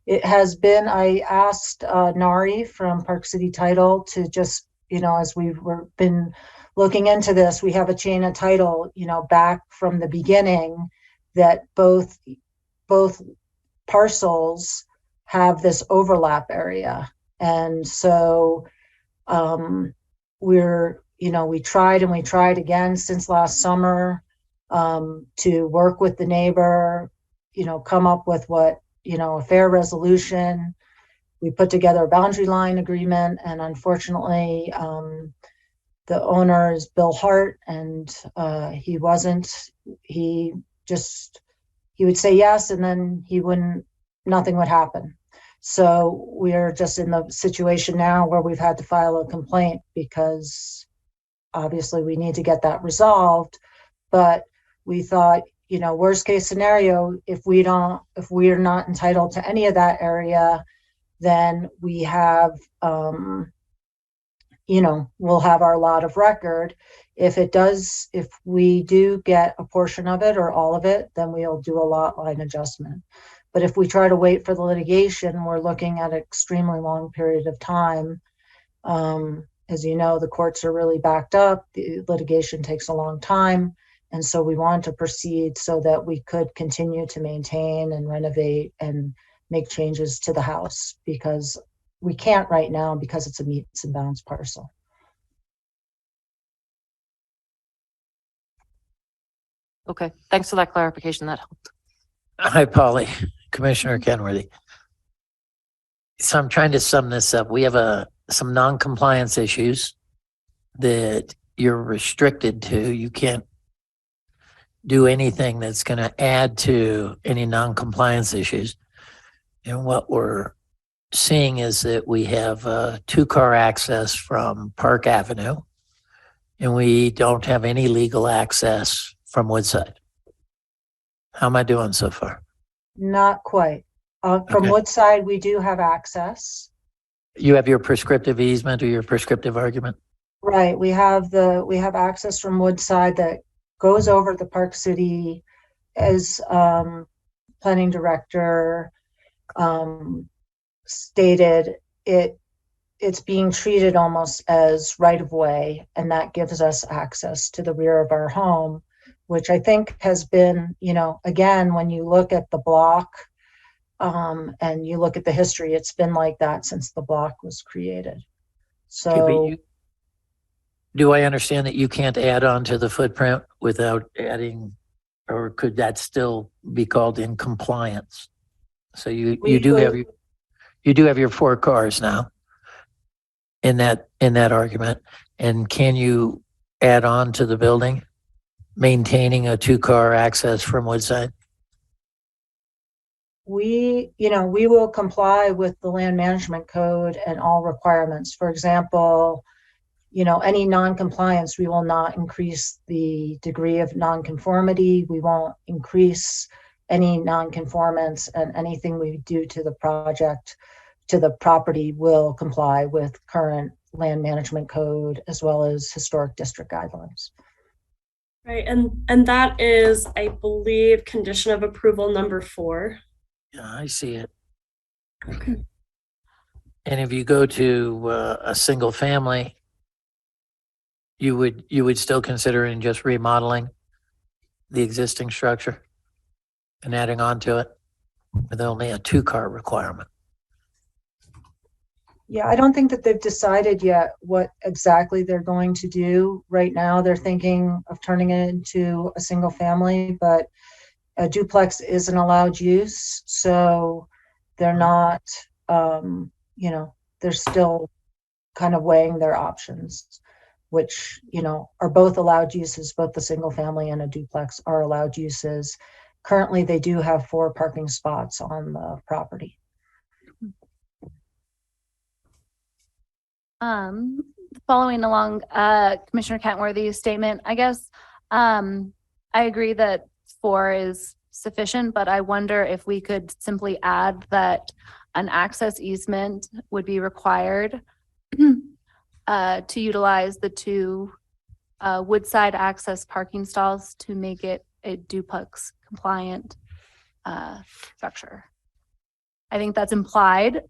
It has been, I asked Nari from Park City Title to just, as we've been looking into this, we have a chain of title, back from the beginning that both parcels have this overlap area. And so we tried and we tried again since last summer to work with the neighbor, come up with a fair resolution. We put together a boundary line agreement, and unfortunately, the owner is Bill Hart, and he would say yes, and then nothing would happen. So we're just in the situation now where we've had to file a complaint because obviously we need to get that resolved. But we thought, worst case scenario, if we're not entitled to any of that area, then we have, we'll have our lot of record. If we do get a portion of it or all of it, then we'll do a lot line adjustment. But if we try to wait for the litigation, we're looking at an extremely long period of time. As you know, the courts are really backed up. The litigation takes a long time. And so we want to proceed so that we could continue to maintain and renovate and make changes to the house, because we can't right now because it's a meets and bounds parcel. Okay, thanks for that clarification. That helped. Hi, Polly. Commissioner Kenworthy. So I'm trying to sum this up. We have some non-compliance issues that you're restricted to. You can't do anything that's going to add to any non-compliance issues. And what we're seeing is that we have 2-car access from Park Avenue, and we don't have any legal access from Woodside. How am I doing so far? Not quite. From Okay. Woodside, we do have access. You have your prescriptive easement or your prescriptive argument? Right. We have access from Woodside that goes over the Park City as planning director stated, it's being treated almost as right of way, and that gives us access to the rear of our home, which I think has been, again, when you look at the block, and you look at the history, it's been like that since the block was created. So do I understand that you can't add on to the footprint without adding, or could that still be called in compliance? So you do have your 4 cars now in that argument. And can you add on to the building, maintaining a 2-car access from Woodside? we will comply with the land management code and all requirements. For example, any non-compliance, we will not increase the degree of non-conformity. We won't increase any non-conformance, and anything we do to the project, to the property, will comply with current land management code as well as historic district guidelines. Right, and that is, I believe, condition of approval number 4. Yeah, I see it. Okay. And if you go to a single family, you would still consider in just remodeling the existing structure and adding on to it with only a 2-car requirement. Yeah, I don't think that they've decided yet what exactly they're going to do. Right now, they're thinking of turning it into a single family, but a duplex is an allowed use. So they're not, they're still kind of weighing their options, which, are both allowed uses. Both the single family and a duplex are allowed uses. Currently, they do have 4 parking spots on the property. Following along Commissioner Kentworthy's statement, I guess I agree that 4 is sufficient, but I wonder if we could simply add that an access easement would be required to utilize the 2 Woodside access parking stalls to make it a duplex compliant structure. I think that's implied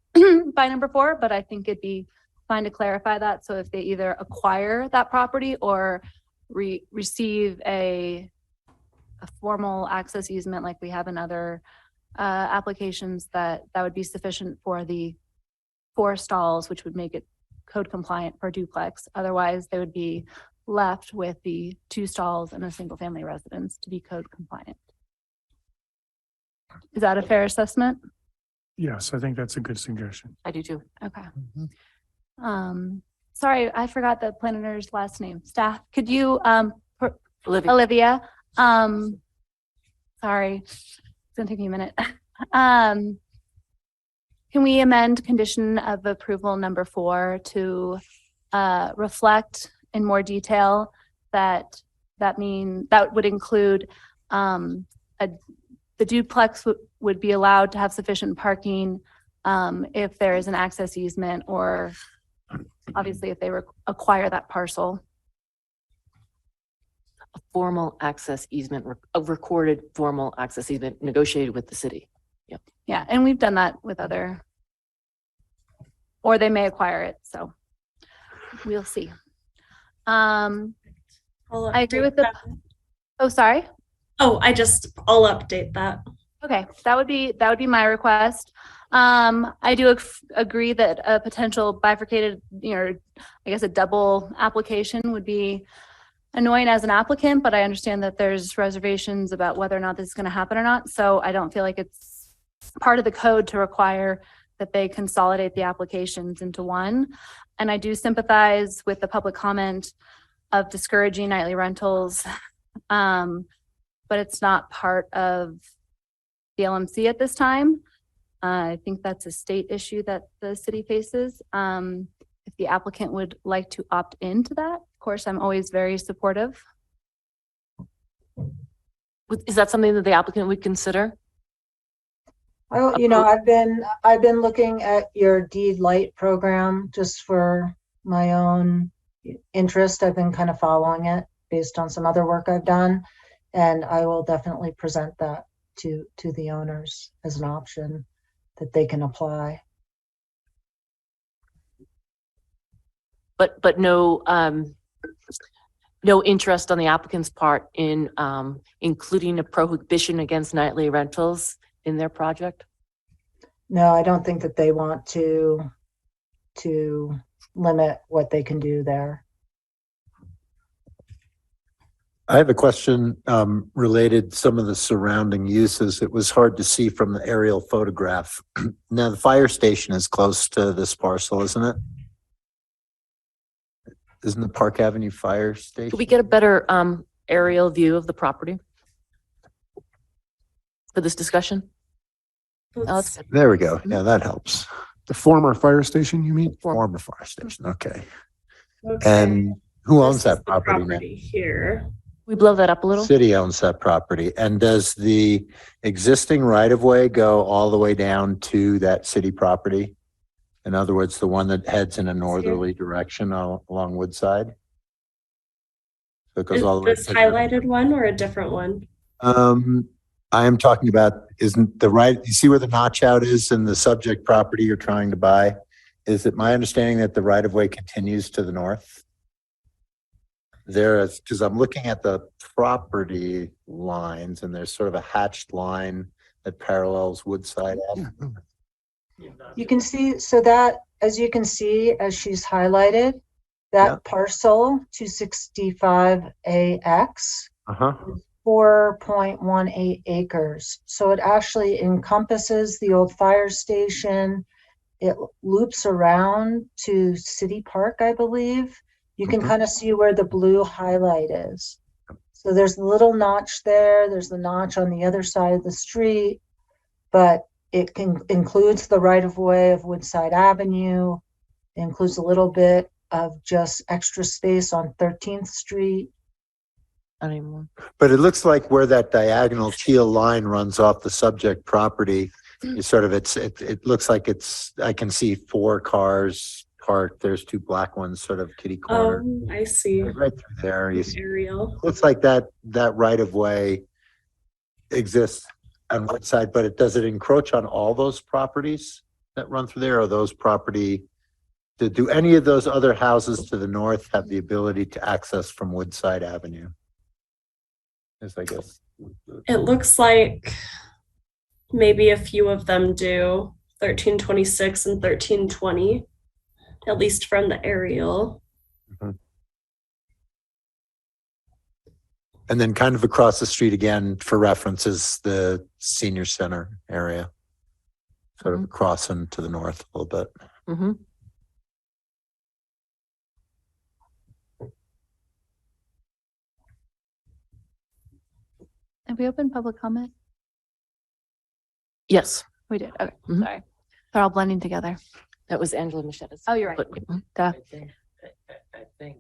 by number 4, but I think it'd be fine to clarify that. So if they either acquire that property or receive a formal access easement like we have in other applications, that would be sufficient for the 4 stalls, which would make it code compliant for duplex. Otherwise, they would be left with the 2 stalls and a single family residence to be code compliant. Is that a fair assessment? Yes, I think that's a good suggestion. I do too. Okay. Sorry, I forgot the planner's last name. Staff, could you, Olivia, sorry, it's gonna take me a minute. Can we amend condition of approval number 4 to reflect in more detail that would include the duplex would be allowed to have sufficient parking if there is an access easement, or obviously if they acquire that parcel. A formal access easement, a recorded formal access easement negotiated with the city. Yep. Yeah, and we've done that with other, or they may acquire it, so we'll see. I agree with oh, sorry. Oh, I'll update that. Okay, that would be my request. I do agree that a potential bifurcated, I guess a double application would be annoying as an applicant, but I understand that there's reservations about whether or not this is going to happen or not. So I don't feel like it's part of the code to require that they consolidate the applications into one. And I do sympathize with the public comment of discouraging nightly rentals, but it's not part of the LMC at this time. I think that's a state issue that the city faces. If the applicant would like to opt into that, of course, I'm always very supportive. Is that something that the applicant would consider? I've been looking at your Deed Light program just for my own interest. I've been kind of following it based on some other work I've done, and I will definitely present that to the owners as an option that they can apply. but no, no interest on the applicant's part in, including a prohibition against nightly rentals in their project? No, I don't think that they want to limit what they can do there. I have a question related to some of the surrounding uses. It was hard to see from the aerial photograph. Now, the fire station is close to this parcel, isn't it? Isn't the Park Avenue Fire Station? Could we get a better aerial view of the property for this discussion? Alex? There we go. Yeah, that helps. The former fire station, you mean? Former fire station, okay. Okay. And who owns This is that the property now? property here. We blow that up a little? City owns that property. And does the existing right of way go all the way down to that city property? In other words, the one that heads in a northerly direction along Woodside? So it goes Is all the way. this highlighted one or a different one? I am talking about, isn't the right, you see where the notch out is in the subject property you're trying to buy? Is it my understanding that the right of way continues to the north? There is, because I'm looking at the property lines and there's sort of a hatched line that parallels Woodside Ave. You can see, so that, as you can see, as she's highlighted, that parcel 265AX, 4.18 acres. So it actually encompasses the old fire station. It loops around to City Park, I believe. You can kind of see where the blue highlight is. So there's a little notch there. There's the notch on the other side of the street, but it includes the right of way of Woodside Avenue. It includes a little bit of just extra space on 13th Street. Not anymore. But it looks like where that diagonal teal line runs off the subject property, it's sort of, it looks like it's, I can see 4 cars parked. There's 2 black ones sort of kitty corner. I see. Right through there. You see, Aerial. looks like that right of way exists on one side, but does it encroach on all those properties that run through there, or those property? Do any of those other houses to the north have the ability to access from Woodside Avenue? Yes, I guess. It looks like maybe a few of them do 1326 and 1320, at least from the aerial. And then kind of across the street again, for reference, is the senior center area. Sort of crossing to the north a little bit. Mm-hmm. Have we opened public comment? Yes. We did. Okay, sorry. They're all blending together. That was Angela Machetta's. Oh, you're right. Duh. I think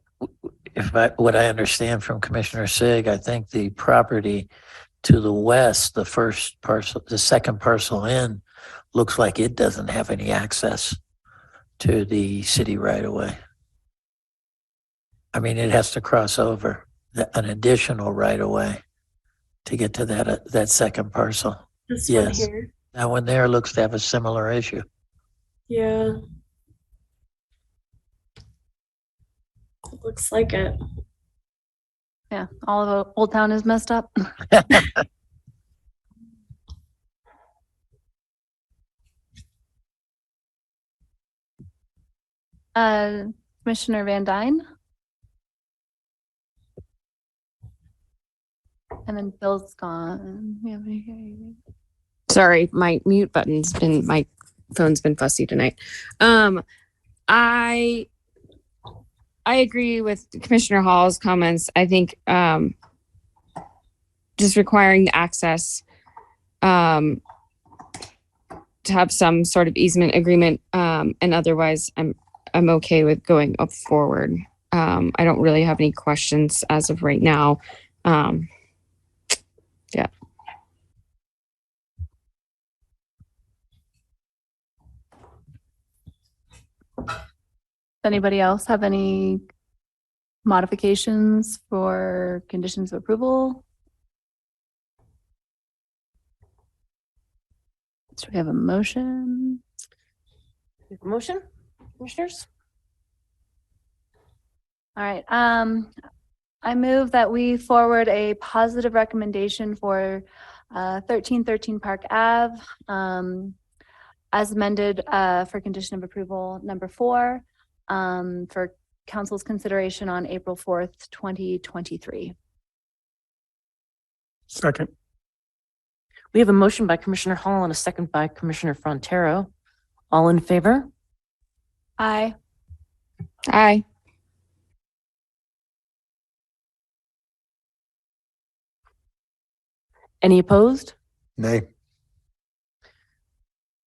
what I understand from Commissioner Sig, I think the property to the west, the first parcel, the second parcel in, looks like it doesn't have any access to the city right away. I mean, it has to cross over an additional right away to get to that second parcel. This one Yes. here. That one there looks to have a similar issue. Yeah. It looks like it. Yeah, all of Old Town is messed up. Commissioner Van Dyne. And then Bill's gone. We have Sorry, my mute button's been, my phone's been fussy tonight. I agree with Commissioner Hall's comments. I think just requiring the access to have some sort of easement agreement, and otherwise I'm okay with going up forward. I don't really have any questions as of right now. Yeah. Anybody else have any modifications for conditions of approval? Do we have a motion? Motion, commissioners? All right, I move that we forward a positive recommendation for 1313 Park Ave, as amended for condition of approval number 4, for council's consideration on April 4th, 2023. Second. We have a motion by Commissioner Hall and a second by Commissioner Frontero. All in favor? Aye. Aye. Any opposed? Nay.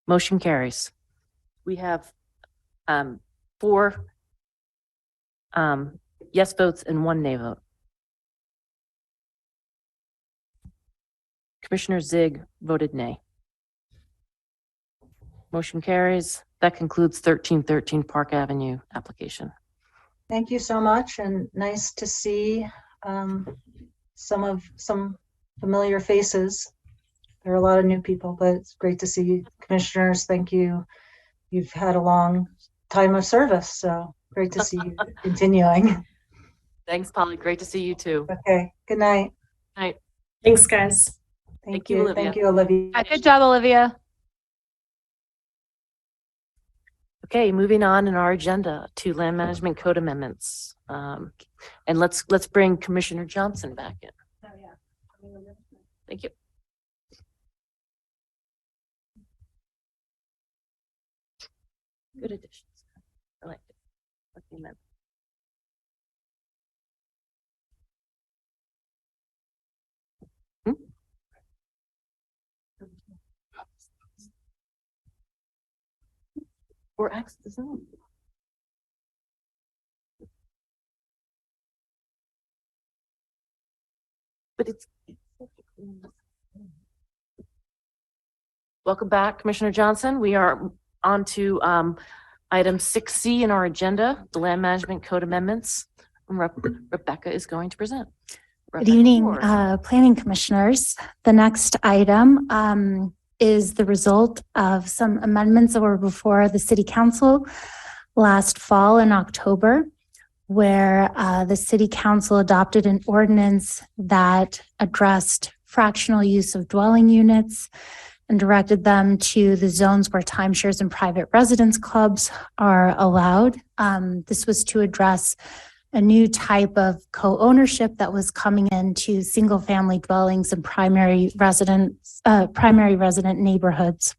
Motion carries. We have 4 yes votes and 1 nay vote. Commissioner Zig voted nay. Motion carries. That concludes 1313 Park Avenue application. Thank you so much, and nice to see some familiar faces. There are a lot of new people, but it's great to see you. Commissioners, thank you. You've had a long time of service, so great to see you continuing. Thanks, Polly. Great to see you too. Okay, good night. Night. Thanks, guys. Thank you, you. Olivia. Thank you, Olivia. Good job, Olivia. Okay, moving on in our agenda to land management code amendments. And let's bring Commissioner Johnson back in. Oh, yeah. Thank you. Good additions. I like it. Like the amendment. Or access the zone. But it's. Welcome back, Commissioner Johnson. We are on to item 6C in our agenda, the land management code amendments. Rebecca is going to present. Good evening, planning commissioners. The next item is the result of some amendments that were before the city council last fall in October, where the city council adopted an ordinance that addressed fractional use of dwelling units and directed them to the zones where timeshares and private residence clubs are allowed. This was to address a new type of co-ownership that was coming into single-family dwellings and primary resident neighborhoods.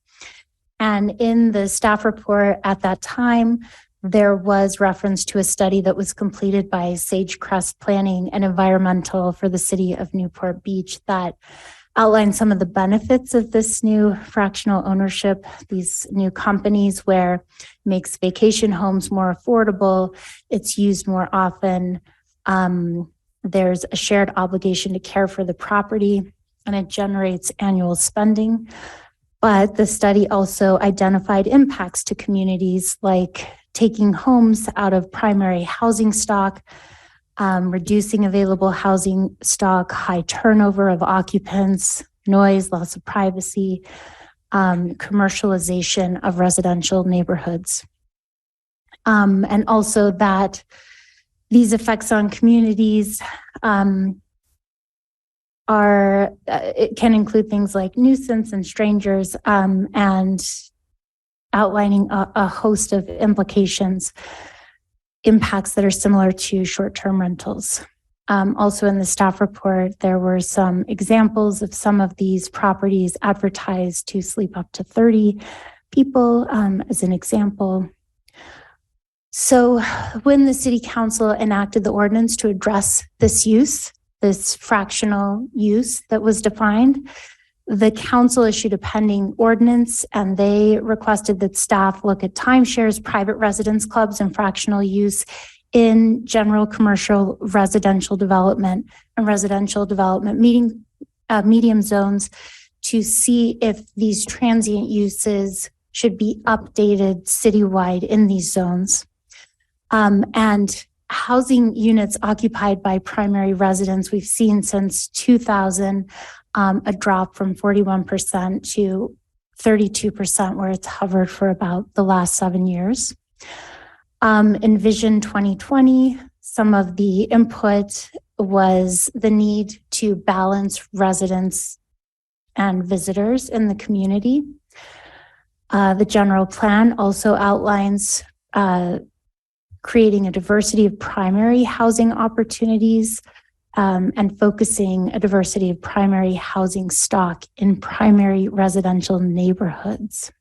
And in the staff report at that time, there was reference to a study that was completed by Sagecrest Planning and Environmental for the city of Newport Beach that outlined some of the benefits of this new fractional ownership, these new companies where it makes vacation homes more affordable, it's used more often, there's a shared obligation to care for the property, and it generates annual spending. But the study also identified impacts to communities like taking homes out of primary housing stock, reducing available housing stock, high turnover of occupants, noise, loss of privacy, commercialization of residential neighborhoods. And also that these effects on communities it can include things like nuisance and strangers, and outlining a host of impacts that are similar to short-term rentals. Also in the staff report, there were some examples of some of these properties advertised to sleep up to 30 people, as an example. So when the city council enacted the ordinance to address this use, this fractional use that was defined, the council issued a pending ordinance, and they requested that staff look at timeshares, private residence clubs, and fractional use in general commercial residential development and residential development medium zones to see if these transient uses should be updated citywide in these zones. And housing units occupied by primary residents, we've seen since 2000 a drop from 41% to 32%, where it's hovered for about the last 7 years. In Vision 2020, some of the input was the need to balance residents and visitors in the community. The general plan also outlines creating a diversity of primary housing opportunities and focusing a diversity of primary housing stock in primary residential neighborhoods.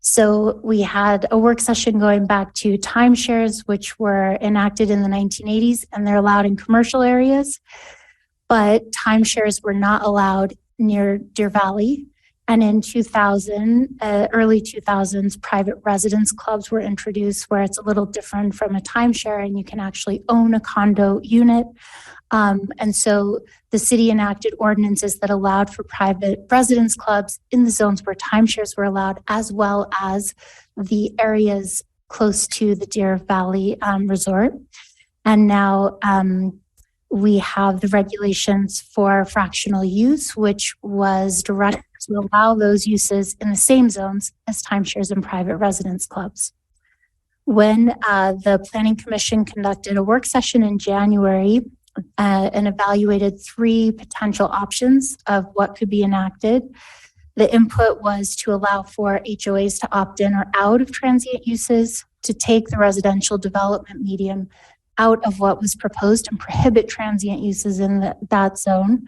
So we had a work session going back to timeshares, which were enacted in the 1980s, and they're allowed in commercial areas, but timeshares were not allowed near Deer Valley. And in 2000, early 2000s, private residence clubs were introduced where it's a little different from a timeshare and you can actually own a condo unit. And so the city enacted ordinances that allowed for private residence clubs in the zones where timeshares were allowed, as well as the areas close to the Deer Valley Resort. And now we have the regulations for fractional use, which was directed to allow those uses in the same zones as timeshares and private residence clubs. When the Planning Commission conducted a work session in January and evaluated 3 potential options of what could be enacted, the input was to allow for HOAs to opt in or out of transient uses, to take the residential development medium out of what was proposed and prohibit transient uses in that zone,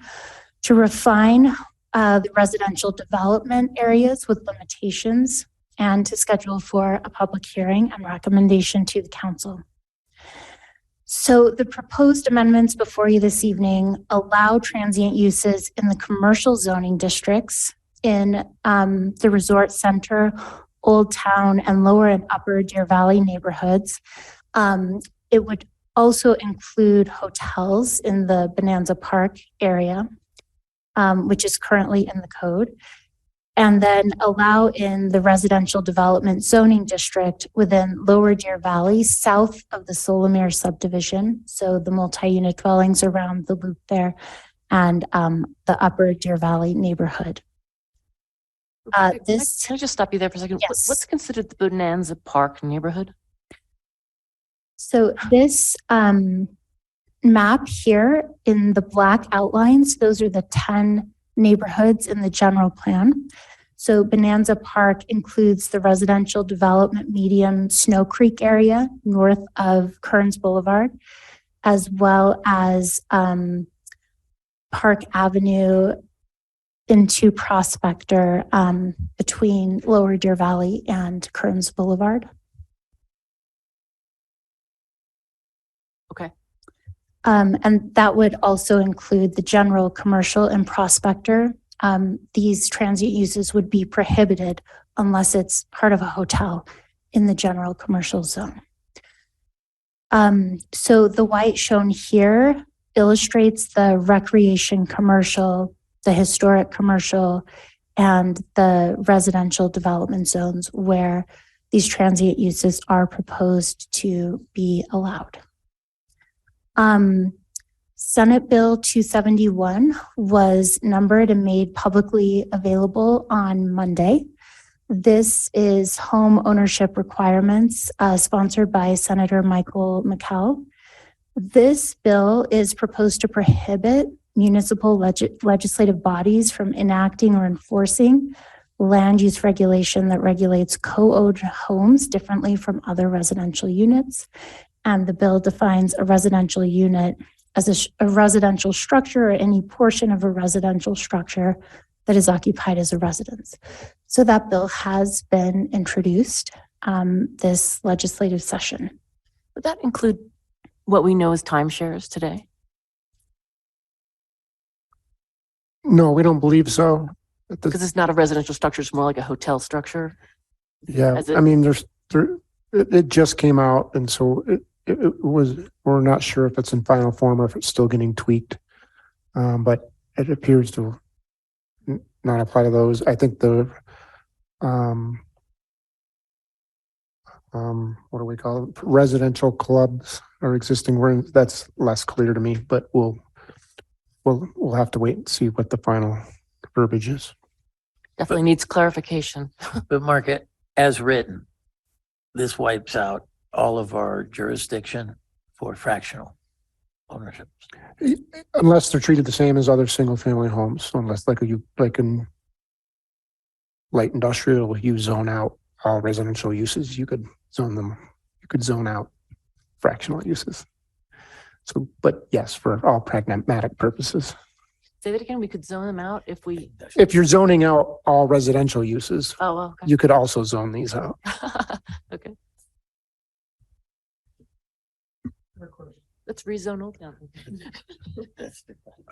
to refine the residential development areas with limitations, and to schedule for a public hearing and recommendation to the council. So the proposed amendments before you this evening allow transient uses in the commercial zoning districts in the Resort Center, Old Town, and Lower and Upper Deer Valley neighborhoods. It would also include hotels in the Bonanza Park area, which is currently in the code, and then allow in the residential development zoning district within Lower Deer Valley, south of the Solomere subdivision. So the multi-unit dwellings around the loop there, and the Upper Deer Valley neighborhood. Can I just stop you there for a second? Yes. What's considered the Bonanza Park neighborhood? So this map here in the black outlines, those are the 10 neighborhoods in the general plan. So Bonanza Park includes the residential development medium Snow Creek area north of Kearns Boulevard, as well as Park Avenue into Prospector between Lower Deer Valley and Kearns Boulevard. Okay. And that would also include the general commercial and Prospector. These transient uses would be prohibited unless it's part of a hotel in the general commercial zone. So the white shown here illustrates the recreation commercial, the historic commercial, and the residential development zones where these transient uses are proposed to be allowed. Senate Bill 271 was numbered and made publicly available on Monday. This is home ownership requirements sponsored by Senator Michael McCall. This bill is proposed to prohibit municipal legislative bodies from enacting or enforcing land use regulation that regulates co-owned homes differently from other residential units. And the bill defines a residential unit as a residential structure or any portion of a residential structure that is occupied as a residence. So that bill has been introduced this legislative session. Would that include what we know as timeshares today? No, we don't believe so. Because it's not a residential structure, it's more like a hotel structure. Yeah, As it- I mean, it just came out, and so it was, we're not sure if it's in final form or if it's still getting tweaked. But it appears to not apply to those. I think the, what do we call it? Residential clubs are existing, that's less clear to me, but we'll have to wait and see what the final verbiage is. Definitely needs clarification. But Mark, as written, this wipes out all of our jurisdiction for fractional ownership. Unless they're treated the same as other single family homes, unless like in light industrial, you zone out all residential uses, you could zone out fractional uses. So, but yes, for all pragmatic purposes. Say that again, we could zone them out if we, If you're zoning out all residential uses, oh, okay. you could also zone these out. Okay. Let's rezone Old Town.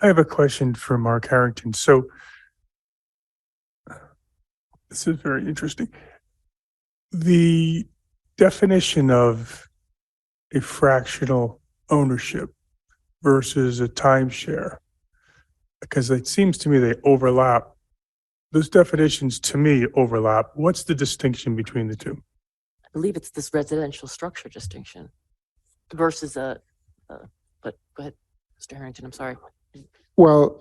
I have a question for Mark Harrington. So this is very interesting. The definition of a fractional ownership versus a timeshare, because it seems to me they overlap. Those definitions to me overlap. What's the distinction between the two? I believe it's this residential structure distinction versus but go ahead, Mr. Harrington, I'm sorry. Well,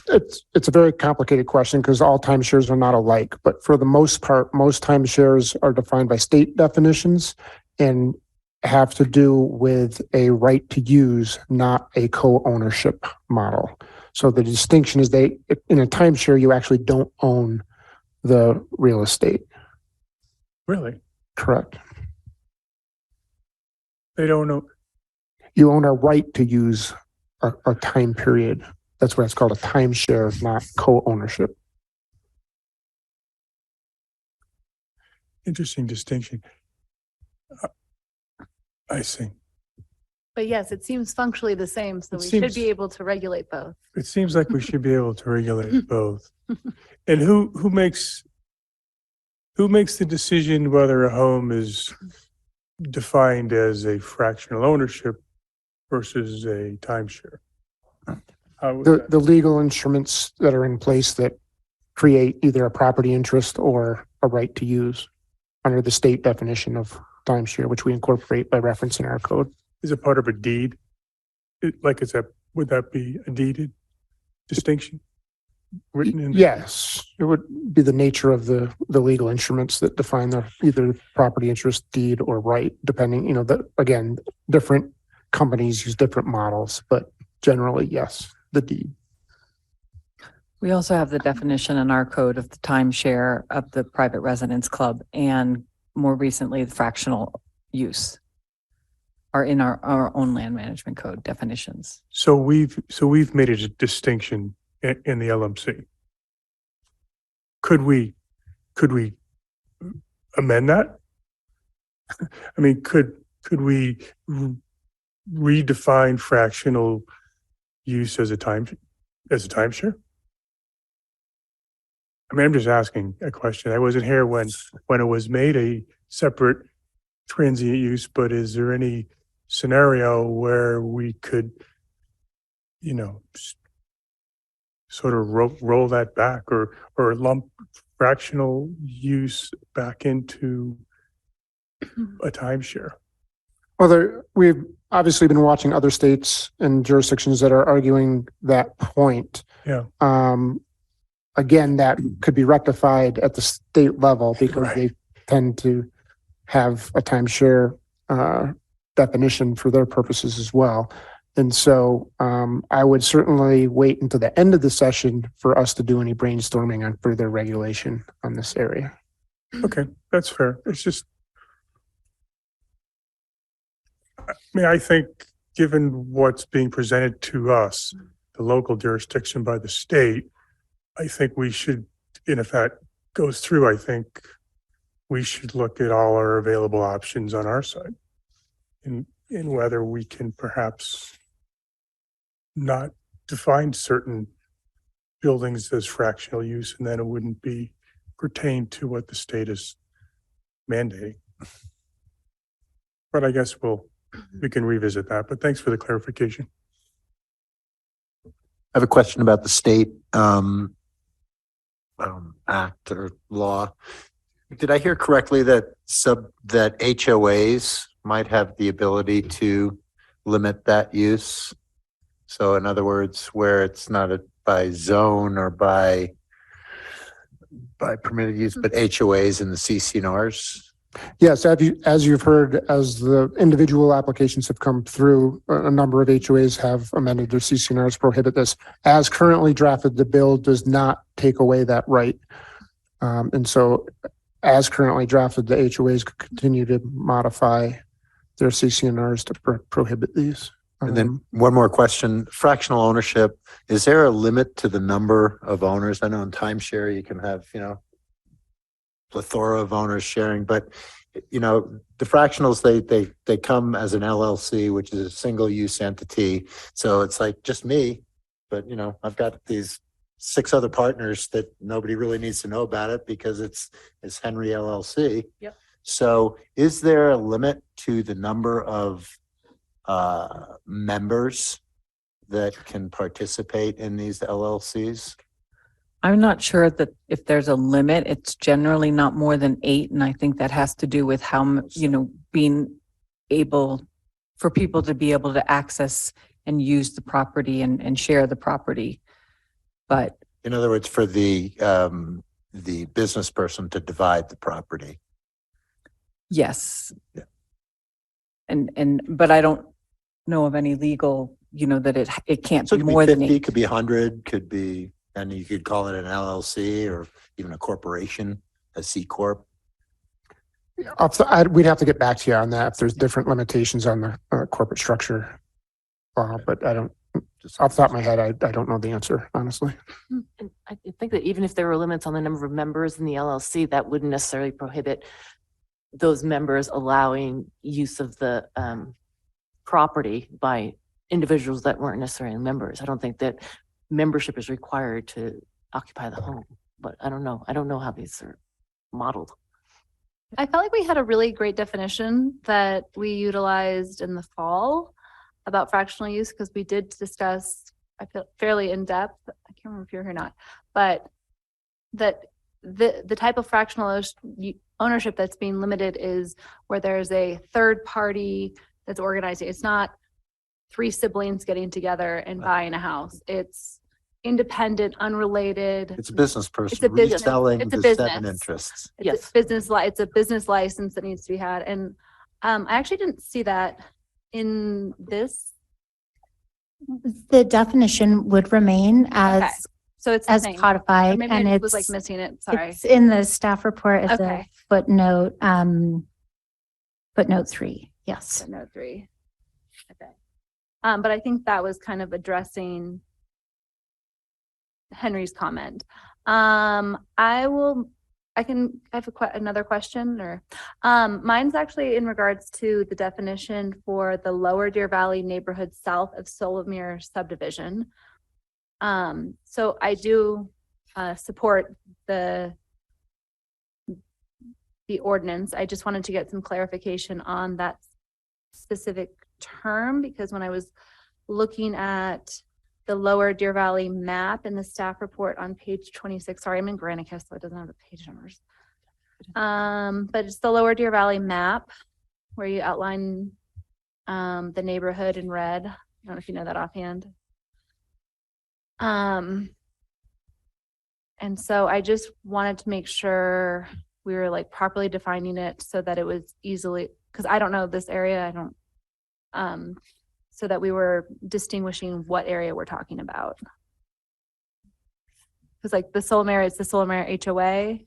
it's a very complicated question because all timeshares are not alike, but for the most part, most timeshares are defined by state definitions and have to do with a right to use, not a co-ownership model. So the distinction is in a timeshare, you actually don't own the real estate. Really? Correct. They don't know. You own a right to use a time period. That's why it's called a timeshare, not co-ownership. Interesting distinction. I see. But yes, it seems functionally the same, so It we seems- should be able to regulate both. It seems like we should be able to regulate both. And who makes the decision whether a home is defined as a fractional ownership versus a timeshare? How is that? The legal instruments that are in place that create either a property interest or a right to use under the state definition of timeshare, which we incorporate by reference in our code. Is it part of a deed? Would that be a deeded distinction? Written in? Yes, it would be the nature of the legal instruments that define either property interest, deed, or right, depending, again, different companies use different models, but generally, yes, the deed. We also have the definition in our code of the timeshare of the private residence club and more recently, the fractional use are in our own land management code definitions. So we've made a distinction in the LMC. Could we amend that? I mean, could we redefine fractional use as a timeshare? I mean, I'm just asking a question. I wasn't here when it was made a separate transient use, but is there any scenario where we could, sort of roll that back or lump fractional use back into a timeshare? Well, we've obviously been watching other states and jurisdictions that are arguing that point. Yeah. Again, that could be rectified at the state level because they tend to have a timeshare definition for their purposes as well. And so I would certainly wait until the end of the session for us to do any brainstorming on further regulation on this area. Okay, that's fair. It's just, I mean, I think given what's being presented to us, the local jurisdiction by the state, I think we should, and if that goes through, I think we should look at all our available options on our side in whether we can perhaps not define certain buildings as fractional use, and then it wouldn't be pertain to what the state is mandating. But I guess we can revisit that, but thanks for the clarification. I have a question about the state act or law. Did I hear correctly that HOAs might have the ability to limit that use? So in other words, where it's not by zone or by permitted use, but HOAs and the CCNRs Yes, as you've heard, as the individual applications have come through, a number of HOAs have amended their CCNRs to prohibit this. As currently drafted, the bill does not take away that right. And so as currently drafted, the HOAs could continue to modify their CCNRs to prohibit these. And then one more question, fractional ownership, is there a limit to the number of owners? I know in timeshare you can have, plethora of owners sharing, but the fractionals, they come as an LLC, which is a single use entity. So it's like just me, but I've got these 6 other partners that nobody really needs to know about it because it's Henry LLC. Yep. So is there a limit to the number of members that can participate in these LLCs? I'm not sure that if there's a limit, it's generally not more than 8. And I think that has to do with how, being able for people to be able to access and use the property and share the property. But in other words, for the business person to divide the property. yes. Yeah. But I don't know of any legal, that it can't So it be could be more 50, than 8. could be 100, could be, and you could call it an LLC or even a corporation, a C Corp. We'd have to get back to you on that if there's different limitations on the corporate structure. But I don't, off the top of my head, I don't know the answer, honestly. And I think that even if there were limits on the number of members in the LLC, that wouldn't necessarily prohibit those members allowing use of the property by individuals that weren't necessarily members. I don't think that membership is required to occupy the home, but I don't know. I don't know how these are modeled. I felt like we had a really great definition that we utilized in the fall about fractional use because we did discuss, I feel fairly in depth. I can't remember if you're here or not, but that the type of fractional ownership that's being limited is where there's a third party that's organizing. It's not 3 siblings getting together and buying a house. It's independent, unrelated. It's a business person It's a business. reselling It's a the business. 7 interests. It's a business it's a business license that needs to be had. And I actually didn't see that in this. The definition would remain Okay. as So it's the as same. Or codified, maybe and I it's was like missing it. Sorry. It's in the staff report as a Okay. footnote, footnote 3. Yes. Footnote 3. Okay. But I think that was kind of addressing Henry's comment. I have another question or, mine's actually in regards to the definition for the Lower Deer Valley neighborhood south of Solomere subdivision. So I do, support the ordinance. I just wanted to get some clarification on that specific term because when I was looking at the Lower Deer Valley map in the staff report on page 26, sorry, I'm in Granicus, so it doesn't have the page numbers. But it's the Lower Deer Valley map where you outline the neighborhood in red. I don't know if you know that offhand. And so I just wanted to make sure we were like properly defining it so that it was easily, because I don't know this area, I don't, so that we were distinguishing what area we're talking about. Because like the Solomere, it's the Solomere HOA.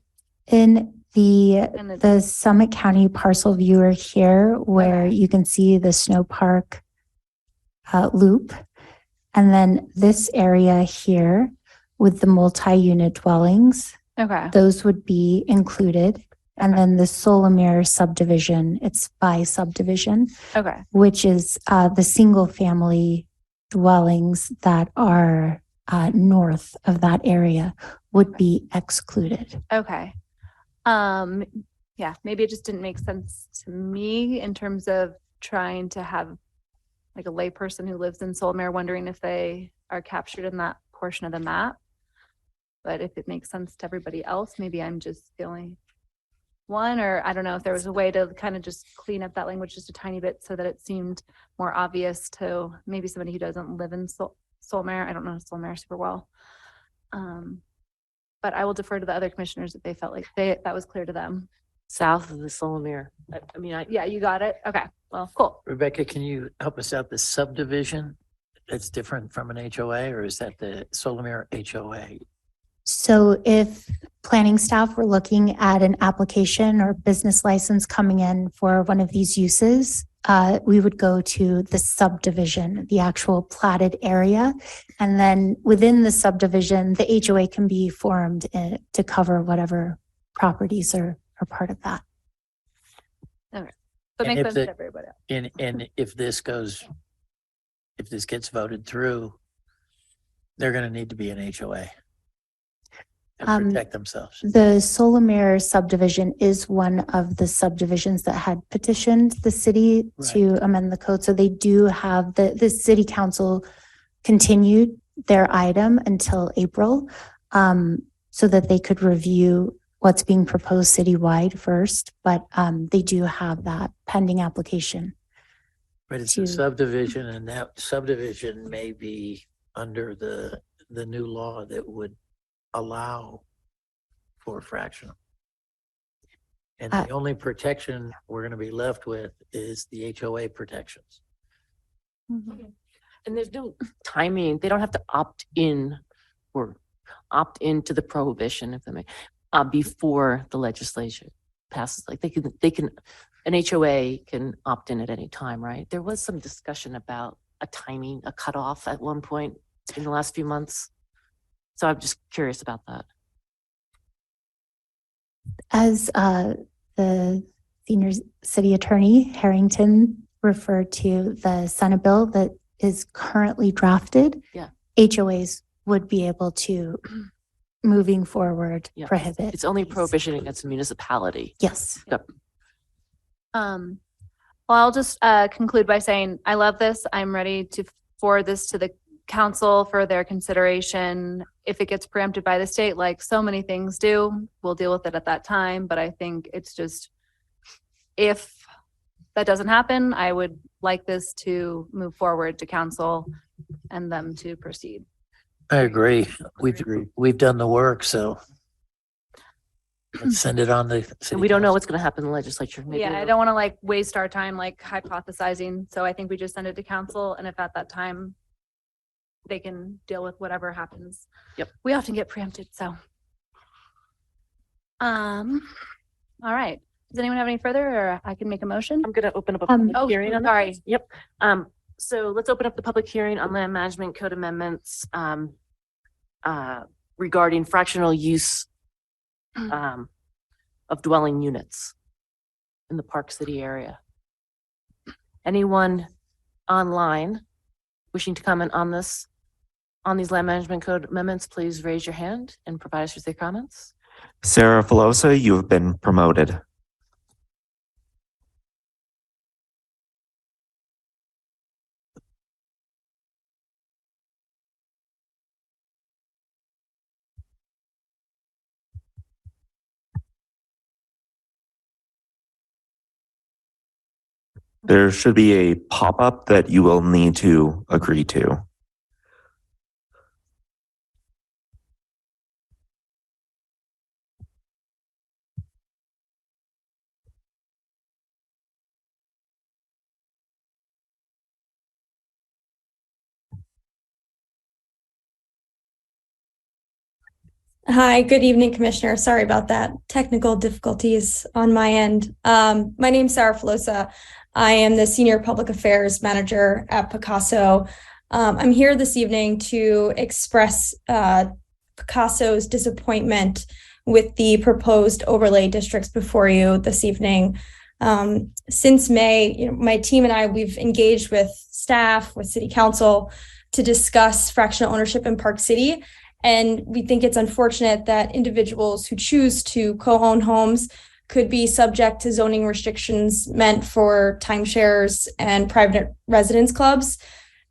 In And the Summit County parcel viewer here, where you can see the Snow Park loop. And then this area here with the multi-unit dwellings, Okay. those would be included. And then the Solomere subdivision, it's by subdivision, Okay. which is the single family dwellings that are north of that area would be excluded. Okay. Yeah, maybe it just didn't make sense to me in terms of trying to have like a layperson who lives in Solomere wondering if they are captured in that portion of the map. But if it makes sense to everybody else, maybe I'm just the only one, or I don't know if there was a way to kind of just clean up that language just a tiny bit so that it seemed more obvious to maybe somebody who doesn't live in Solomere. I don't know Solomere super well. But I will defer to the other commissioners if they felt like that was clear to them. south of the Solomere. I mean, Yeah, you got it. Okay, well, cool. Rebecca, can you help us out? The subdivision that's different from an HOA, or is that the Solomere HOA? So if planning staff were looking at an application or business license coming in for one of these uses, we would go to the subdivision, the actual platted area. And then within the subdivision, the HOA can be formed to cover whatever properties are part of that. Okay. So it And makes if sense the- to everybody else. And if this gets voted through, they're going to need to be an HOA and protect themselves. The Solomere subdivision is one of the subdivisions that had petitioned the city to amend the code. So they do have the city council continued their item until April, so that they could review what's being proposed citywide first, but they do have that pending application. But it's a subdivision, and that subdivision may be under the new law that would allow for fractional. And the only protection we're going to be left with is the HOA protections. And there's no timing. They don't have to opt in or opt into the prohibition, if they may, before the legislation passes. Like they can, an HOA can opt in at any time, right? There was some discussion about a timing, a cutoff at one point in the last few months. So I'm just curious about that. As the senior city attorney Harrington referred to the Senate bill that is currently drafted, Yeah. HOAs would be able to, moving forward, Yeah. prohibit. It's only prohibition against a municipality. Yes. Yep. Well, I'll just conclude by saying, I love this. I'm ready to forward this to the council for their consideration. If it gets preempted by the state, like so many things do, we'll deal with it at that time. But I think it's just, if that doesn't happen, I would like this to move forward to council and them to proceed. I agree. We've done the work, so let's send it on the And city. we don't know what's going to happen in the legislature. Maybe Yeah, I it'll- don't want to like waste our time like hypothesizing. So I think we just send it to council, and if at that time they can deal with whatever happens. Yep. We often get preempted, so. All right. Does anyone have any further, or I can make a motion? I'm going to open up a public hearing on that. Sorry. Yep. So let's open up the public hearing on land management code amendments regarding fractional use of dwelling units in the Park City area. Anyone online wishing to comment on this, on these land management code amendments, please raise your hand and provide us with your comments. Sarah Filosa, you have been promoted. There should be a pop-up that you will need to agree to. Hi, good evening, Commissioner. Sorry about that. Technical difficulties on my end. My name's Sarah Filosa. I am the Senior Public Affairs Manager at Picasso. I'm here this evening to express Picasso's disappointment with the proposed overlay districts before you this evening. Since May, my team and I, we've engaged with staff, with City Council to discuss fractional ownership in Park City. And we think it's unfortunate that individuals who choose to co-own homes could be subject to zoning restrictions meant for timeshares and private residence clubs.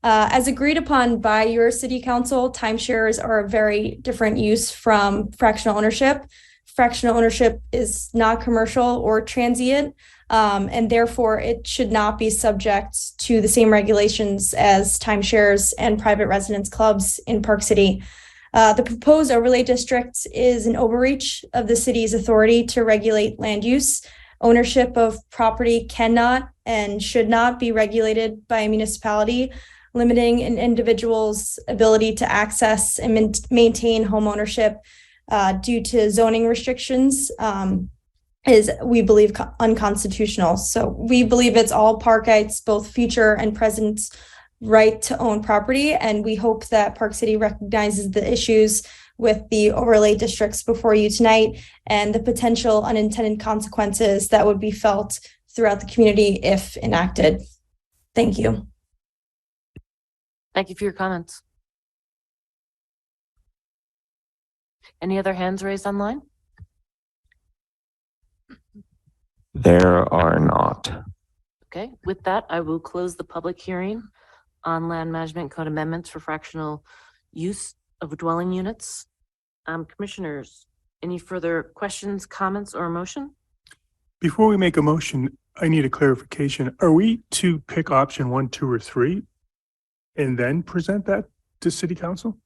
As agreed upon by your city council, timeshares are a very different use from fractional ownership. Fractional ownership is not commercial or transient, and therefore it should not be subject to the same regulations as timeshares and private residence clubs in Park City. The proposed overlay district is an overreach of the city's authority to regulate land use. Ownership of property cannot and should not be regulated by a municipality, limiting an individual's ability to access and maintain home ownership due to zoning restrictions is, we believe, unconstitutional. So we believe it's all Parkites, both future and present, right to own property. And we hope that Park City recognizes the issues with the overlay districts before you tonight and the potential unintended consequences that would be felt throughout the community if enacted. Thank you. Thank you for your comments. Any other hands raised online? There are not. Okay, with that, I will close the public hearing on land management code amendments for fractional use of dwelling units. Commissioners, any further questions, comments, or motion? Before we make a motion, I need a clarification. Are we to pick option 1, 2, or 3 and then present that to city council?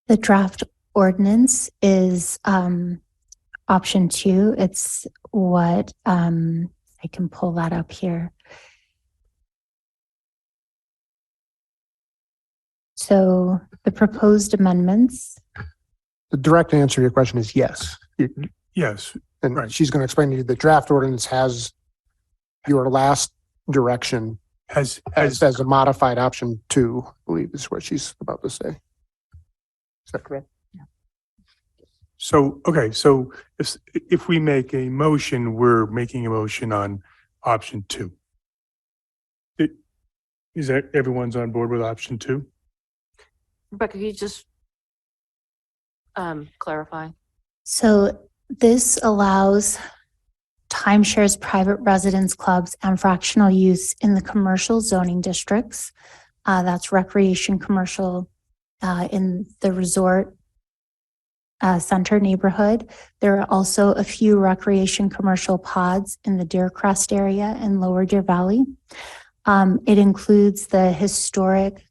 The draft ordinance is option 2. It's what I can pull that up here. So the proposed amendments. The direct answer to your question is yes. Yes. And she's going to explain to you the draft ordinance has your last direction has as a modified option 2, I believe is what she's about to say. Is that correct? So, okay, so if we make a motion, we're making a motion on option 2. Is that everyone's on board with option 2? Rebecca, can you just clarify? So this allows timeshares, private residence clubs, and fractional use in the commercial zoning districts. That's recreation commercial in the resort center neighborhood. There are also a few recreation commercial pods in the Deer Crest area in Lower Deer Valley. It includes the historic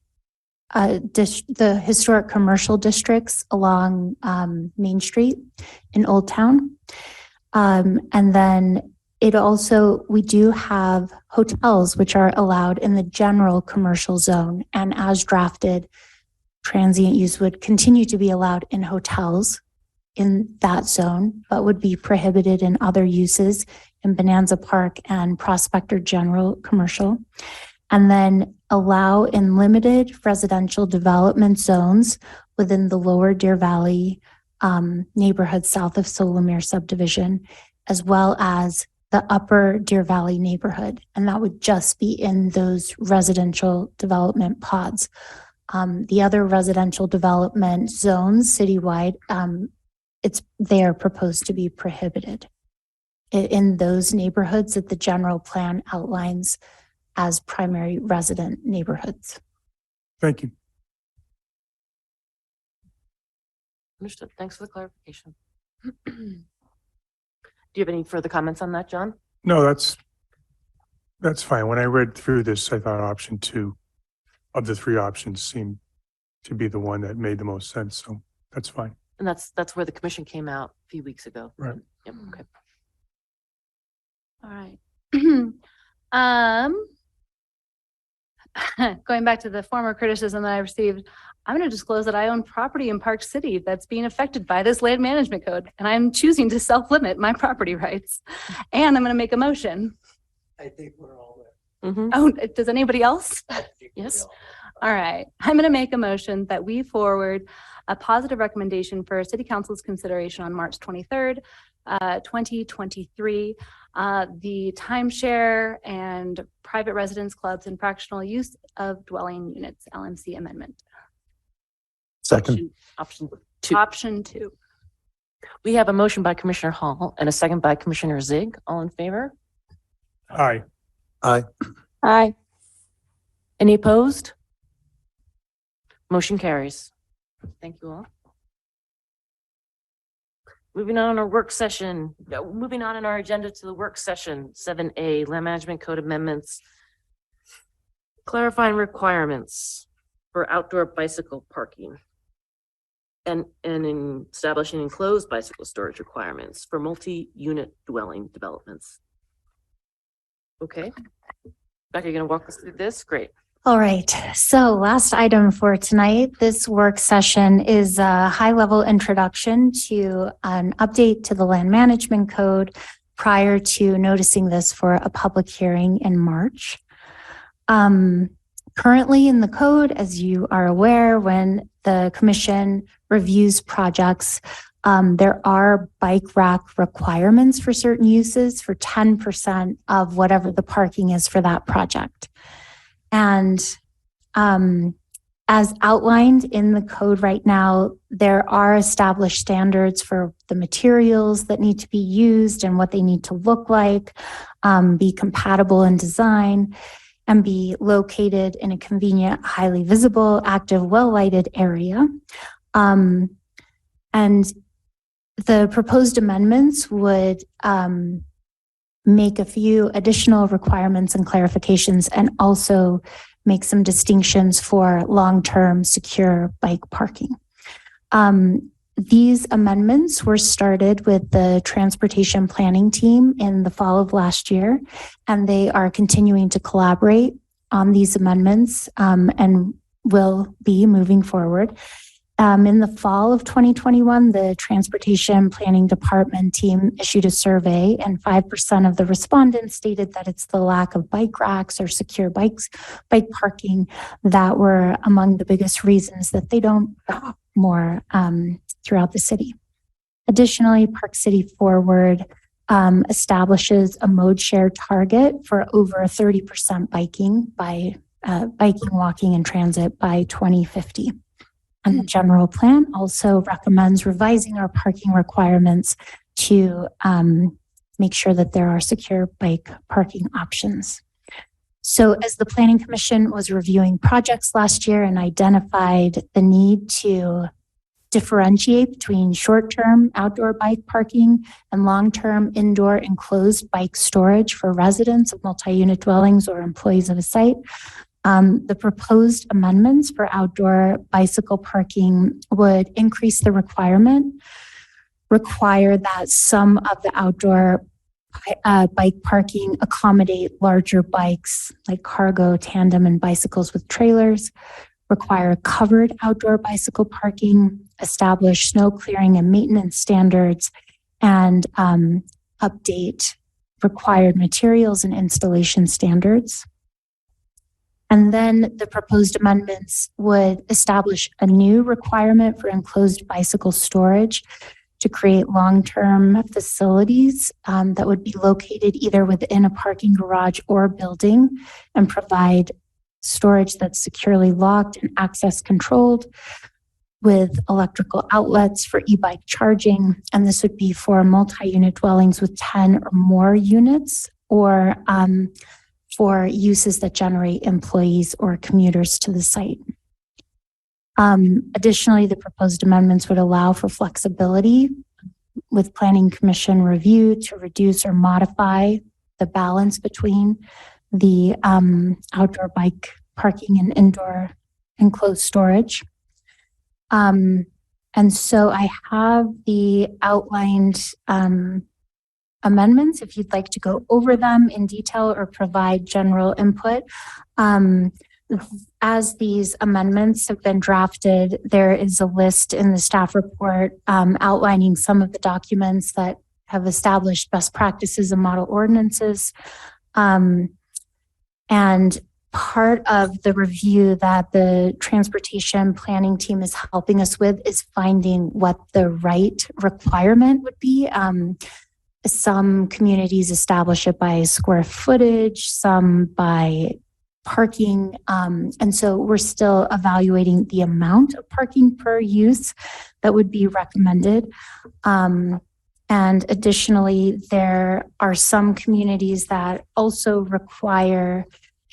commercial districts along Main Street in Old Town. And then we do have hotels which are allowed in the general commercial zone, and as drafted, transient use would continue to be allowed in hotels in that zone, but would be prohibited in other uses in Bonanza Park and Prospector General Commercial. And then allow in limited residential development zones within the Lower Deer Valley neighborhood south of Solomere subdivision, as well as the Upper Deer Valley neighborhood. And that would just be in those residential development pods. The other residential development zones citywide, they are proposed to be prohibited in those neighborhoods that the general plan outlines as primary resident neighborhoods. Thank you. Understood. Thanks for the clarification. Do you have any further comments on that, John? No, that's fine. When I read through this, I thought option 2 of the 3 options seemed to be the one that made the most sense. So that's fine. And that's where the commission came out a few weeks ago. Right. Yep. Okay. All right. Going back to the former criticism that I received, I'm going to disclose that I own property in Park City that's being affected by this land management code, and I'm choosing to self-limit my property rights. And I'm going to make a motion. I think we're all there. Mm-hmm. Oh, does anybody else? Yes. All right. I'm going to make a motion that we forward a positive recommendation for City Council's consideration on March 23rd, 2023. The timeshare and private residence clubs and fractional use of dwelling units LMC amendment. Second. Option 2. Option 2. We have a motion by Commissioner Hall and a second by Commissioner Zig. All in favor? Aye. Aye. Aye. Any opposed? Motion carries. Thank you all. Moving on our work session, moving on in our agenda to the work session, 7A, Land Management Code Amendments. Clarifying requirements for outdoor bicycle parking. and in establishing enclosed bicycle storage requirements for multi-unit dwelling developments. Okay. Becca, you're going to walk us through this? Great. All right. So last item for tonight, this work session is a high-level introduction to an update to the land management code prior to noticing this for a public hearing in March. Currently in the code, as you are aware, when the commission reviews projects, there are bike rack requirements for certain uses for 10% of whatever the parking is for that project. And as outlined in the code right now, there are established standards for the materials that need to be used and what they need to look like, be compatible in design, and be located in a convenient, highly visible, active, well-lighted area. And the proposed amendments would make a few additional requirements and clarifications, and also make some distinctions for long-term secure bike parking. These amendments were started with the transportation planning team in the fall of last year, and they are continuing to collaborate on these amendments and will be moving forward. In the fall of 2021, the Transportation Planning Department team issued a survey, and 5% of the respondents stated that it's the lack of bike racks or secure bike parking that were among the biggest reasons that they don't more throughout the city. Additionally, Park City Forward establishes a mode share target for over 30% biking, walking, and transit by 2050. And the general plan also recommends revising our parking requirements to make sure that there are secure bike parking options. So as the Planning Commission was reviewing projects last year and identified the need to differentiate between short-term outdoor bike parking and long-term indoor enclosed bike storage for residents of multi-unit dwellings or employees of a site, the proposed amendments for outdoor bicycle parking would increase the require that some of the outdoor bike parking accommodate larger bikes like cargo, tandem, and bicycles with trailers, require covered outdoor bicycle parking, establish snow clearing and maintenance standards, and update required materials and installation standards. And then the proposed amendments would establish a new requirement for enclosed bicycle storage to create long-term facilities that would be located either within a parking garage or building and provide storage that's securely locked and access controlled with electrical outlets for e-bike charging. And this would be for multi-unit dwellings with 10 or more units, or for uses that generate employees or commuters to the site. Additionally, the proposed amendments would allow for flexibility with Planning Commission review to reduce or modify the balance between the outdoor bike parking and indoor enclosed storage. And so I have the outlined amendments if you'd like to go over them in detail or provide general input. As these amendments have been drafted, there is a list in the staff report outlining some of the documents that have established best practices and model ordinances. And part of the review that the transportation planning team is helping us with is finding what the right requirement would be. Some communities establish it by square footage, some by parking. And so we're still evaluating the amount of parking per use that would be recommended. And additionally, there are some communities that also require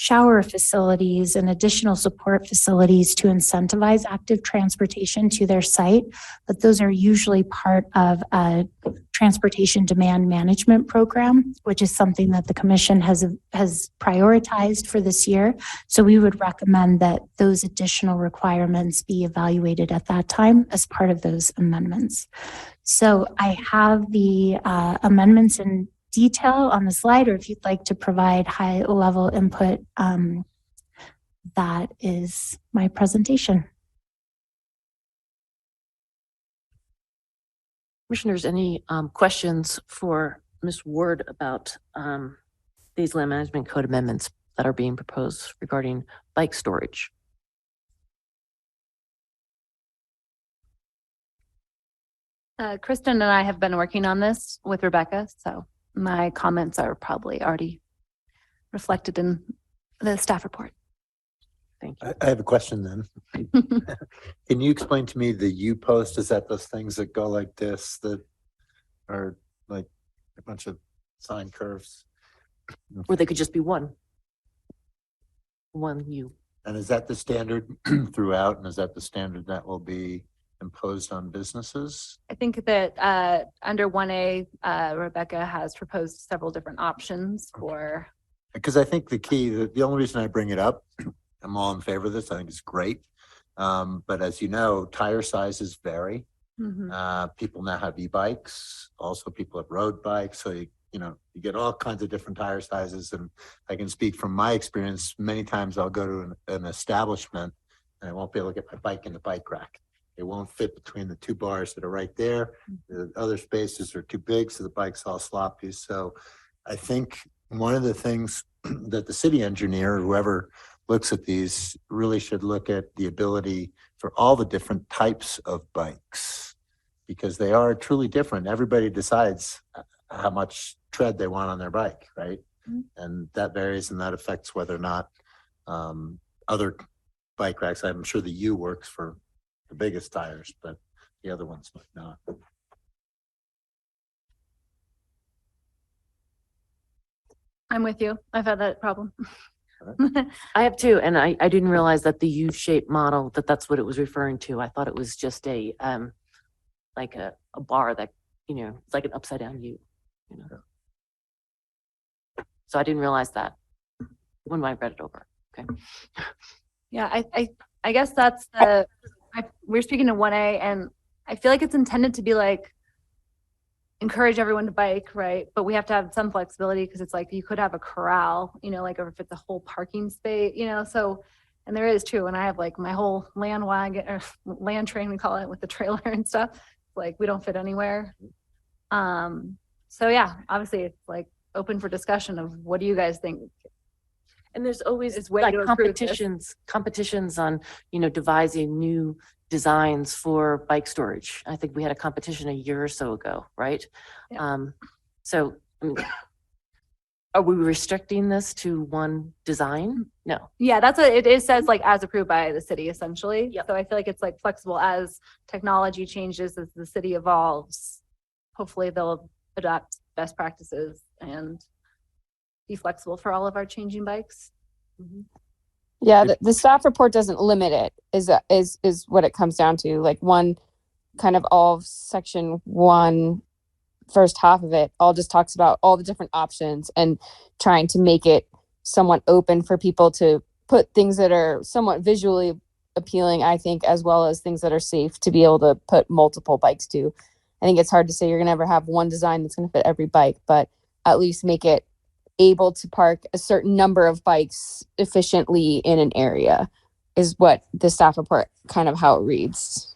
shower facilities and additional support facilities to incentivize active transportation to their site. But those are usually part of a transportation demand management program, which is something that the commission has prioritized for this year. So we would recommend that those additional requirements be evaluated at that time as part of those amendments. So I have the amendments in detail on the slide, or if you'd like to provide high level input, that is my presentation. Commissioners, any questions for Ms. Ward about these land management code amendments that are being proposed regarding bike storage? Kristen and I have been working on this with Rebecca, so my comments are probably already reflected in the staff report. Thank you. I have a question then. Can you explain to me the U-post? Is that those things that go like this that are like a bunch of sine curves? Or they could just be one U. And is that the standard throughout? And is that the standard that will be imposed on businesses? I think that under 1A, Rebecca has proposed several different options for. Because I think the key, the only reason I bring it up, I'm all in favor of this. I think it's great. But as you know, tire sizes vary. People now have e-bikes. Also, people have road bikes. So, you get all kinds of different tire sizes. And I can speak from my experience. Many times I'll go to an establishment and I won't be able to get my bike in the bike rack. It won't fit between the two bars that are right there. The other spaces are too big, so the bike's all sloppy. So I think one of the things that the city engineer, whoever looks at these, really should look at the ability for all the different types of bikes, because they are truly different. Everybody decides how much tread they want on their bike, right? And that varies, and that affects whether or not other bike racks, I'm sure the U works for the biggest tires, but the other ones might not. I'm with you. I've had that problem. I have too, and I didn't realize that the U-shaped model, that's what it was referring to. I thought it was just a like a bar that, it's like an upside down U, So I didn't realize that when I read it over. Okay. Yeah, I guess that's we're speaking to 1A, and I feel like it's intended to be like encourage everyone to bike, right? But we have to have some flexibility because it's like you could have a corral, like if it's a whole parking space, so, and there is too. And I have like my whole land wagon or land train, we call it, with the trailer and stuff. Like we don't fit anywhere. So yeah, obviously it's like open for discussion of what do you guys think? And there's always Is way like to improve this. competitions on, devising new designs for bike storage. I think we had a competition a year or so ago, right? Yeah. So, are we restricting this to one design? No. Yeah, that's what it says, like as approved by the city, essentially. Yep. So I feel like it's like flexible as technology changes, as the city evolves. Hopefully they'll adopt best practices and be flexible for all of our changing bikes. Yeah, the staff report doesn't limit it, is what it comes down to. Like one kind of all of section 1, first half of it, all just talks about all the different options and trying to make it somewhat open for people to put things that are somewhat visually appealing, I think, as well as things that are safe to be able to put multiple bikes to. I think it's hard to say you're going to ever have one design that's going to fit every bike, but at least make it able to park a certain number of bikes efficiently in an area is what the staff report, kind of how it reads.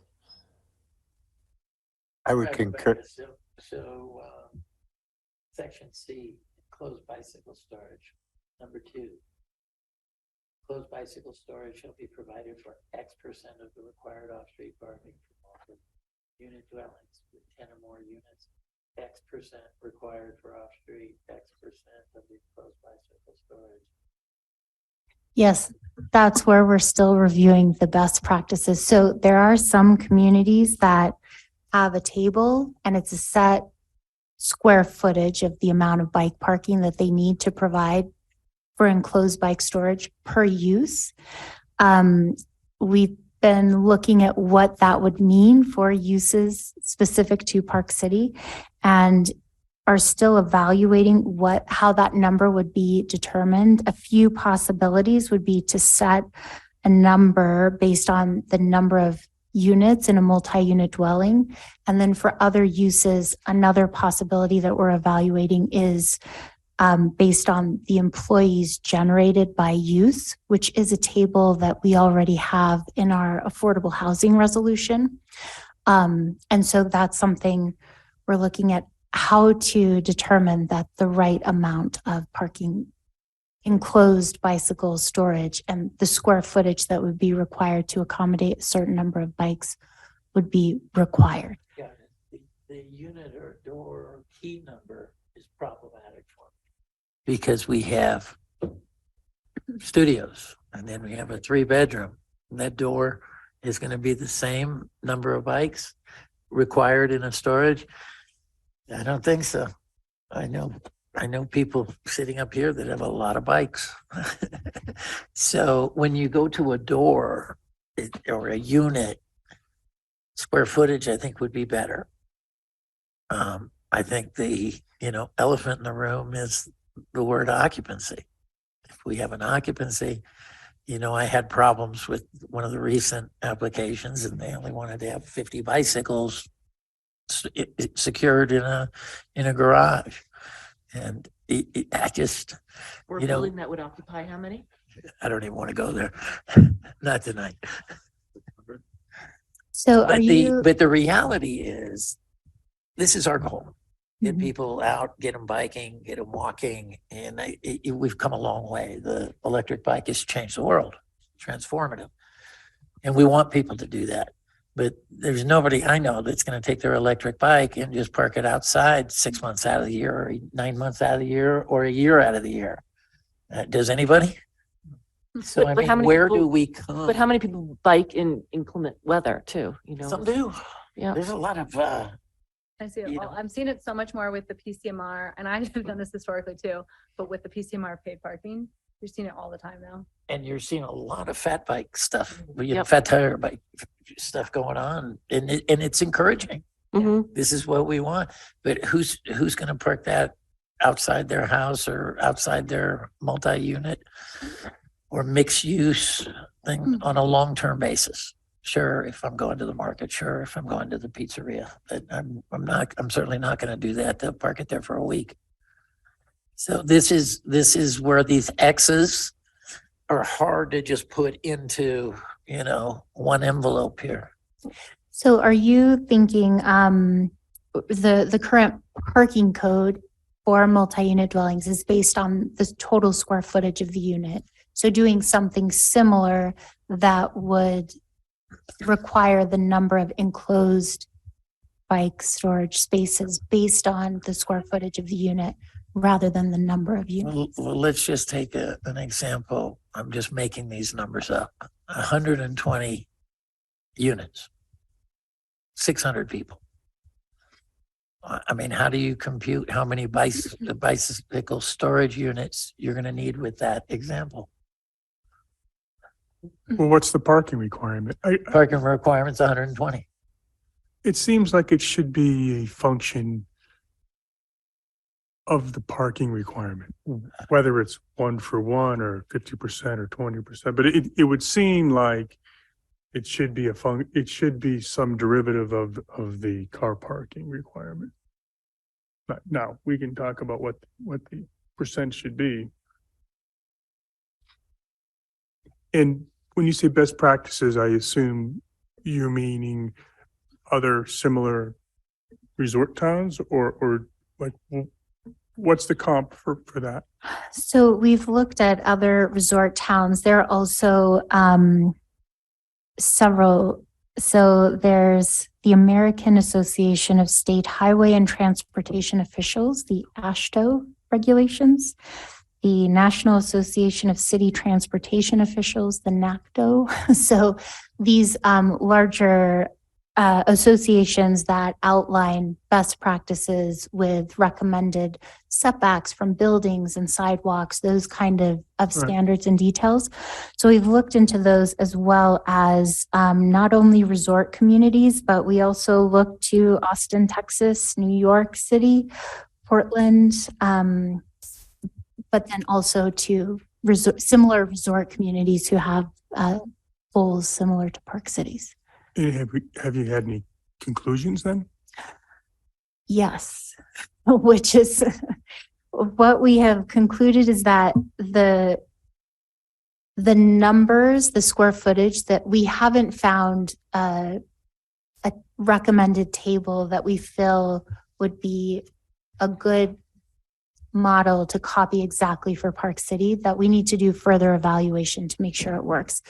I would concur. So, section C, closed bicycle storage. Number 2, closed bicycle storage shall be provided for X% of the required off-street parking for unit dwellings with 10 or more units. X% required for off-street, X% of the closed bicycle storage. Yes, that's where we're still reviewing the best practices. So there are some communities that have a table and it's a set square footage of the amount of bike parking that they need to provide for enclosed bike storage per use. We've been looking at what that would mean for uses specific to Park City and are still evaluating how that number would be determined. A few possibilities would be to set a number based on the number of units in a multi-unit dwelling. And then for other uses, another possibility that we're evaluating is based on the employees generated by use, which is a table that we already have in our affordable housing resolution. And so that's something we're looking at, how to determine that the right amount of parking, enclosed bicycle storage, and the square footage that would be required to accommodate a certain number of bikes would be required. Yeah, the unit or door or key number is problematic for me because we have studios and then we have a 3-bedroom. That door is going to be the same number of bikes required in a storage. I don't think so. I know people sitting up here that have a lot of bikes. So when you go to a door or a unit, square footage, I think would be better. I think the, elephant in the room is the word occupancy. If we have an occupancy, I had problems with one of the recent applications and they only wanted to have 50 bicycles secured in a garage. And I just, We're a building that would occupy how many? I don't even want to go there. Not tonight. So But the reality is, this is our goal. Get people out, get them biking, get them walking, and we've come a long way. The electric bike has changed the world, transformative. And we want people to do that. But there's nobody I know that's going to take their electric bike and just park it outside 6 months out of the year, or 9 months out of the year, or a year out of the year. Does anybody? So But how many where people- do we come? But how many people bike in inclement weather too? Some do. Yeah. There's a lot of, I see it. I'm seeing it so much more with the PCMR, and I have done this historically too, but with the PCMR paid parking, you're seeing it all the time now. and you're seeing a lot of fat bike stuff, Yep. fat tire bike stuff going on, and it's encouraging. Mhm. This is what we want, but who's going to park that outside their house or outside their multi-unit or mixed use thing on a long-term basis? Sure, if I'm going to the market, sure, if I'm going to the pizzeria, but I'm certainly not going to do that to park it there for a week. So this is where these X's are hard to just put into, one envelope here. So are you thinking, the current parking code for multi-unit dwellings is based on the total square footage of the unit? So doing something similar that would require the number of enclosed bike storage spaces based on the square footage of the unit rather than the number of units? Well, let's just take an example. I'm just making these numbers up. 120 units, 600 people. I mean, how do you compute how many bicycle storage units you're going to need with that example? Well, what's the parking requirement? Parking requirement's 120. It seems like it should be a function of the parking requirement, whether it's 1-for-1 or 50% or 20%. But it would seem like it should be it should be some derivative of the car parking requirement. But now we can talk about what the percent should be. And when you say best practices, I assume you're meaning other similar resort towns or like, what's the comp for that? So we've looked at other resort towns. There are also several. So there's the American Association of State Highway and Transportation Officials, the AASHTO regulations, the National Association of City Transportation Officials, the NACTO. So these larger associations that outline best practices with recommended setbacks from buildings and sidewalks, those kind of standards and details. So we've looked into those as well as not only resort communities, but we also look to Austin, Texas, New York City, Portland, but then also to similar resort communities who have goals similar to Park Cities. Have you had any conclusions then? Yes, which is what we have concluded is that the numbers, the square footage, that we haven't found a recommended table that we feel would be a good model to copy exactly for Park City, that we need to do further evaluation to make sure it works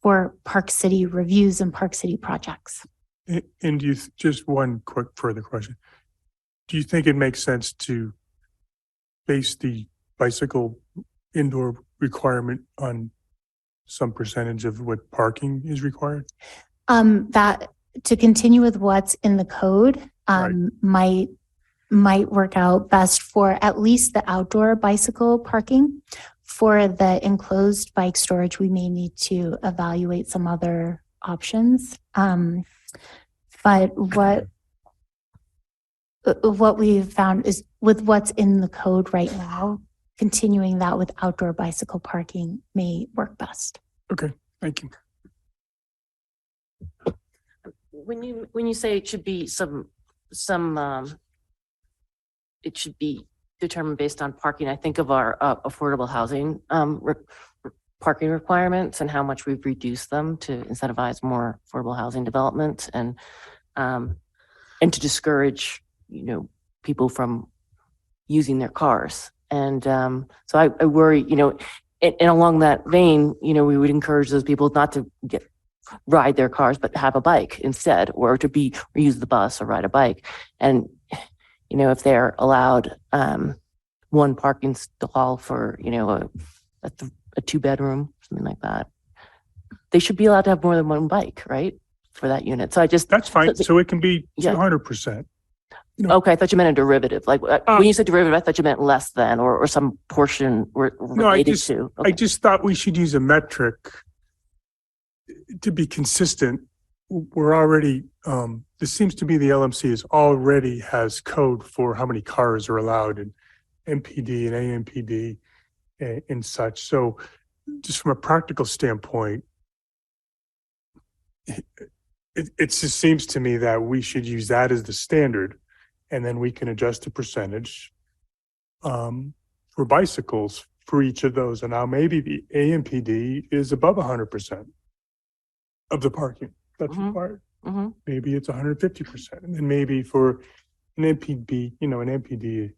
for Park City reviews and Park City projects. And just one quick further question. Do you think it makes sense to base the bicycle indoor requirement on some percentage of what parking is required? That to continue with what's in the code might work out best for at least the outdoor bicycle parking. For the enclosed bike storage, we may need to evaluate some other options. But what we've found is with what's in the code right now, continuing that with outdoor bicycle parking may work best. Okay, thank you. When you say it should be it should be determined based on parking, I think of our affordable housing parking requirements and how much we've reduced them to incentivize more affordable housing development and to discourage, people from using their cars. And so I worry, and along that vein, we would encourage those people not to ride their cars, but have a bike instead, or to use the bus or ride a bike. And if they're allowed one parking stall for a 2-bedroom, something like that, they should be allowed to have more than one bike, right, for that unit. So that's fine. So it can be 200%. Okay, I thought you meant a derivative. Like when you said derivative, I thought you meant less than or some portion related to. Okay. I just thought we should use a metric to be consistent. We're already, this seems to be the LMC already has code for how many cars are allowed in MPD and AMPD and such. So just from a practical standpoint, it just seems to me that we should use that as the standard, and then we can adjust the percentage for bicycles for each of those. And now maybe the AMPD is above 100% of the parking that's required. Maybe it's 150%. And then maybe for an MPD, an MPD,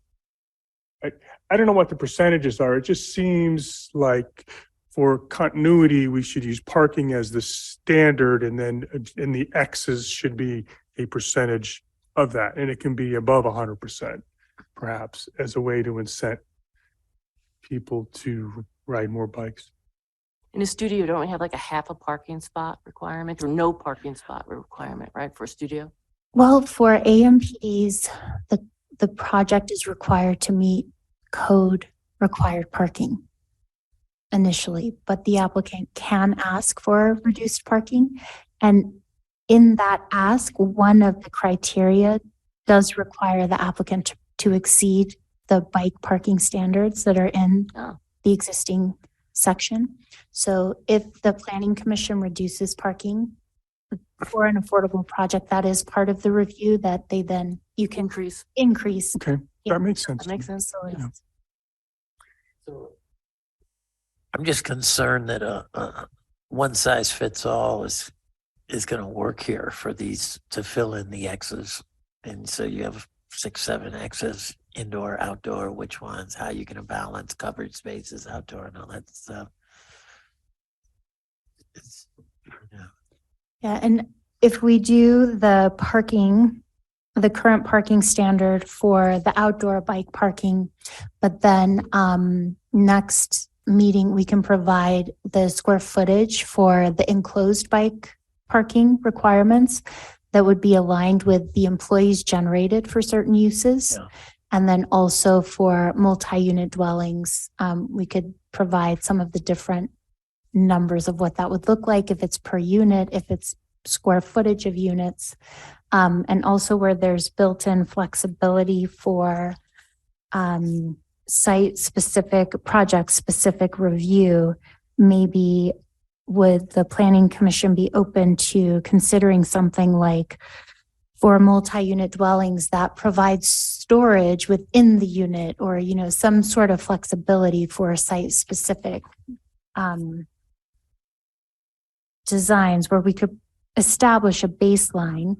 I don't know what the percentages are. It just seems like for continuity, we should use parking as the standard, and then in the X's should be a percentage of that. And it can be above 100%, perhaps, as a way to incent people to ride more bikes. In a studio, don't we have like a half a parking spot requirement or no parking spot requirement, right, for a studio? Well, for AMPDs, the project is required to meet code required parking initially, but the applicant can ask for reduced parking. And in that ask, one of the criteria does require the applicant to exceed the bike parking standards that are in the existing section. So if the Planning Commission reduces parking for an affordable project, that is part of the review that they then, you can increase. Okay, that makes sense. That makes sense. So I'm just concerned that a one size fits all is going to work here for these to fill in the X's. And so you have 6, 7 X's, indoor, outdoor, which ones, how you going to balance covered spaces, outdoor and all that stuff. Yeah, and if we do the parking, the current parking standard for the outdoor bike parking, but then next meeting, we can provide the square footage for the enclosed bike parking requirements, that would be aligned with the employees generated for certain uses. Yeah. And then also for multi-unit dwellings, we could provide some of the different numbers of what that would look like, if it's per unit, if it's square footage of units. And also where there's built-in flexibility for site-specific, project-specific review, maybe would the Planning Commission be open to considering something like for multi-unit dwellings that provides storage within the unit, or, you know, some sort of flexibility for site-specific designs where we could establish a baseline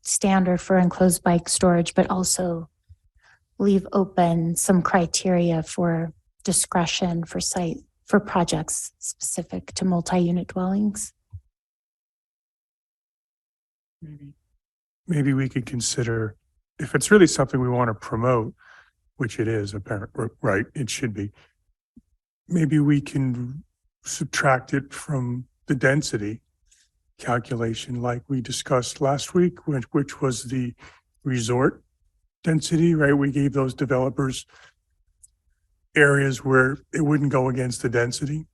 standard for enclosed bike storage, but also leave open some criteria for discretion for site, for projects specific to multi-unit dwellings. Maybe we could consider, if it's really something we want to promote, which it is apparent, right? It should be. Maybe we can subtract it from the density calculation like we discussed last week, which was the resort density, right? We gave those developers areas where it wouldn't go against the density.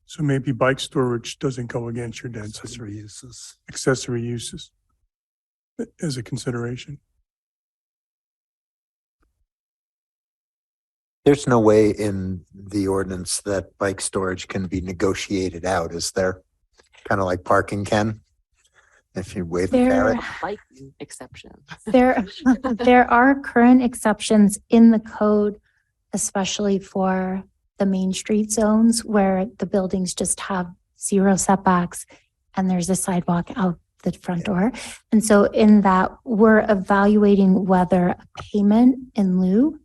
So maybe bike storage doesn't go against your density. Accessory uses as a consideration. There's no way in the ordinance that bike storage can be negotiated out, is there? Kind of like parking can? If you wave the carrot. Bike exception. There are current exceptions in the code, especially for the Main Street zones where the buildings just have 0 setbacks and there's a sidewalk out the front door. And so in that, we're evaluating whether a payment in lieu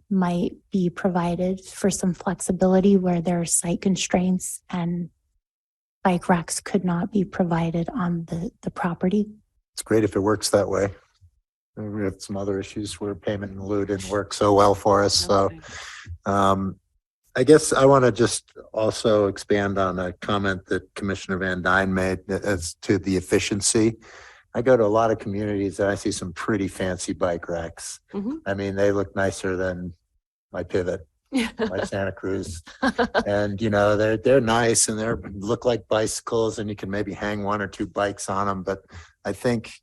might be provided for some flexibility where there are site constraints and bike racks could not be provided on the property. It's great if it works that way. We have some other issues where payment in lieu didn't work so well for us. So I guess I want to just also expand on a comment that Commissioner Van Dyne made as to the efficiency. I go to a lot of communities and I see some pretty fancy bike racks. I mean, they look nicer than my Pivot, my Santa Cruz. And, you know, they're nice and they look like bicycles and you can maybe hang 1 or 2 bikes on them. But I think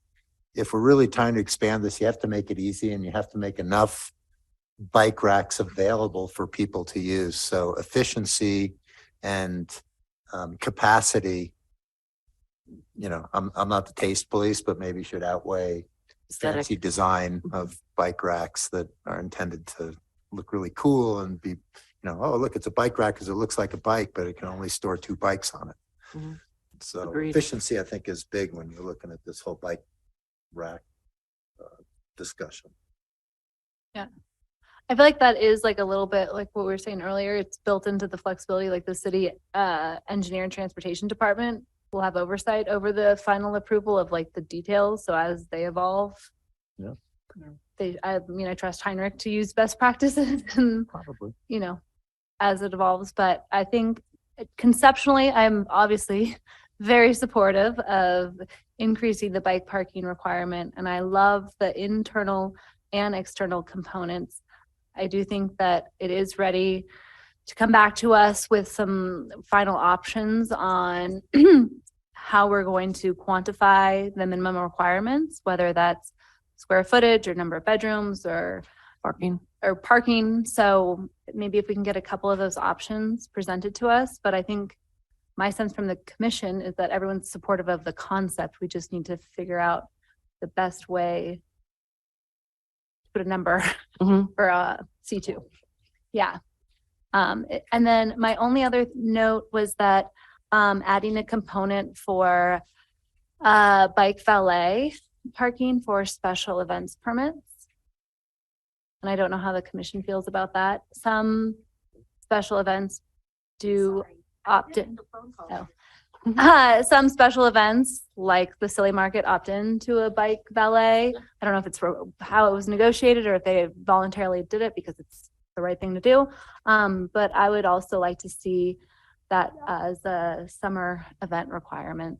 if we're really trying to expand this, you have to make it easy and you have to make enough bike racks available for people to use. So efficiency and capacity, you know, I'm not the taste police, but maybe should outweigh fancy design of bike racks that are intended to look really cool and be, you know, oh, look, it's a bike rack because it looks like a bike, but it can only store 2 bikes on it. So efficiency, I think, is big when you're looking at this whole bike rack discussion. Yeah. I feel like that is like a little bit like what we were saying earlier. It's built into the flexibility, like the city engineer and transportation department will have oversight over the final approval of like the details. So as they evolve, I mean, I trust Heinrich to use best practices and probably, you know, as it evolves. But I think conceptually, I'm obviously very supportive of increasing the bike parking requirement. And I love the internal and external components. I do think that it is ready to come back to us with some final options on how we're going to quantify the minimum requirements, whether that's square footage or number of bedrooms or parking. So maybe if we can get a couple of those options presented to us, but I think my sense from the commission is that everyone's supportive of the concept. We just need to figure out the best way to put a number for C2. Yeah. And then my only other note was that adding a component for bike valet parking for special events permits. And I don't know how the commission feels about that. Some special events do opt in. Some special events like the Silly Market opt in to a bike valet. I don't know if it's how it was negotiated or if they voluntarily did it because it's the right thing to do. But I would also like to see that as a summer event requirement.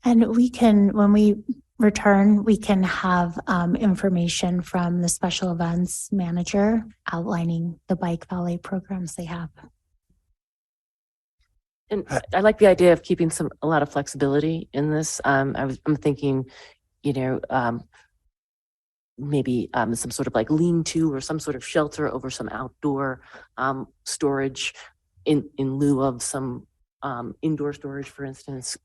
And we can, when we return, we can have information from the special events manager outlining the bike valet programs they have. And I like the idea of keeping a lot of flexibility in this. I'm thinking, maybe some sort of like lean-to or some sort of shelter over some outdoor storage in lieu of some indoor storage, for instance,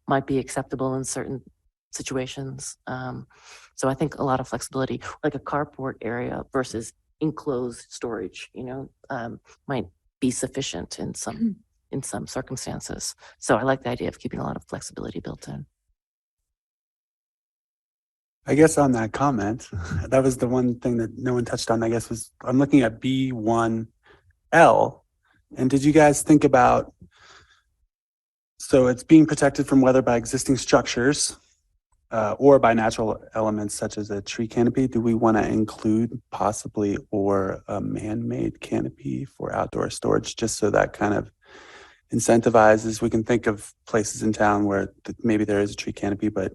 might be acceptable in certain situations. So I think a lot of flexibility, like a carport area versus enclosed storage, might be sufficient in some circumstances. So I like the idea of keeping a lot of flexibility built in. I guess on that comment, that was the one thing that no one touched on, I guess, was I'm looking at B1L. And did you guys think about, so it's being protected from weather by existing structures or by natural elements such as a tree canopy. Do we want to include possibly or a man-made canopy for outdoor storage, just so that kind of incentivizes? We can think of places in town where maybe there is a tree canopy, but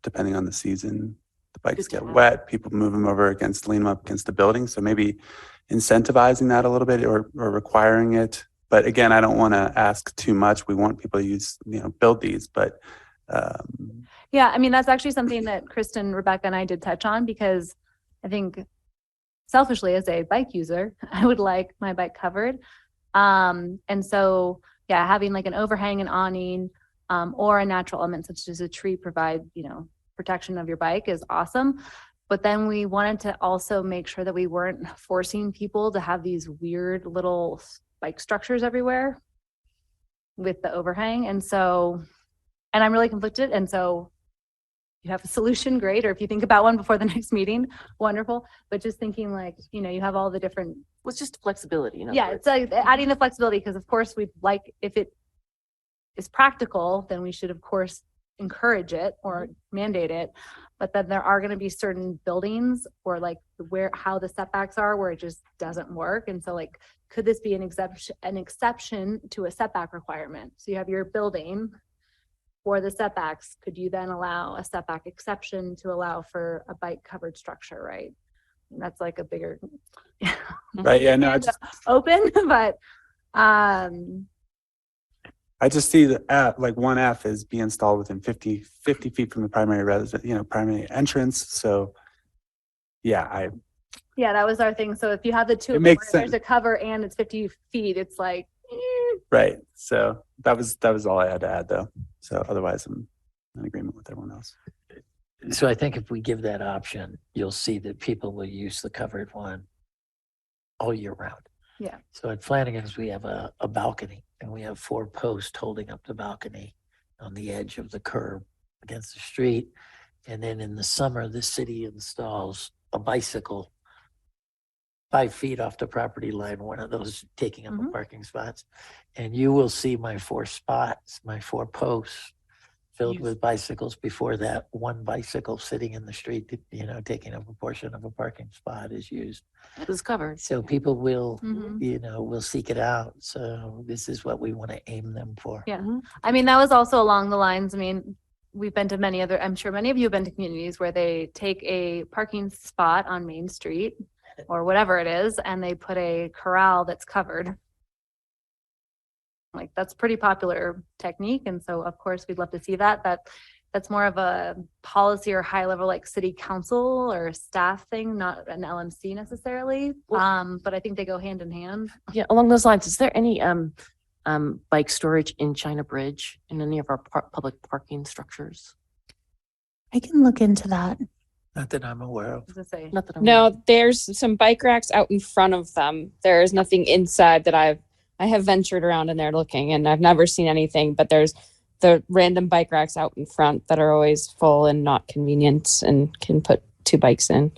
depending on the season, the bikes get wet, people move them over lean them up against the building. So maybe incentivizing that a little bit or requiring it. But again, I don't want to ask too much. We want people to use, build these, but. Yeah, I mean, that's actually something that Kristen, Rebecca, and I did touch on, because I think selfishly as a bike user, I would like my bike covered. And so, yeah, having like an overhang and awning or a natural element such as a tree provide, protection of your bike is awesome. But then we wanted to also make sure that we weren't forcing people to have these weird little bike structures everywhere with the overhang. And so, and I'm really conflicted. And so you have a solution, great. Or if you think about one before the next meeting, wonderful. But just thinking like, you have all the different. Well, it's just flexibility. Yeah, it's like adding the flexibility, because of course we'd like, if it is practical, then we should of course encourage it or mandate it. But then there are going to be certain buildings or like how the setbacks are where it just doesn't work. And so like, could this be an exception to a setback requirement? So you have your building for the setbacks. Could you then allow a setback exception to allow for a bike covered structure, right? And that's like a bigger Right. Yeah, no, open, but I just see the F, like 1F is be installed within 50 feet from the primary resident, primary entrance. So yeah, that was our thing. So if you have the two, It makes there's sense. a cover and it's 50 feet, it's like, right. So that was all I had to add though. So otherwise I'm in agreement with everyone else. So I think if we give that option, you'll see that people will use the covered one all year round. yeah. So at Flanagan's, we have a balcony and we have 4 posts holding up the balcony on the edge of the curb against the street. And then in the summer, the city installs a bicycle 5 feet off the property line, one of those taking up a parking spots. And you will see my 4 spots, my 4 posts filled with bicycles. Before that, 1 bicycle sitting in the street, taking up a portion of a parking spot is used. It was covered. So people will, Mhm. will seek it out. So this is what we want to aim them for. Yeah. I mean, that was also along the lines, I mean, we've been to many other, I'm sure many of you have been to communities where they take a parking spot on Main Street or whatever it is, and they put a corral that's covered. Like, that's pretty popular technique. And so of course we'd love to see that. That's more of a policy or high level, like city council or staff thing, not an LMC necessarily. But I think they go hand in hand. Yeah, along those lines, is there any bike storage in China Bridge in any of our public parking structures? I can look into that. Not that I'm aware of. Not that I'm aware of. No, there's some bike racks out in front of them. There is nothing inside that I have ventured around in there looking, and I've never seen anything, but there's the random bike racks out in front that are always full and not convenient and can put 2 bikes in.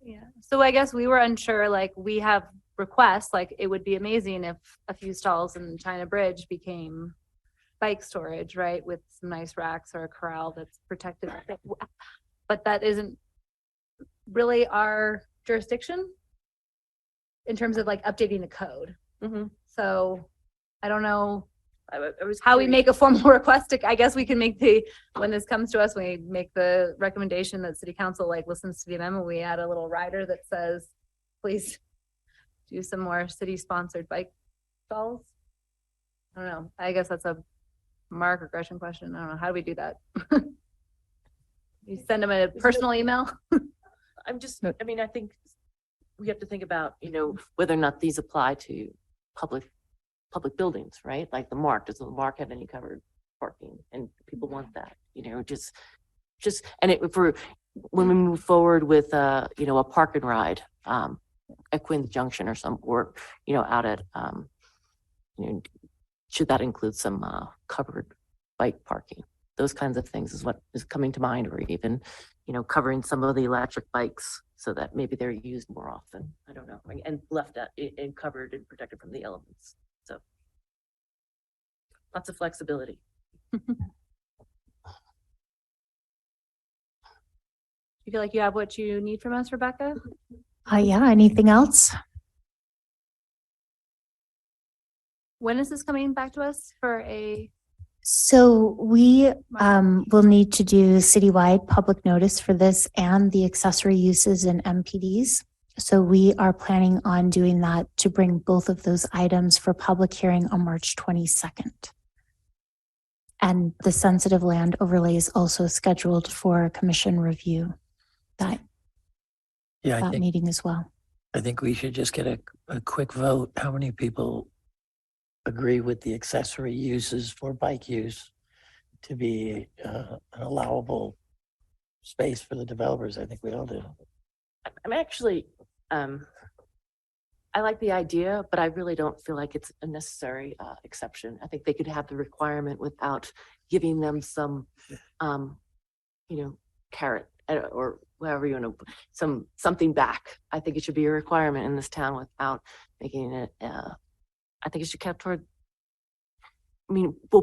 Yeah. So I guess we were unsure, like we have requests, like it would be amazing if a few stalls in China Bridge became bike storage, right? With some nice racks or a corral that's protected. But that isn't really our jurisdiction in terms of like updating the code. So I don't know. I was how we curious. make a formal request to, I guess we can make when this comes to us, we make the recommendation that city council like listens to the amendment, we add a little rider that says, please do some more city sponsored bike stalls. I don't know. I guess that's a Mark or Gretchen question. I don't know. How do we do that? You send them a personal email? I think we have to think about, whether or not these apply to public buildings, right? Like the Mark, does the Mark have any covered parking? And people want that, when we move forward with, a park and ride, at Quinn's Junction out at, should that include some, covered bike parking? Those kinds of things is what is coming to mind, or even, covering some of the electric bikes so that maybe they're used more often. I don't know, and left out and covered and protected from the elements. So lots of flexibility. You feel like you have what you need from us, Rebecca? Yeah, anything else? When is this coming back to us for a? So we will need to do citywide public notice for this and the accessory uses and MPDs. So we are planning on doing that to bring both of those items for public hearing on March 22nd. And the sensitive land overlay is also scheduled for commission review that meeting as well. I think we should just get a quick vote. How many people agree with the accessory uses for bike use to be an allowable space for the developers? I think we all do. I'm actually, I like the idea, but I really don't feel like it's a necessary exception. I think they could have the requirement without giving them some, carrot or whatever, something back. I think it should be a requirement in this town without making it, I think it should count toward,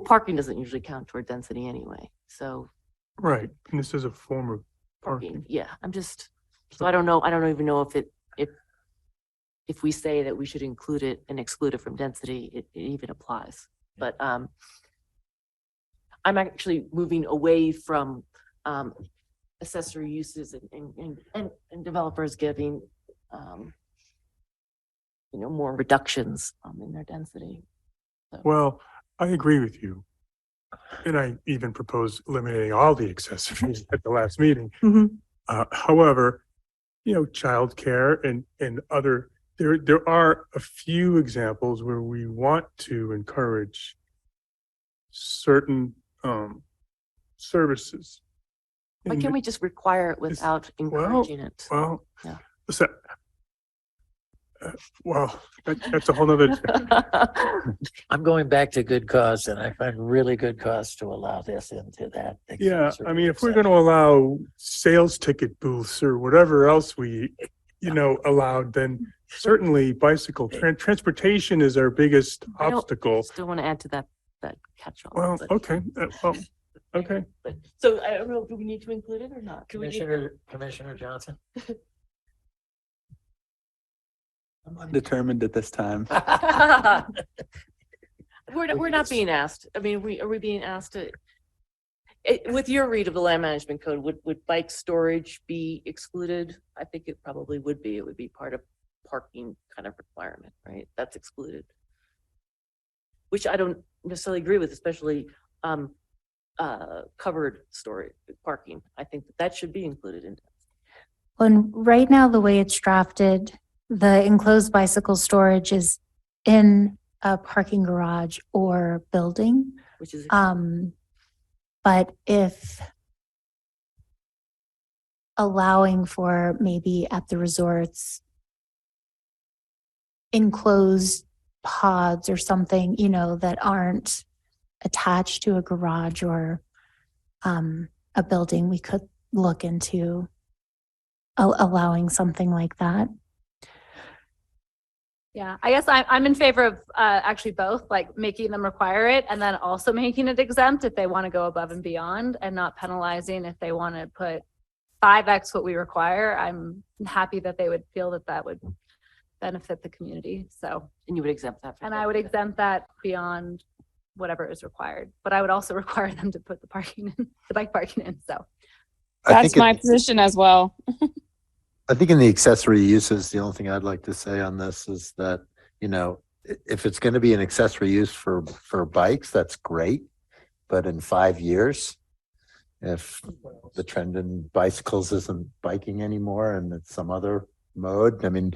parking doesn't usually count toward density anyway, so. Right, and this is a form of parking. Yeah, so I don't know, I don't even know if we say that we should include it and exclude it from density, it even applies. But I'm actually moving away from accessory uses and developers giving more reductions in their density. So. Well, I agree with you. And I even proposed eliminating all the accessories at the last meeting. However, childcare and other, there are a few examples where we want to encourage certain services. Why can't we just require it without encouraging it? Well, yeah. That's a whole nother. I'm going back to good cause, and I find really good cause to allow this into that. Yeah, if we're going to allow sales ticket booths or whatever else we, allowed, then certainly bicycle transportation is our biggest obstacle. Still want to add to that catch-all. Well, okay. Okay. So I don't know, do we need to include it or not? Commissioner Johnson? I'm undetermined at this time. We're not being asked. Are we being asked to, with your read of the land management code, would bike storage be excluded? I think it probably would be. It would be part of parking kind of requirement, right? That's excluded. Which I don't necessarily agree with, especially covered storage parking. I think that should be included in. And right now, the way it's drafted, the enclosed bicycle storage is in a parking garage or building. Which is but if allowing for maybe at the resorts enclosed pods or something, that aren't attached to a garage or a building, we could look into allowing something like that. Yeah, I guess I'm in favor of actually both, like making them require it and then also making it exempt if they want to go above and beyond, and not penalizing if they want to put 5x what we require. I'm happy that they would feel that would benefit the community. So. And you would exempt that. And I would exempt that beyond whatever is required. But I would also require them to put the parking in, the bike parking in, so. That's my position as well. I think in the accessory uses, the only thing I'd like to say on this is that, you know, if it's going to be an accessory use for bikes, that's great. But in 5 years, if the trend in bicycles isn't biking anymore and it's some other mode, I mean,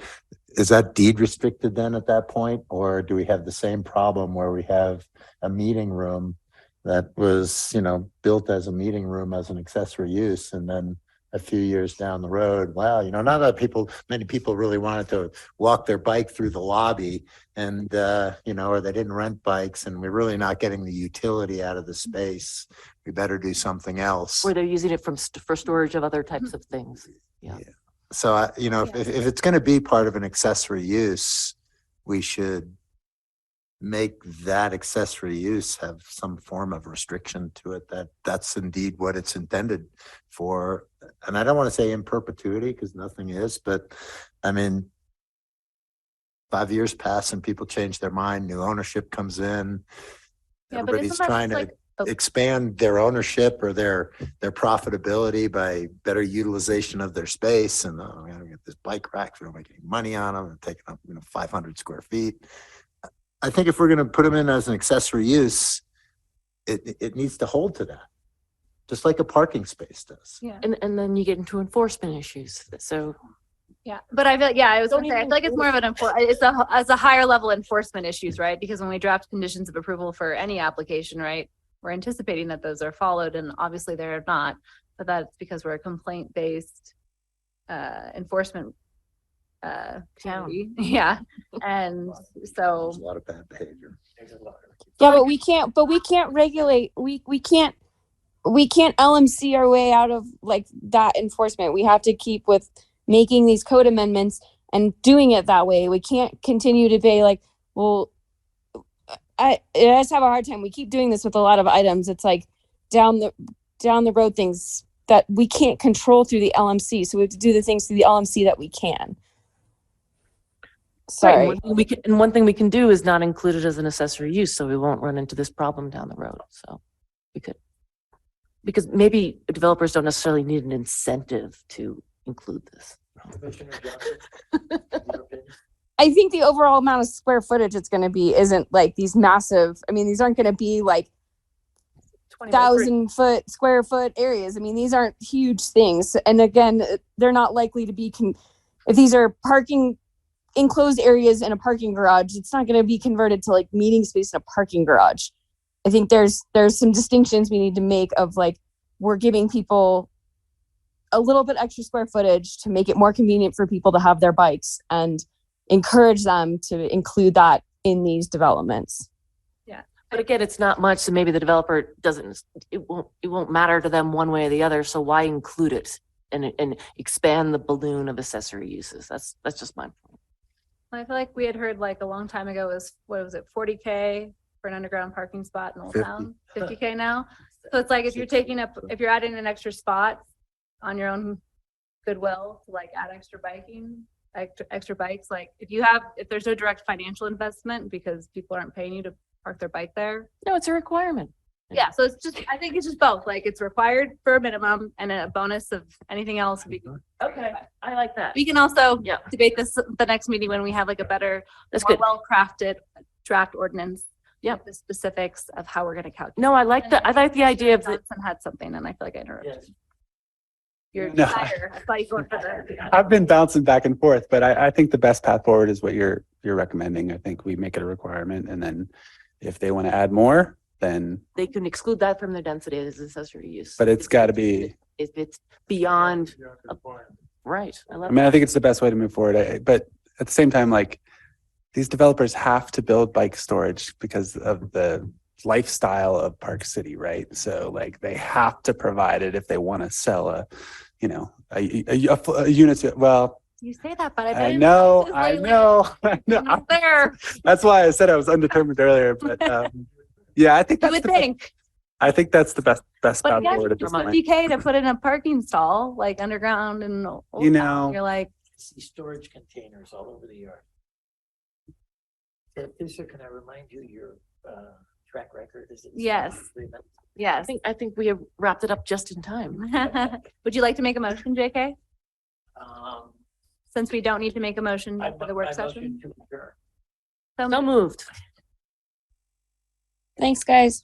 is that deed restricted then at that point? Or do we have the same problem where we have a meeting room that was, you know, built as a meeting room as an accessory use, and then a few years down the road, wow, you know, not that many people really wanted to walk their bike through the lobby, and you know, or they didn't rent bikes, and we're really not getting the utility out of the space. We better do something else. Or they're using it for storage of other types of things. Yeah. So, you know, if it's going to be part of an accessory use, we should make that accessory use have some form of restriction to it, that's indeed what it's intended for. And I don't want to say in perpetuity, because nothing is, but I mean, 5 years pass and people change their mind, new ownership comes in. Yeah, but Everybody's isn't that trying to like expand their ownership or their profitability by better utilization of their space. And we gotta get this bike racks, we don't make any money on them, and taking up, you know, 500 square feet. I think if we're going to put them in as an accessory use, it needs to hold to that, just like a parking space does. Yeah. And then you get into enforcement issues. So Yeah, but I feel, I was gonna say, I feel like it's more of an, as a higher level enforcement issues, right? Because when we draft conditions of approval for any application, right, we're anticipating that those are followed, and obviously they're not, but that's because we're a complaint-based enforcement community. Yeah, and so. There's a lot of bad behavior. Yeah, but we can't regulate, we can't LMC our way out of like that enforcement. We have to keep with making these code amendments and doing it that way. We can't continue to be like, well, I just have a hard time. We keep doing this with a lot of items. It's like down the road things that we can't control through the LMC. So we have to do the things through the LMC that we can. Sorry. Right, and one thing we can do is not include it as an accessory use, so we won't run into this problem down the road. So we could, because maybe developers don't necessarily need an incentive to include this. I think the overall amount of square footage it's going to be isn't like these massive, I mean, these aren't going to be like 1,000 square foot areas. I mean, these aren't huge things. And again, they're not likely to be, if these are parking enclosed areas in a parking garage, it's not going to be converted to like meeting space in a parking garage. I think there's some distinctions we need to make of like, we're giving people a little bit extra square footage to make it more convenient for people to have their bikes and encourage them to include that in these developments. Yeah. But again, it's not much, so maybe the developer it won't matter to them one way or the other. So why include it and expand the balloon of accessory uses? That's just my point. I feel like we had heard like a long time ago was, what was it, 40K for an underground parking spot in Old 50. Town, 50K now. So it's like if you're adding an extra spot on your own goodwill to like add extra bikes, like if there's no direct financial investment because people aren't paying you to park their bike there. No, it's a requirement. Yeah, so I think it's just both, like it's required for a minimum and a bonus of anything else. Okay, I like that. We can also debate this the next meeting when we have like a better, more well-crafted draft ordinance. Yeah, the specifics of how we're going to calculate. No, I like the idea of that. Johnson had something, and I feel like I interrupted. Your No. desire. I thought you were going for the. I've been bouncing back and forth, but I think the best path forward is what you're recommending. I think we make it a requirement, and then if they want to add more, then. They can exclude that from their density as accessory use. But it's got to be. If it's beyond. Right. I think it's the best way to move forward. But at the same time, like these developers have to build bike storage because of the lifestyle of Park City, right? So like they have to provide it if they want to sell a unit. Well, You say that, but I know. Not there. That's why I said I was undetermined earlier. But yeah, I think You that's would think. I think that's the best But path yeah, forward at this it's point. 50K to put in a parking stall, like underground and You know. you're like, See storage containers all over the yard. Ted Fisher, can I remind you, your track record is. Yes. I Yes. think we have wrapped it up just in time. Would you like to make a motion, JK? Um, Since we don't need to make a motion I for the mo- work I session? motion to adjourn. So moved. Thanks, guys.